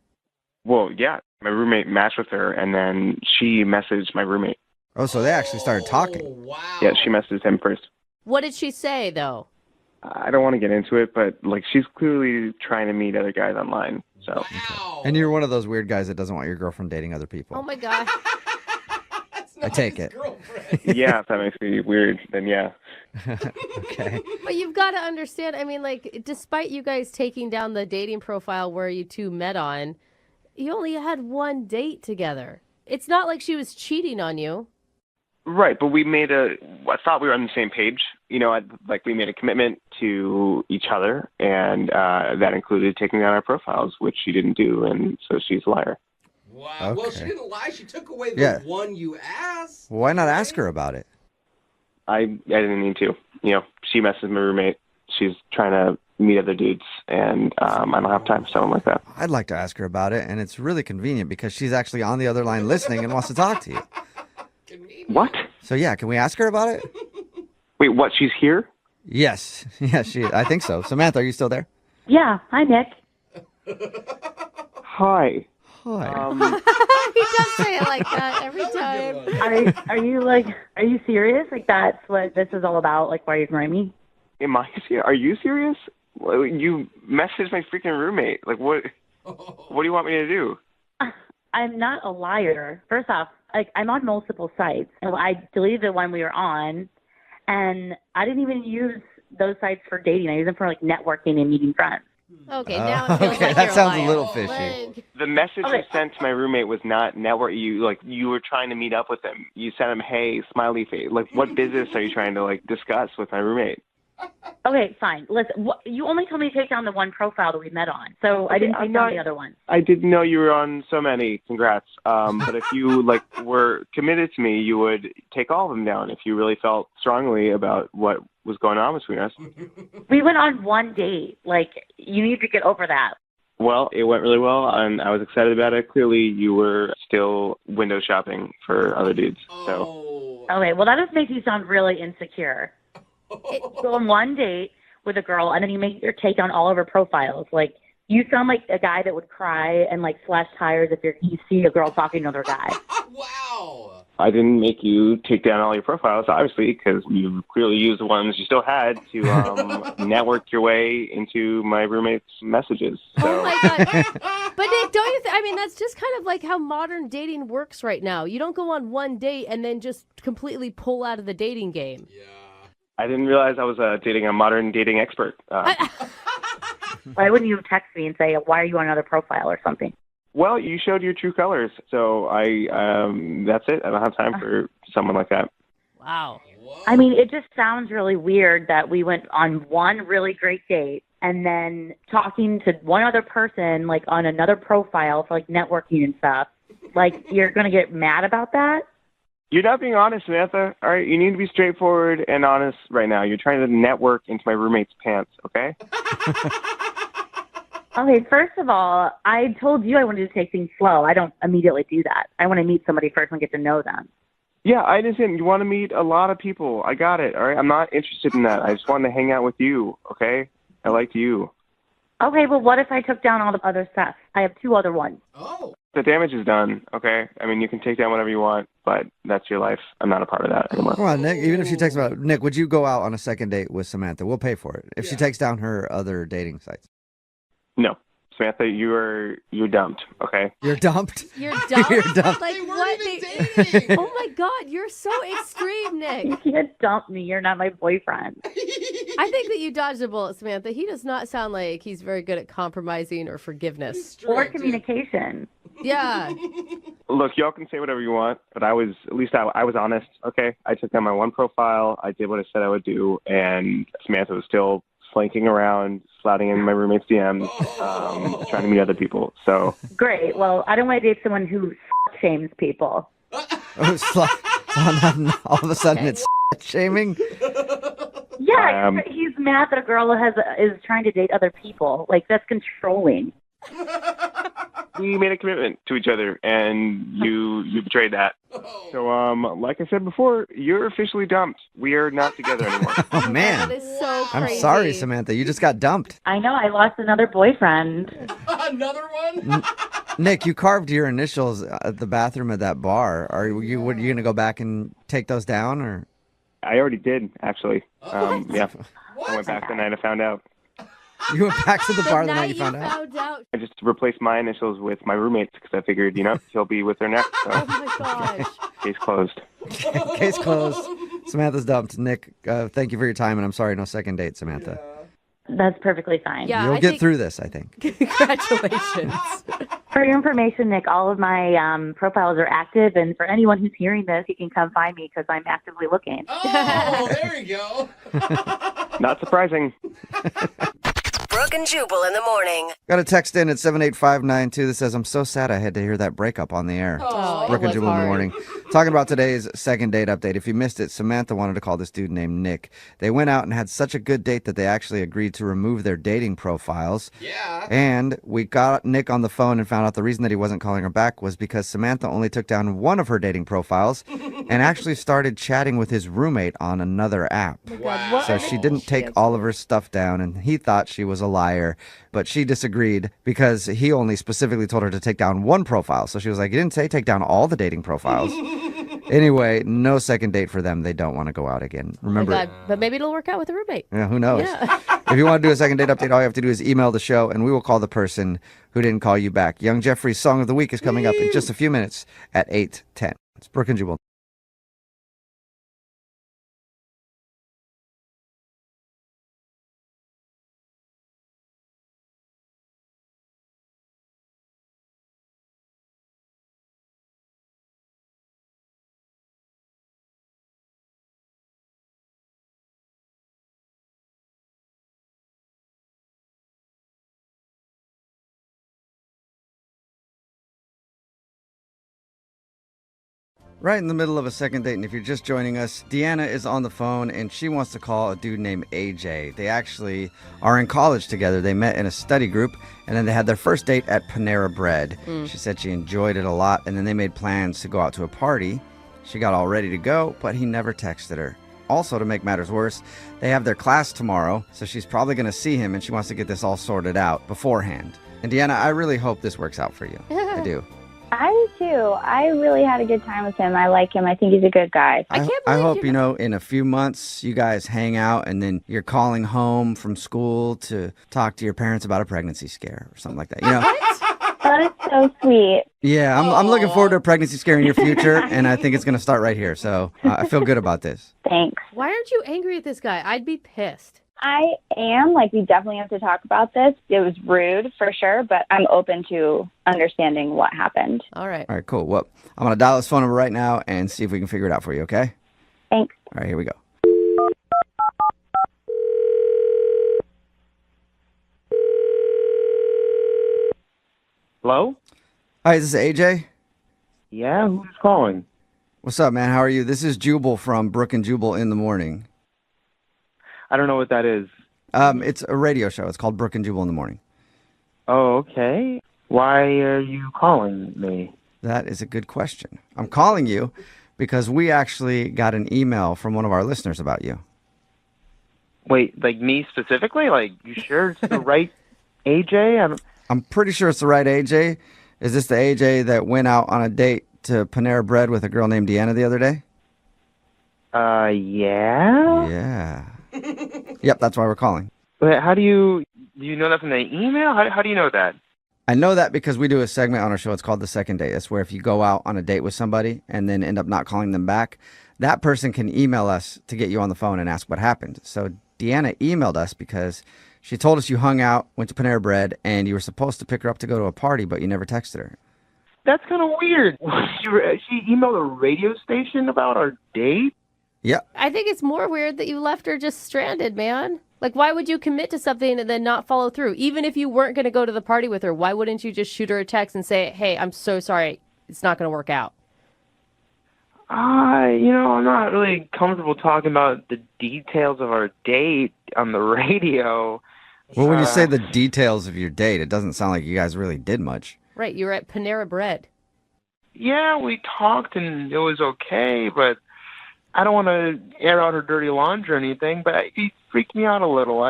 Well, yeah, my roommate matched with her, and then she messaged my roommate. Oh, so they actually started talking. Wow. Yeah, she messaged him first. What did she say, though? I don't want to get into it, but she's clearly trying to meet other guys online. So. Wow. And you're one of those weird guys that doesn't want your girlfriend dating other people. Oh, my God. I take it. Yeah, if that makes me weird, then yeah. Okay. But you've got to understand, despite you guys taking down the dating profile where you two met on, you only had one date together. It's not like she was cheating on you. Right, but I thought we were on the same page. We made a commitment to each other, and that included taking down our profiles, which she didn't do, and so she's a liar. Wow. Okay. Well, she didn't lie. She took away the one you asked. Why not ask her about it? I didn't need to. She messaged my roommate, she's trying to meet other dudes, and I don't have time for someone like that. I'd like to ask her about it, and it's really convenient because she's actually on the other line listening and wants to talk to you. What? So yeah, can we ask her about it? Wait, what? She's here? Yes. Yes, I think so. Samantha, are you still there? Yeah. Hi, Nick. Hi. Hi. He does say it like that every time. Are you serious? Like, that's what this is all about? Like, why are you ignoring me? Am I serious? Are you serious? Well, you messaged my freaking roommate. Like, what do you want me to do? I'm not a liar. First off, like, I'm on multiple sites, and I deleted the one we were on, and I didn't even use those sites for dating. I use them for, like, networking and meeting friends. Okay, now it feels like that you're sounds lying. a little fishy. The message you sent to my roommate was not network. You were trying to meet up with him. You sent him, hey, smiley face. Like, what business are you trying to, like, discuss with my roommate? Okay, fine. Listen, you only told me to take down the one profile that we met on, so I didn't take down the other one. I didn't know you were on so many. Congrats. But if you were committed to me, you would take all of them down if you really felt strongly about what was going on between us. We went on one date. Like, you need to get over that. Well, it went really well, and I was excited about it. Clearly, you were still window shopping for other dudes. So. Okay, well, that just makes you sound really insecure. Go on one date with a girl, and then you make your take on all of her profiles. Like, you sound like a guy that would cry and, like, slash tires if you see a girl talking to another guy. Wow. I didn't make you take down all your profiles, obviously, because you clearly used the ones you still had to network your way into my roommate's messages. So. Oh my God. But Nick, don't you I mean, that's just kind of like how modern dating works right now. You don't go on one date and then just completely pull out of the dating game. Yeah. I didn't realize I was dating a modern dating expert. Why wouldn't you text me and say, why are you on another profile or something? Well, you showed your true colors, so that's it. I don't have time for someone like that. Wow. I mean, it just sounds really weird that we went on one really great date and then talking to one other person, like, on another profile for, like, networking and stuff. Like, you're going to get mad about that? You're not being honest, Samantha. All right, you need to be straightforward and honest right now. You're trying to network into my roommate's pants, okay? Okay, first of all, I told you I wanted to take things slow. I don't immediately do that. I want to meet somebody first and get to know them. Yeah, I understand. You want to meet a lot of people. I got it, all right? I'm not interested in that. I just wanted to hang out with you, okay? I liked you. Okay, well, what if I took down all the other stuff? I have two other ones. Oh. The damage is done, okay? I mean, you can take down whatever you want, but that's your life. I'm not a part of that anymore. Come on, Nick. Even if she takes about Nick, would you go out on a second date with Samantha? We'll pay for it. If she takes down her other dating sites. No. Samantha, you're dumped, okay? You're dumped? You're dumped? You're dumped. Like, They what? weren't even dating. Oh my God, you're so extreme, Nick. You can't dump me. You're not my boyfriend. I think that you dodged a bullet, Samantha. He does not sound like he's very good at compromising or forgiveness. Or communication. Yeah. Look, y'all can say whatever you want, but I was honest, okay? I took down my one profile. I did what I said I would do, and Samantha was still flanking around, sliding in my roommate's DMs, trying to meet other people. So Great. Well, I don't want to date someone who shames people. Oh, so all of a sudden it's shaming? Yeah, he's mad that a girl is trying to date other people. Like, that's controlling. we made a commitment to each other, and you betrayed that. So, like I said before, you're officially dumped. We are not together anymore. Oh, man. That is so crazy. I'm sorry, Samantha. You just got dumped. I know. I lost another boyfriend. Another one? Nick, you carved your initials at the bathroom at that bar. Are you going to go back and take those down, or? I already did, actually. Yeah. I went back the night I found out. You went back to the bar the night night you found out? I just replaced my initials with my roommate's because I figured, he'll be with her next. So. Oh my gosh. Case closed. Case closed. Samantha's dumped. Nick, thank you for your time, and I'm sorry, no second date, Samantha. That's perfectly fine. Yeah, You'll get through this, I think. Congratulations. For your information, Nick, all of my profiles are active, and for anyone who's hearing this, you can come find me because I'm actively looking. Oh, there you go. Not surprising. Brooke Brooke and Jubal in the morning. Got a text in at 78592 that says, I'm so sad I had to hear that breakup on the air. Oh, Brooke it and was Jubal in the hard. morning. Talking about today's second date update. If you missed it, Samantha wanted to call this dude named Nick. They went out and had such a good date that they actually agreed to remove their dating profiles. Yeah. And we got Nick on the phone and found out the reason that he wasn't calling her back was because Samantha only took down one of her dating profiles and actually started chatting with his roommate on another app. Wow. So she didn't take all of her stuff down, and he thought she was a liar, but she disagreed because he only specifically told her to take down one profile. So she was like, you didn't say take down all the dating profiles. Anyway, no second date for them. They don't want to go out again. Remember, Oh my God. But maybe it'll work out with a roommate. yeah, who knows? Yeah. If you want to do a second date update, all you have to do is email the show, and we will call the person who didn't call you back. Young Jeffrey's Song of the Week is coming up in just a few minutes at 8:10. It's Brooke and Jubal. Right in the middle of a second date, and if you're just joining us, Deanna is on the phone, and she wants to call a dude named AJ. They actually are in college together. They met in a study group, and then they had their first date at Panera Bread. She said she enjoyed it a lot, and then they made plans to go out to a party. She got all ready to go, but he never texted her. Also, to make matters worse, they have their class tomorrow, so she's probably going to see him, and she wants to get this all sorted out beforehand. And Deanna, I really hope this works out for you. I do. I do too. I really had a good time with him. I like him. I think he's a good guy. I hope, in a few months you guys hang out and then you're calling home from school to talk to your parents about a pregnancy scare or something like that. That is so sweet. Yeah, I'm looking forward to a pregnancy scare in your future, and I think it's going to start right here. So I feel good about this. Thanks. Why aren't you angry at this guy? I'd be pissed. I am. We definitely have to talk about this. It was rude for sure, but I'm open to understanding what happened. All right. All right, cool. Well, I'm going to dial his phone number right now and see if we can figure it out for you, okay? Thanks. All right, here we go. Hello? Hi, is this AJ? Yeah, who's calling? What's up, man? How are you? This is Jubal from Brooke and Jubal in the Morning. I don't know what that is. It's a radio show. It's called Brooke and Jubal in the Morning. Oh, okay. Why are you calling me? That is a good question. I'm calling you because we actually got an email from one of our listeners about you. Wait, me specifically? You sure it's the right AJ? I'm pretty sure it's the right AJ. Is this the AJ that went out on a date to Panera Bread with a girl named Deanna the other day? Yeah? Yeah. Yep, that's why we're calling. But how do you know that from the email? How do you know that? I know that because we do a segment on our show. It's called The Second Date. That's where if you go out on a date with somebody and then end up not calling them back, that person can email us to get you on the phone and ask what happened. So Deanna emailed us because she told us you hung out, went to Panera Bread, and you were supposed to pick her up to go to a party, but you never texted her. That's kind of weird. She emailed a radio station about our date? Yep. I think it's more weird that you left her just stranded, man. Why would you commit to something and then not follow through? Even if you weren't going to go to the party with her, why wouldn't you just shoot her a text and say, hey, I'm so sorry. It's not going to work out? I'm not really comfortable talking about the details of our date on the radio. Well, when you say the details of your date, it doesn't sound like you guys really did much. Right, you were at Panera Bread. Yeah, we talked and it was okay, but I don't want to air out her dirty laundry or anything, but it freaked me out a little.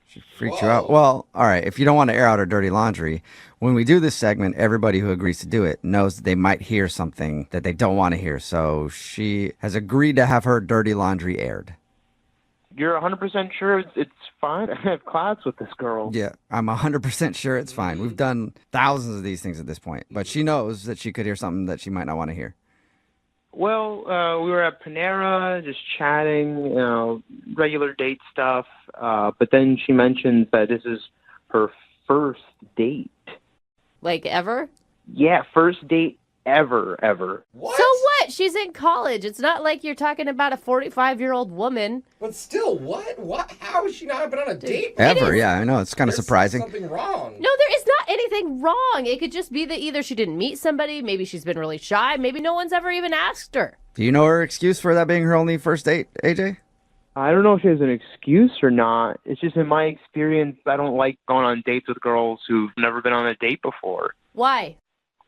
She freaked you out? Well, all right, if you don't want to air out her dirty laundry, when we do this segment, everybody who agrees to do it knows that they might hear something that they don't want to hear, so she has agreed to have her dirty laundry aired. You're 100% sure it's fine? I have class with this girl. Yeah, I'm 100% sure it's fine. We've done thousands of these things at this point, but she knows that she could hear something that she might not want to hear. Well, we were at Panera, just chatting, regular date stuff. But then she mentions that this is her first date. Ever? Yeah, first date ever. So what? what? She's in college. It's not like you're talking about a 45-year-old woman. But still, what? What? How has she not been on a date? Ever, yeah, I know. It's kind of surprising. Something wrong. No, there is not anything wrong. It could just be that either she didn't meet somebody, maybe she's been really shy, maybe no one's ever even asked her. Do you know her excuse for that being her only first date, AJ? I don't know if she has an excuse or not. It's just in my experience, I don't like going on dates with girls who've never been on a date before. Why?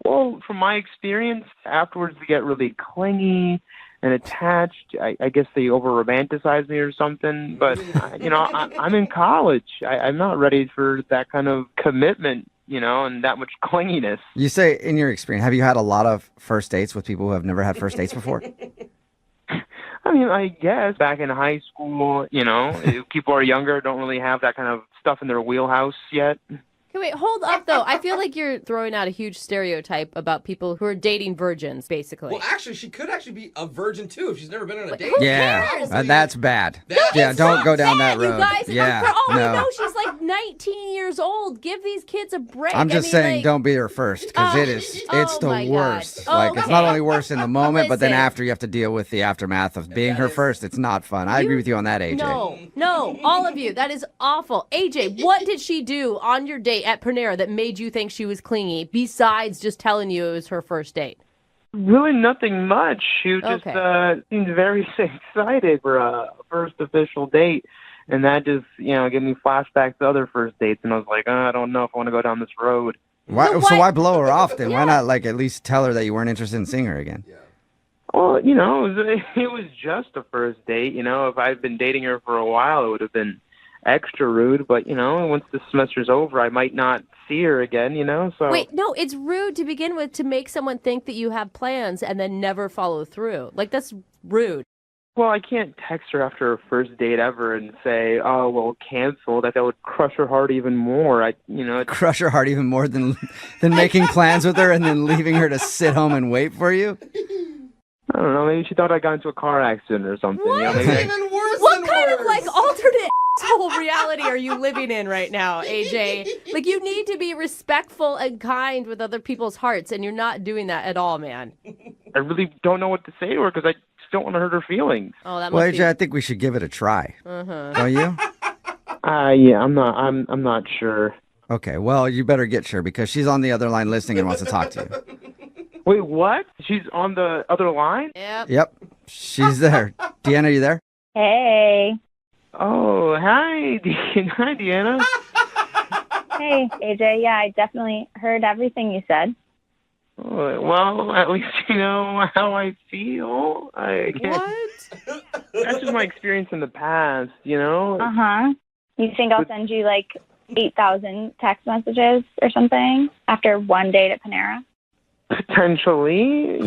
Well, from my experience, afterwards they get really clingy and attached. I guess they over-romanticize me or something. But, I'm in college. I'm not ready for that kind of commitment, and that much clinginess. You say, in your experience, have you had a lot of first dates with people who have never had first dates before? I mean, I guess back in high school, people are younger, don't really have that kind of stuff in their wheelhouse yet. Okay, wait, hold up, though. I feel like you're throwing out a huge stereotype about people who are dating virgins, basically. Well, actually, she could actually be a virgin, too, if she's never been on a date. Yeah, that's bad. That don't go down that road. You guys, yeah, for all we no. know, she's like 19 years old. Give these kids a break. I'm just saying, like, don't be her first, because it's oh the my God. worst. Like, it's not only worse in the moment, but then Listen. after you have to deal with the aftermath of being her first. It's not fun. I agree with you on that, AJ. No, all of you. That is awful. AJ, what did she do on your date at Panera that made you think she was clingy, besides just telling you it was her first date? Really nothing much. She just seemed very excited for a first official date. And that just, gave me flashbacks to other first dates. And I was like, I don't know if I want to go down this road. So why blow her off then? Why not, at least tell her that you weren't interested in seeing her again? Well, it was just a first date. If I'd been dating her for a while, it would have been extra rude. But, once the semester's over, I might not see her again, so. Wait, no, it's rude to begin with to make someone think that you have plans and then never follow through. Like, that's rude. Well, I can't text her after her first date ever and say, "Oh, well, canceled." That would crush her heart even more. Crush her heart even more than making plans with her and then leaving her to sit home and wait for you? I don't know. Maybe she thought I got into a car accident or something. What? What kind of alternate asshole reality are you living in right now, AJ? Like, you need to be respectful and kind with other people's hearts, and you're not doing that at all, man. I really don't know what to say to her because I just don't want to hurt her feelings. Oh, that Well, must AJ, I think we should give it a try. Don't you? Yeah, I'm not sure. Okay, well, you better get sure because she's on the other line listening and wants to talk to you. Wait, what? She's on the other line? Yep, she's there. Deanna, are you there? Hey. Oh, hi, hi, Deanna. Hey, AJ. Yeah, I definitely heard everything you said. Oh, well, at least you know how I feel. What? That's just my experience in the past, Uh-huh. You think I'll send you 8,000 text messages or something after one date at Panera? Potentially,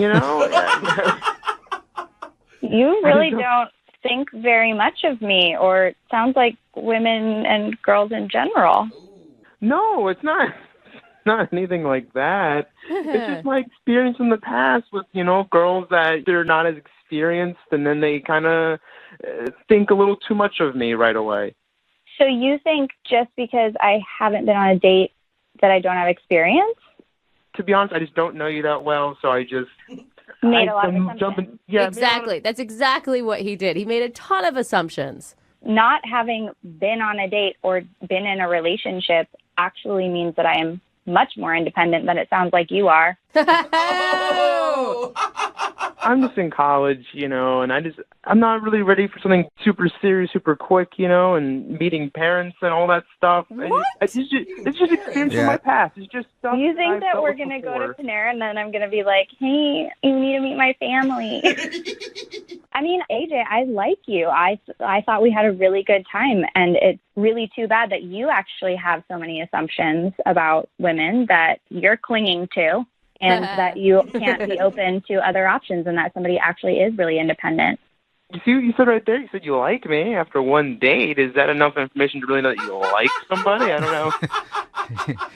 You really don't think very much of me, or it sounds like women and girls in general. No, it's not anything like that. It's just my experience in the past with, girls that they're not as experienced and then they kind of think a little too much of me right away. So you think just because I haven't been on a date that I don't have experience? To be honest, I just don't know you that well, so I just made a lot of assumptions. Exactly. That's exactly what he did. He made a ton of assumptions. Not having been on a date or been in a relationship actually means that I am much more independent than it sounds like you are. I'm just in college, and I'm not really ready for something super serious, super quick, and meeting parents and all that stuff. What? It's just experience from my past. It's just stuff. You think I've that dealt we're with going to go before. to Panera and then I'm going to be like, hey, you need to meet my family. I mean, AJ, I like you. I thought we had a really good time, and it's really too bad that you actually have so many assumptions about women that you're clinging to, and that you can't be open to other options, and that somebody actually is really independent. You see what you said right there? You said you like me after one date. Is that enough information to really know that you like somebody? I don't know.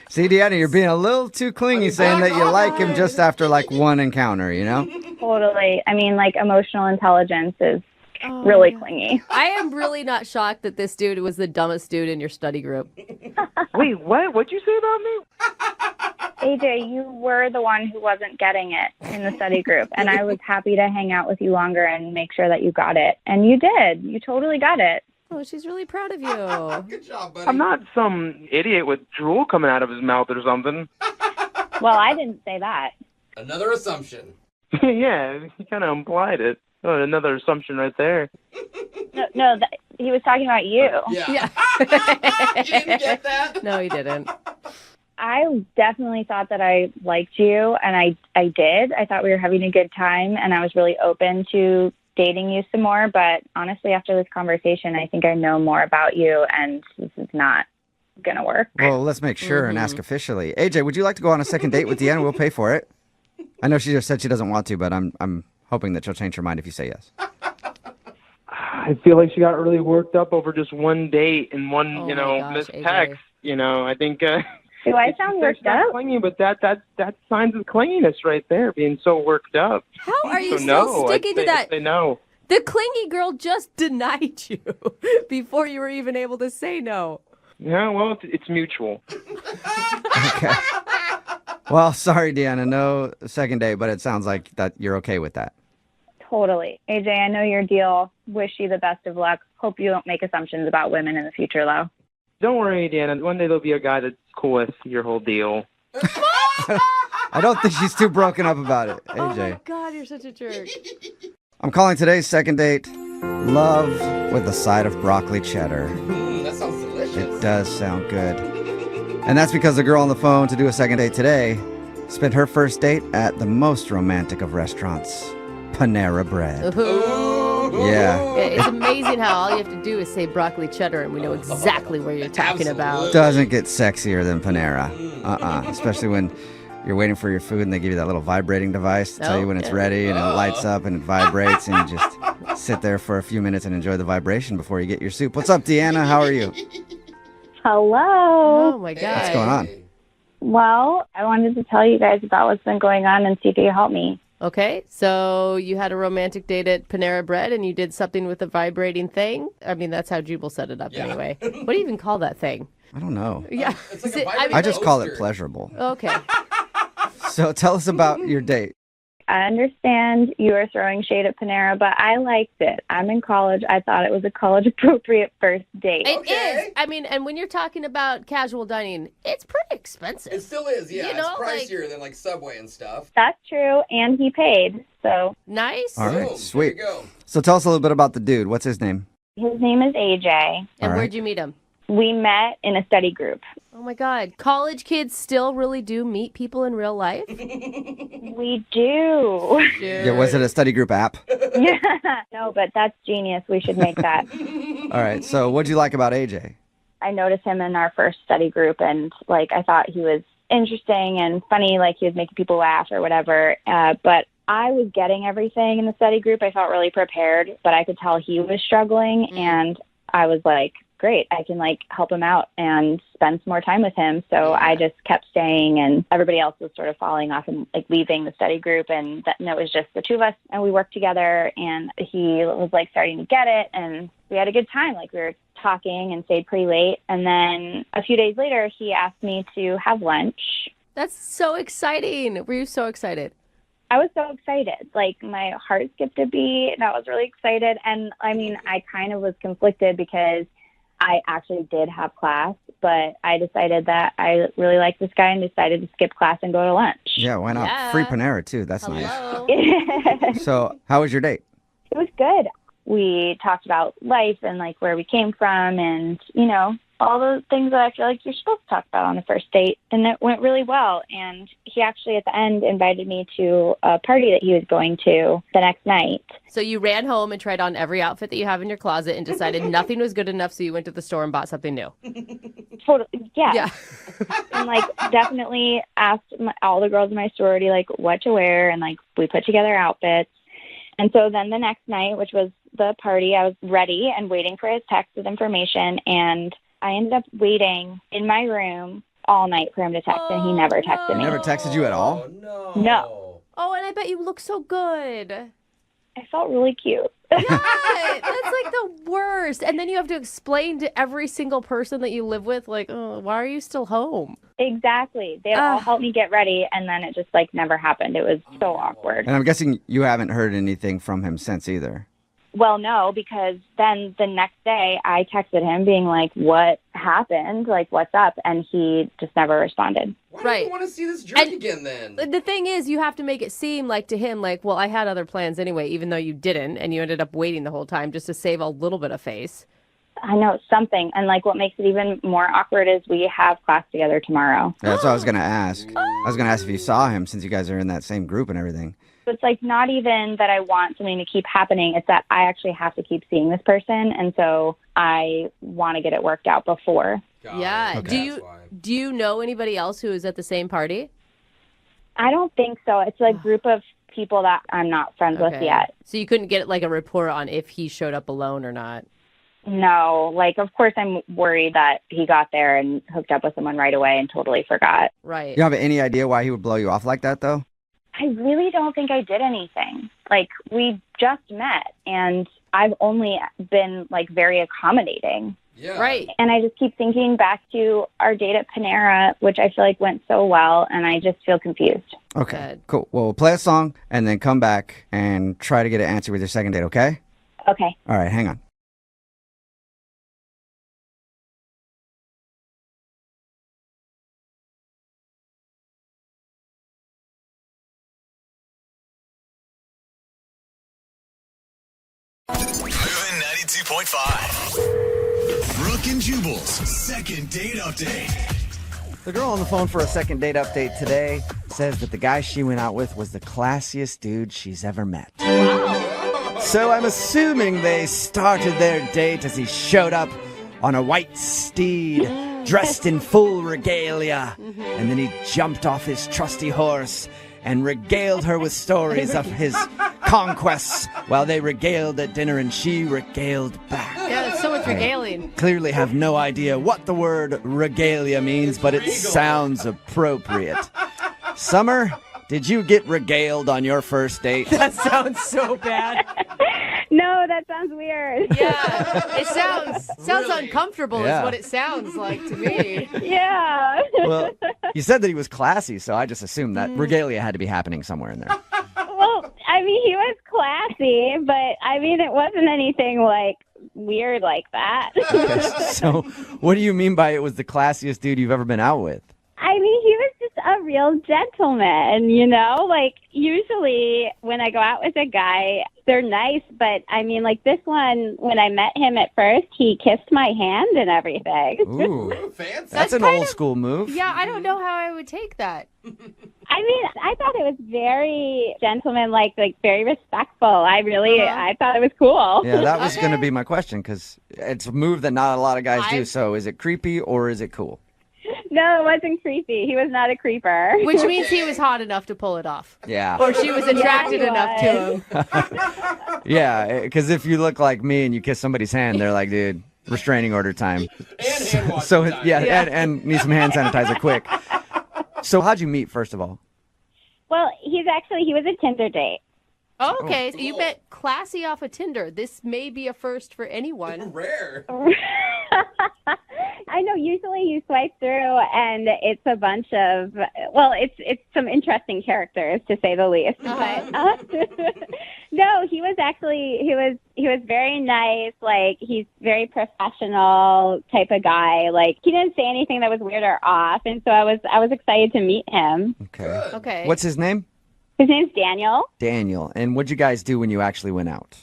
See, Deanna, you're being a little too clingy saying that you like him just after one encounter, Totally. I mean, emotional intelligence is really clingy. I am really not shocked that this dude was the dumbest dude in your study group. Wait, what? What'd you say about me? AJ, you were the one who wasn't getting it in the study group, and I was happy to hang out with you longer and make sure that you got it. And you did. You totally got it. Oh, she's really proud of you. Good job, buddy. I'm not some idiot with drool coming out of his mouth or something. Well, I didn't say that. Another assumption. Yeah, he kind of implied it. Oh, another assumption right there. No, he was talking about you. Yeah. You didn't get that? No, he didn't. I definitely thought that I liked you, and I did. I thought we were having a good time, and I was really open to dating you some more. But honestly, after this conversation, I think I know more about you, and this is not going to work. Well, let's make sure and ask officially. AJ, would you like to go on a second date with Deanna? We'll pay for it. I know she just said she doesn't want to, but I'm hoping that she'll change her mind if you say yes. I feel like she got really worked up over just one date and one, Oh my gosh, missed AJ. text. I think. Do I sound worked not up? Clingy, but that signs of clinginess right there, being so worked up. How are you So still no, sticking to I'd that? say no. The clingy girl just denied you before you were even able to say no. Yeah, well, it's mutual. Okay. Well, sorry, Deanna. No second date, but it sounds like that you're okay with that. Totally. AJ, I know your deal. Wish you the best of luck. Hope you don't make assumptions about women in the future, though. Don't worry, Deanna. One day there'll be a guy that's cool with your whole deal. I don't think she's too broken up about it, Oh my AJ. God, you're such a jerk. I'm calling today's second date love with a side of broccoli cheddar. That sounds delicious. It does sound good. And that's because the girl on the phone to do a second date today spent her first date at the most romantic of restaurants, Panera Bread. Yeah. It's amazing how all you have to do is say broccoli cheddar and we know exactly where you're talking about. Doesn't get sexier than Panera. Especially when you're waiting for your food and they give you that little vibrating device to tell you when it's ready and it lights up and it vibrates and you just sit there for a few minutes and enjoy the vibration before you get your soup. What's up, Deanna? How are you? Hello. Oh my God. What's going on? Well, I wanted to tell you guys about what's been going on and see if you can help me. Okay, so you had a romantic date at Panera Bread and you did something with a vibrating thing? I mean, that's how Jubal set it up anyway. What do you even call that thing? I don't know. Yeah. It's like Is it- I just call it pleasurable. Okay. So tell us about your date. I understand you are throwing shade at Panera, but I liked it. I'm in college. I thought it was a college-appropriate first date. It is. I mean, and when you're talking about casual dining, it's pretty expensive. It still is, yeah. You know, it's pricier than like Subway and stuff. That's true, and he paid, so. Nice. All right, Boom, sweet. There you go. So tell us a little bit about the dude. What's his name? His name is AJ. And All right. where'd you meet him? We met in a study group. Oh my God. College kids still really do meet people in real life? We do. Yeah, was it a study group app? Yeah. No, but that's genius. We should make that. All right, so what'd you like about AJ? I noticed him in our first study group, and I thought he was interesting and funny, he was making people laugh or whatever. But I was getting everything in the study group. I felt really prepared, but I could tell he was struggling, and I was like, great, I can help him out and spend some more time with him. So I just kept staying, and everybody else was sort of falling off and leaving the study group, and it was just the two of us, and we worked together, and he was starting to get it, and we had a good time. We were talking and stayed pretty late, and then a few days later he asked me to have lunch. That's so exciting. Were you so excited? I was so excited. My heart skipped a beat, and I was really excited. And I mean, I kind of was conflicted because I actually did have class, but I decided that I really liked this guy and decided to skip class and go to lunch. Yeah, why not? Yeah. Free Panera, too. That's Hello. It So how was your date? was good. We talked about life and where we came from and, all those things that I feel like you're supposed to talk about on the first date. And it went really well. And he actually at the end invited me to a party that he was going to the next night. So you ran home and tried on every outfit that you have in your closet and decided nothing was good enough, so you went to the store and bought something new. Totally, yeah. Yeah. And definitely asked all the girls in my sorority what to wear, and we put together outfits. And so then the next night, which was the party, I was ready and waiting for his text with information, and I ended up waiting in my room all night for him to text, and he never texted He me. never texted you at all? Oh, no. No. Oh, and I bet you look so good. I felt really cute. That's like the worst. And then you have to explain to every single person that you live with, like, oh, why are you still home? Exactly. They all helped me get ready, and then it just like never happened. It was so awkward. And I'm guessing you haven't heard anything from him since either. Well, no, because then the next day I texted him being like, what happened? Like, what's up? And he just never responded. Why do you want to see this jerk again then? The thing is, you have to make it seem like to him, like, well, I had other plans anyway, even though you didn't, and you ended up waiting the whole time just to save a little bit of face. I know, it's something. And like what makes it even more awkward is we have class together tomorrow. Yeah, that's what I was going to ask. I was going to ask if you saw him since you guys are in that same group and everything. It's like not even that I want something to keep happening. It's that I actually have to keep seeing this person. And so I want to get it worked out before. Yeah. Okay. Do you know anybody else who is at the same party? I don't think so. It's a group of people that I'm not friends with yet. So you couldn't get like a report on if he showed up alone or not? No, like, of course I'm worried that he got there and hooked up with someone right away and totally forgot. Right. You don't have any idea why he would blow you off like that, though? I really don't think I did anything. Like, we just met, and I've only been, like, very accommodating. Yeah. Right. And I just keep thinking back to our date at Panera, which I feel like went so well, and I just feel confused. Okay, cool. Well, we'll play a song and then come back and try to get an answer with your second date, okay? Okay. All right, hang on. Moving 92.5. Brooke and Jubal's second date update. The girl on the phone for a second date update today says that the guy she went out with was the classiest dude she's ever met. Wow. So I'm assuming they started their date as he showed up on a white steed, dressed in full regalia, and then he jumped off his trusty horse and regaled her with stories of his conquests while they regaled at dinner and she regaled back. Yeah, there's so much regaling. Clearly have no idea what the word regalia means, but it sounds appropriate. Summer, did you get regaled on your first date? That sounds so bad. No, that sounds weird. Yeah, it sounds uncomfortable Yeah. is what it sounds like to me. Yeah. Well, you said that he was classy, so I just assumed that regalia had to be happening somewhere in there. Well, I mean, he was classy, but I mean, it wasn't anything like weird like that. Okay, so what do you mean by it was the classiest dude you've ever been out with? I mean, he was just a real gentleman, you know? Like, usually when I go out with a guy, they're nice, but I mean, like this one, when I met him at first, he kissed my hand and everything. Ooh, fancy. that's an old school move. Yeah, I don't know how I would take that. I mean, I thought it was very gentleman-like, like very respectful. I thought it was cool. Yeah, that was going to be my question because it's a move that not a lot of guys do. So is it creepy or is it cool? No, it wasn't creepy. He was not a creeper. Which means he was hot enough to pull it off. Yeah. Or she was attracted enough to him. Yeah, because if you look like me and you kiss somebody's hand, they're like, dude, restraining order time. So, yeah, and need some hand sanitizer quick. So how'd you meet, first of all? Well, he was a Tinder date. Oh, okay, so you met classy off of Tinder. This may be a first for anyone. Rare. I know. Usually you swipe through and it's a bunch of, well, it's some interesting characters to say the least. But no, he was very nice. Like, he's very professional type of guy. Like, he didn't say anything that was weird or off, and so I was excited to meet him. Okay. Okay. What's his name? His name's Daniel. Daniel. And what'd you guys do when you actually went out?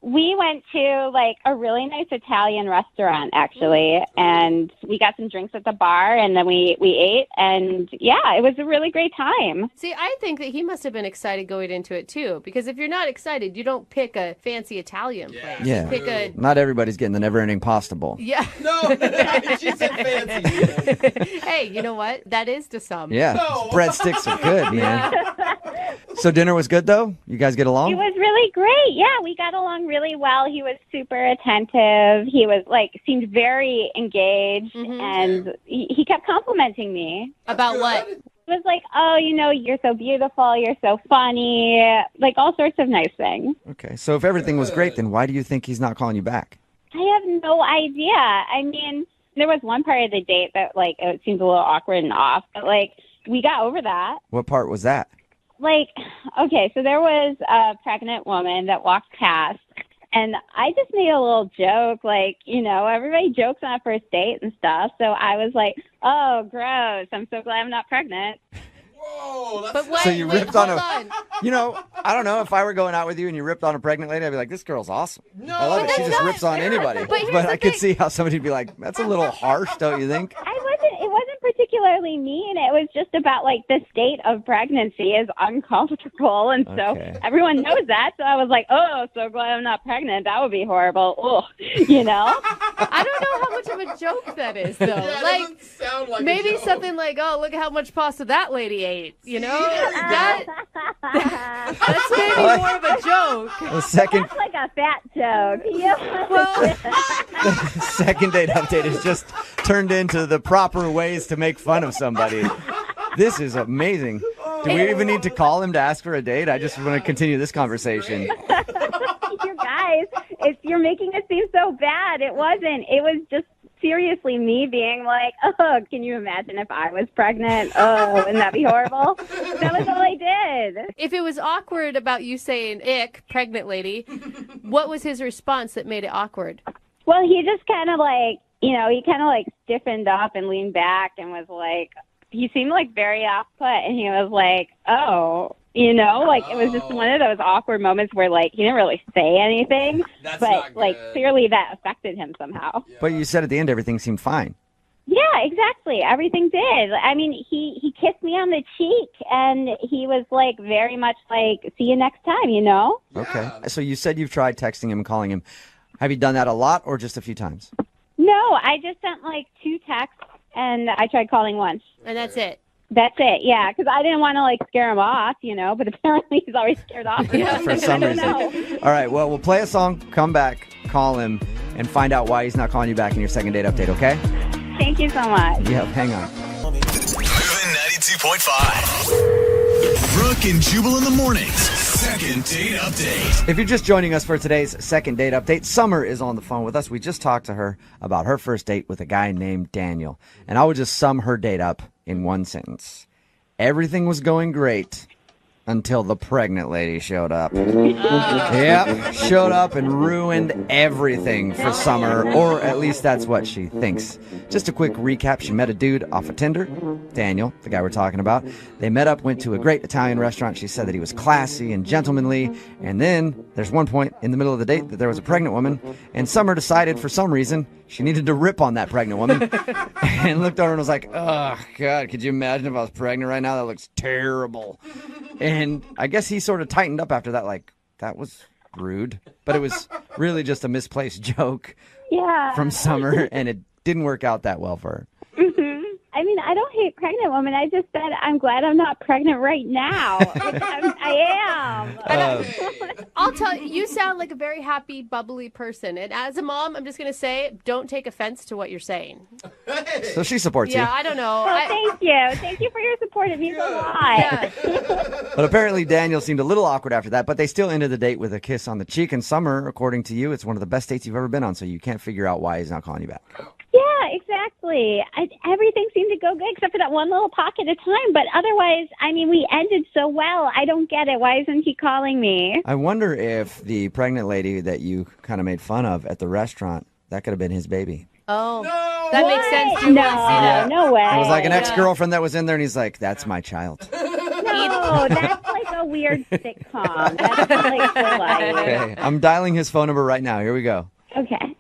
We went to like a really nice Italian restaurant actually, and we got some drinks at the bar, and then we ate, and yeah, it was a really great time. See, I think that he must have been excited going into it too, because if you're not excited, you don't pick a fancy Italian place. Yeah. You pick a Not everybody's getting the never-ending pasta bowl. yeah. No, she said fancy. Hey, you know what? That is to some. Yeah. Breadsticks are good, man. So dinner was good, though? You guys get along? It was really great. Yeah, we got along really well. He was super attentive. He was seemed very engaged, and he kept complimenting me. About what? It was like, oh, you're so beautiful, you're so funny, like all sorts of nice things. Okay, so if everything was great, then why do you think he's not calling you back? I have no idea. I mean, there was one part of the date that, like, it seemed a little awkward and off, but, like, we got over that. What part was that? Like, okay, so there was a pregnant woman that walked past, and I just made a little joke, like, everybody jokes on a first date and stuff, so I was like, oh, gross, I'm so glad I'm not pregnant. Whoa, But wait, So you wait, ripped on hold a, I don't know, if I were going out with you and you ripped on a pregnant lady, I'd be like, this girl's awesome. No, I love it. She that's just not rips on fair. anybody. But here's But the I could thing. see how somebody'd be like, that's a little harsh, don't you think? It wasn't particularly mean. It was just about, like, the state of pregnancy is uncomfortable, and Okay. so everyone knows that. So I was like, oh, so glad I'm not pregnant. That would be horrible. Ugh, I don't know how much of a joke that is, though. Yeah, it like, doesn't sound like a maybe joke. something like, oh, look how much pasta that lady ate. That's maybe more of a joke. The second That's like a fat joke. Yeah. Well, second date update is just turned into the proper ways to make fun of somebody. This is amazing. Do we even need to call him to ask for a date? I just want to continue this conversation. You guys, you're making it seem so bad. It wasn't. It was just seriously me being like, oh, can you imagine if I was pregnant? Oh, wouldn't that be horrible? That was all I did. if it was awkward about you saying ick, pregnant lady, what was his response that made it awkward? Well, he just kind of like, he kind of like stiffened up and leaned back and was like, he seemed like very off put, and he was like, oh, like it was just one of those awkward moments where like he didn't really say anything, That's but not like good. clearly that affected him somehow. But you said at the end everything seemed fine. Yeah, exactly. Everything did. I mean, he kissed me on the cheek, and he was like very much like, see you next time, Okay. So you said you've tried texting him and calling him. Have you done that a lot or just a few times? No, I just sent like 2 texts, and I tried calling once. And that's it. That's it, yeah, because I didn't want to like scare him off, but apparently he's already scared off. For some I don't reason. know. All right, well, we'll play a song, come back, call him, and find out why he's not calling you back in your second date update, okay? Thank you so much. Yep, hang on. Moving 92.5. Brooke and Jubal in the mornings. Second date update. If you're just joining us for today's second date update, Summer is on the phone with us. We just talked to her about her first date with a guy named Daniel. And I would just sum her date up in one sentence. Everything was going great until the pregnant lady showed up. Yep, showed up and ruined everything for Summer, or at least that's what she thinks. Just a quick recap. She met a dude off of Tinder, Daniel, the guy we're talking about. They met up, went to a great Italian restaurant. She said that he was classy and gentlemanly. And then there's one point in the middle of the date that there was a pregnant woman, and Summer decided for some reason she needed to rip on that pregnant woman and looked over and was like, oh, God, could you imagine if I was pregnant right now? That looks terrible. And I guess he sort of tightened up after that, like, that was rude. But it was really just a misplaced joke Yeah. from Summer, and it didn't work out that well for her. I mean, I don't hate pregnant women. I just said I'm glad I'm not pregnant right now. I am. I'll tell you, you sound like a very happy, bubbly person. And as a mom, I'm just going to say, don't take offense to what you're saying. So she supports Yeah, you. I don't know. Oh, thank you. Thank you for your support. It means a lot. But apparently Daniel seemed a little awkward after that, but they still ended the date with a kiss on the cheek. And Summer, according to you, it's one of the best dates you've ever been on, so you can't figure out why he's not calling you back. Yeah, exactly. Everything seemed to go good except for that one little pocket of time. But otherwise, I mean, we ended so well. I don't get it. Why isn't he calling me? I wonder if the pregnant lady that you kind of made fun of at the rrestaurant, that could have been his baby. Oh, that makes sense. Too. No, Yeah. no way. It was like an ex-girlfriend that was in there, and he's like, that's my child. No, that's like a weird sitcom. That's like so light. Okay, I'm dialing his phone number right now. Here we go. Okay.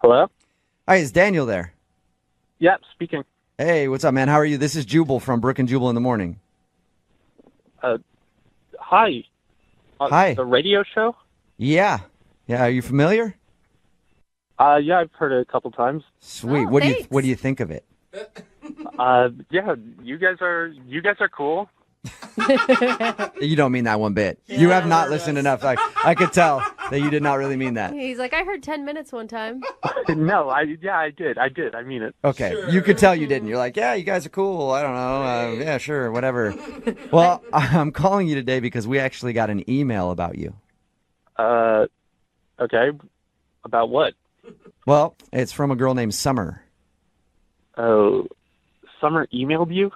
Hello? Hi, is Daniel there? Yep, speaking. Hey, what's up, man? How are you? This is Jubal from Brooke and Jubal in the morning. Hi. Hi. The radio show? Yeah. Yeah, are you familiar? Yeah, I've heard it a couple times. Sweet. Oh, what thanks. do you think of it? Yeah, you guys are cool. You don't mean that one bit. You have not listened enough. I could tell. that you did not really mean that. He's like, I heard 10 minutes one time. No, I did. I mean it. Okay, you could tell you didn't. You're like, yeah, you guys are cool. I don't know. Yeah, sure, whatever. Well, I'm calling you today because we actually got an email about you. Okay. About what? Well, it's from a girl named Summer. Oh, Summer emailed you?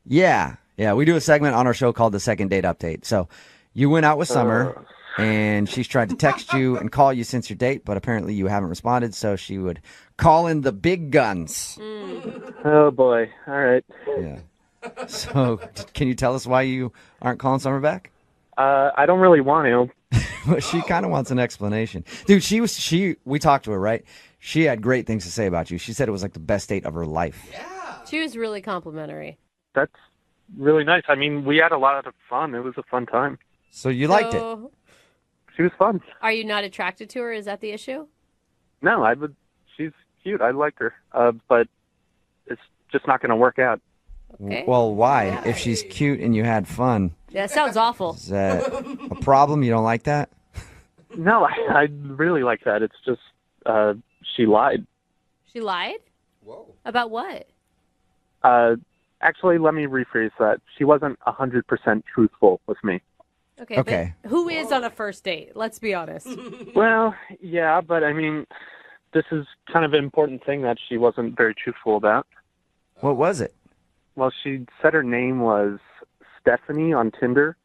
Yeah, we do a segment on our show called the Second Date Update. So you went out with Summer, and she's tried to text you and call you since your date, but apparently you haven't responded, so she would call in the big guns. Oh, boy. All right. Yeah. So can you tell us why you aren't calling Summer back? I don't really want to. But she kind of wants an explanation. Dude, we talked to her, right? She had great things to say about you. She said it was like the best date of her life. She was really complimentary. That's really nice. I mean, we had a lot of fun. It was a fun time. So you liked it? She was fun. Are you not attracted to her? Is that the issue? No, she's cute. I like her. But it's just not going to work out. Okay. Well, why? If she's cute and you had fun, Yeah, sounds awful. is that a problem? You don't like that? No, I really like that. It's just she lied. She lied? Whoa. About what? Actually, let me rephrase that. She wasn't 100% truthful with me. Okay. But who is on a first date? Let's be honest. Well, yeah, but I mean, this is kind of an important thing that she wasn't very truthful about. What was it? Well, she said her name was Stephanie on Tinder.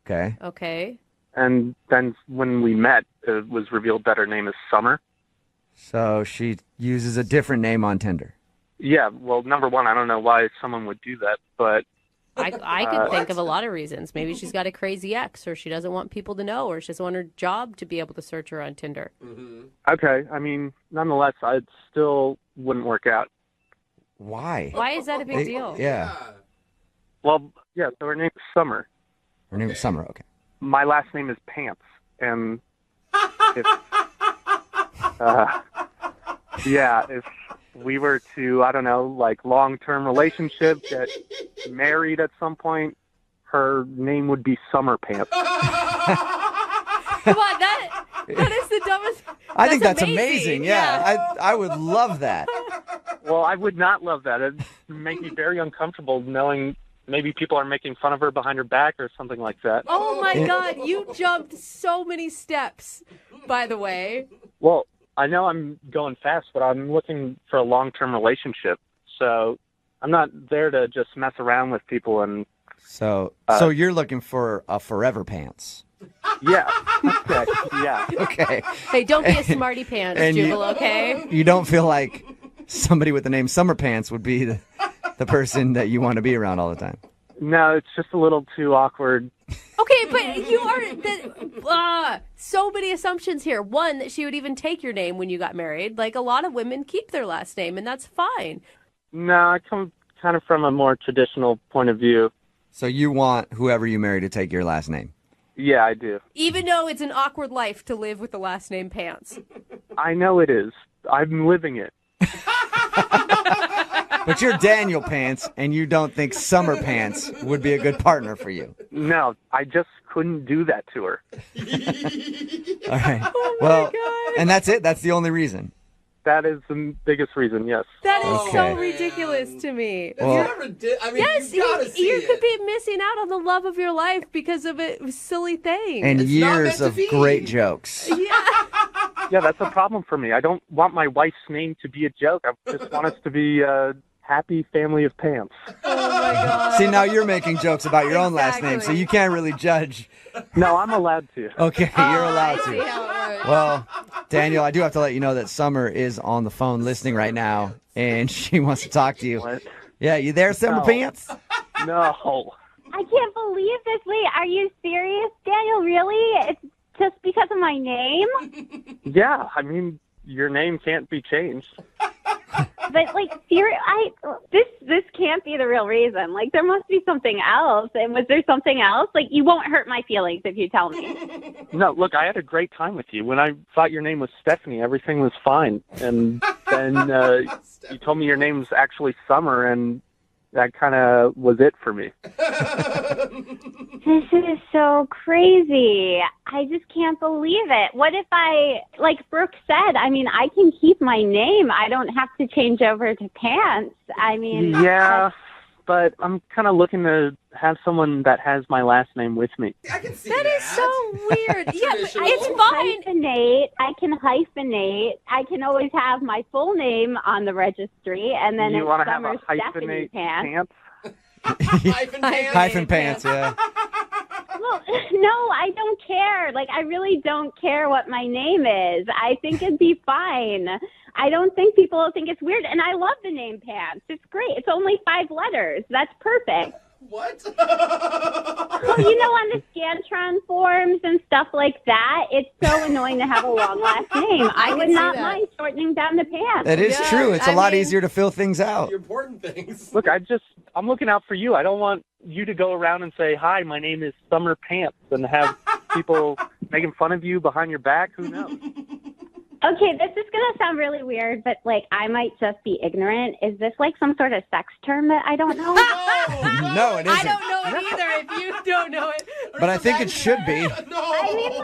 Okay. Okay. And then when we met, it was revealed that her name is Summer. So she uses a different name on Tinder. Yeah, well, number one, I don't know why someone would do that, but... I could think of a lot of reasons. Maybe she's got a crazy ex, or she doesn't want people to know, or she doesn't want her job to be able to search her on Tinder. Okay, I mean, nonetheless, it still wouldn't work out. Why? Why is that a big deal? Yeah. Well, yeah, so her name is Summer. Her name is Summer, okay. My last name is Pants, and if we were to, I don't know, like long-term relationship, get married at some point, her name would be Summer Pants. Come on, that is the dumbest. I think that's amazing. Yeah, I would love that. Well, I would not love that. It'd make me very uncomfortable knowing maybe people are making fun of her behind her back or something like that. Oh my God, you jumped so many steps, by the way. Well, I know I'm going fast, but I'm looking for a long-term relationship. So I'm not there to just mess around with people. And So you're looking for a forever pants. Yeah. Okay. Yeah. Okay. Hey, don't be a smarty pants, and Jubal, okay? You don't feel like somebody with the name Summer Pants would be the person that you want to be around all the time. No, it's just a little too awkward. Okay, but you are so many assumptions here. One, that she would even take your name when you got married. Like, a lot of women keep their last name, and that's fine. No, I come kind of from a more traditional point of view. So you want whoever you marry to take your last name? Yeah, I do. Even though it's an awkward life to live with the last name Pants. I know it is. I'm living it. But you're Daniel Pants, and you don't think Summer Pants would be a good partner for you. No, I just couldn't do that to her. All right. God. And that's it? That's the only reason? That is the biggest reason, yes. That is Okay. so ridiculous to me. Well- Yes, you could be missing out on the love of your life because of a silly thing. And It's not years meant to of be. great jokes. Yeah, that's a problem for me. I don't want my wife's name to be a joke. I just want us to be a happy family of pants. Oh my God. See, now you're making jokes about your own last name, so you can't really judge. No, I'm allowed to. Okay, you're allowed I see to. how it works. Well, Daniel, I do have to let you know that Summer is on the phone listening right now, and she wants to talk to you. What? Yeah, you there, Summer No. Pants? No. I can't believe this. Wait, are you serious, Daniel? Really? It's just because of my name? Yeah, I mean, your name can't be changed. But like, this can't be the real reason. Like, there must be something else. And was there something else? Like, you won't hurt my feelings if you tell me. No, look, I had a great time with you. When I thought your name was Stephanie, everything was fine. And then you told me your name's actually Summer, and that kind of was it for me. This is so crazy. I just can't believe it. What if like Brooke said, I mean, I can keep my name. I don't have to change over to Pants. I mean, Yeah, but I'm kind of looking to have someone that has my last name with me. I can see That is so weird. Yeah, but Traditional. it's fine. I can hyphenate. I can always have my full name on the registry, and then You it's want to have Summer a Stephanie hyphenate Pants. Hyphen pants. Hyphen pants, yeah. Well, no, I don't care. Like, I really don't care what my name is. I think it'd be fine. I don't think people will think it's weird. And I love the name Pants. It's great. It's only 5 letters. That's perfect. What? Well, on the Scantron forms and stuff like that, it's so annoying to have a long last name. I would see not that. mind shortening down the Pants. That is Yeah, true. It's a I lot mean- easier to fill things out. The important things. Look, I'm looking out for you. I don't want you to go around and say, "Hi, my name is Summer Pants," and have people making fun of you behind your back. Who knows? Okay, this is going to sound really weird, but, like, I might just be ignorant. Is this, like, some sort of sex term that I don't know? No, it I isn't. don't know it either if you don't know it. But I think it should be. No. I mean,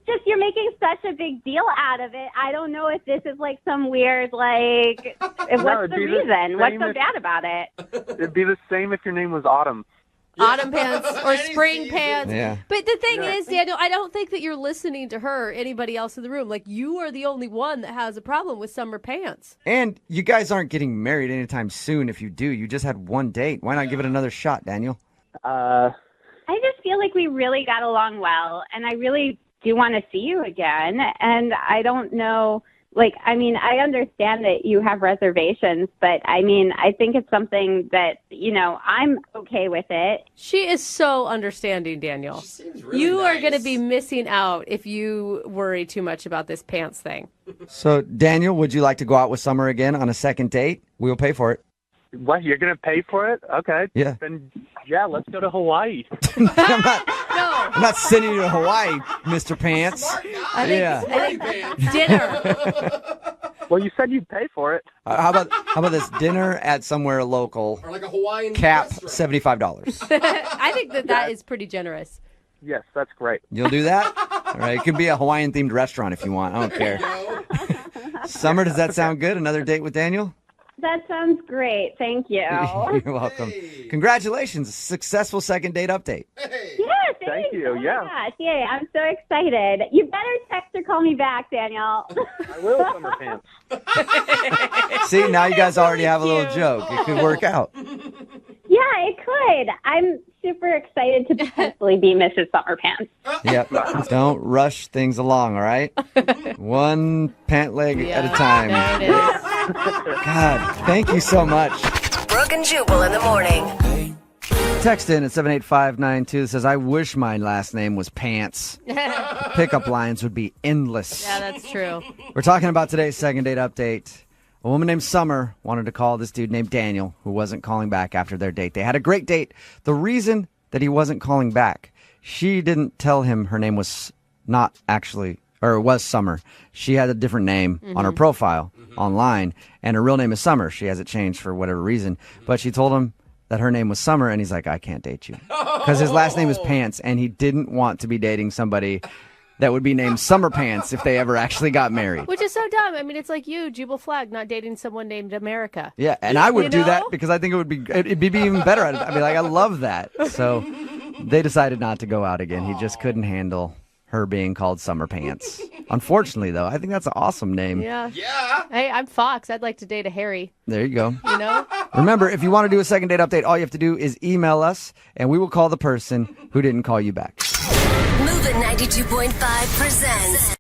like, you're making such a big deal out of it. I don't know if this is, like, some weird, like, what's it'd the be the reason? What's same so if- bad about it? It'd be the same if your name was Autumn. Autumn pants or Any spring season. pants. Yeah. But the thing is, Daniel, I don't think that you're listening to her or anybody else in the room. Like, you are the only one that has a problem with summer pants. And you guys aren't getting married anytime soon. If you do, you just had one date. Why not give it another shot, Daniel? I just feel like we really got along well, and I really do want to see you again. And I don't know, like, I mean, I understand that you have reservations, but I mean, I think it's something that, I'm okay with it. She is so understanding, Daniel. She seems really You are nice. going to be missing out if you worry too much about this pants thing. So, Daniel, would you like to go out with Summer again on a second date? We'll pay for it. What? You're gonna pay for it? Okay. Yeah. Then yeah, let's go to Hawaii. I'm not sending you to Hawaii, Mr. Pants. Smart guy. Yeah. Smarty pants. Dinner. Well, you said you'd pay for it. How about this dinner at somewhere local? Or like a Hawaiian Cap restaurant. $75. I think that is pretty generous. Yes, that's great. You'll do that? All right. It could be a Hawaiian themed restaurant if you want. I don't care. No. Summer, does that sound good? Another date with Daniel? That sounds great. Thank you. You're welcome. Congratulations. Successful second date update. Hey. Yeah, Thank you, Oh yeah. my gosh, yay, I'm so excited. You better text or call me back, Daniel. I will, Summer Pants. See, now you guys already have a little joke. It could work out. Yeah, it could. I'm super excited to potentially be Mrs. Summer Pants. Yep. Don't rush things along, all right? One pant leg at a time. There it is. God, thank you so much. Brooke and Jubal in the morning. Text in at 78592 that says, I wish my last name was Pants. Pickup lines would be endless. Yeah, that's true. We're talking about today's second date update. A woman named Summer wanted to call this dude named Daniel, who wasn't calling back after their date. They had a great date. The reason that he wasn't calling back, she didn't tell him her name was not actually, or it was Summer. She had a different name on her profile online, and her real name is Summer. She has it changed for whatever reason. But she told him that her name was Summer, and he's like, I can't date you. Because his last name is Pants, and he didn't want to be dating somebody that would be named Summer Pants if they ever actually got married. Which is so dumb. I mean, it's like you, Jubal Flag, not dating someone named America. Yeah, and I would You do that know? because I think it'd be even better. I'd be like, I love that. So they decided not to go out again. He just couldn't handle her being called Summer Pants. Unfortunately, though, I think that's an awesome name. Yeah. Yeah. Hey, I'm Fox. I'd like to date a Harry, There you go. you know? Remember, if you want to do a second date update, all you have to do is email us, and we will call the person who didn't call you back. Moving 92.5 presents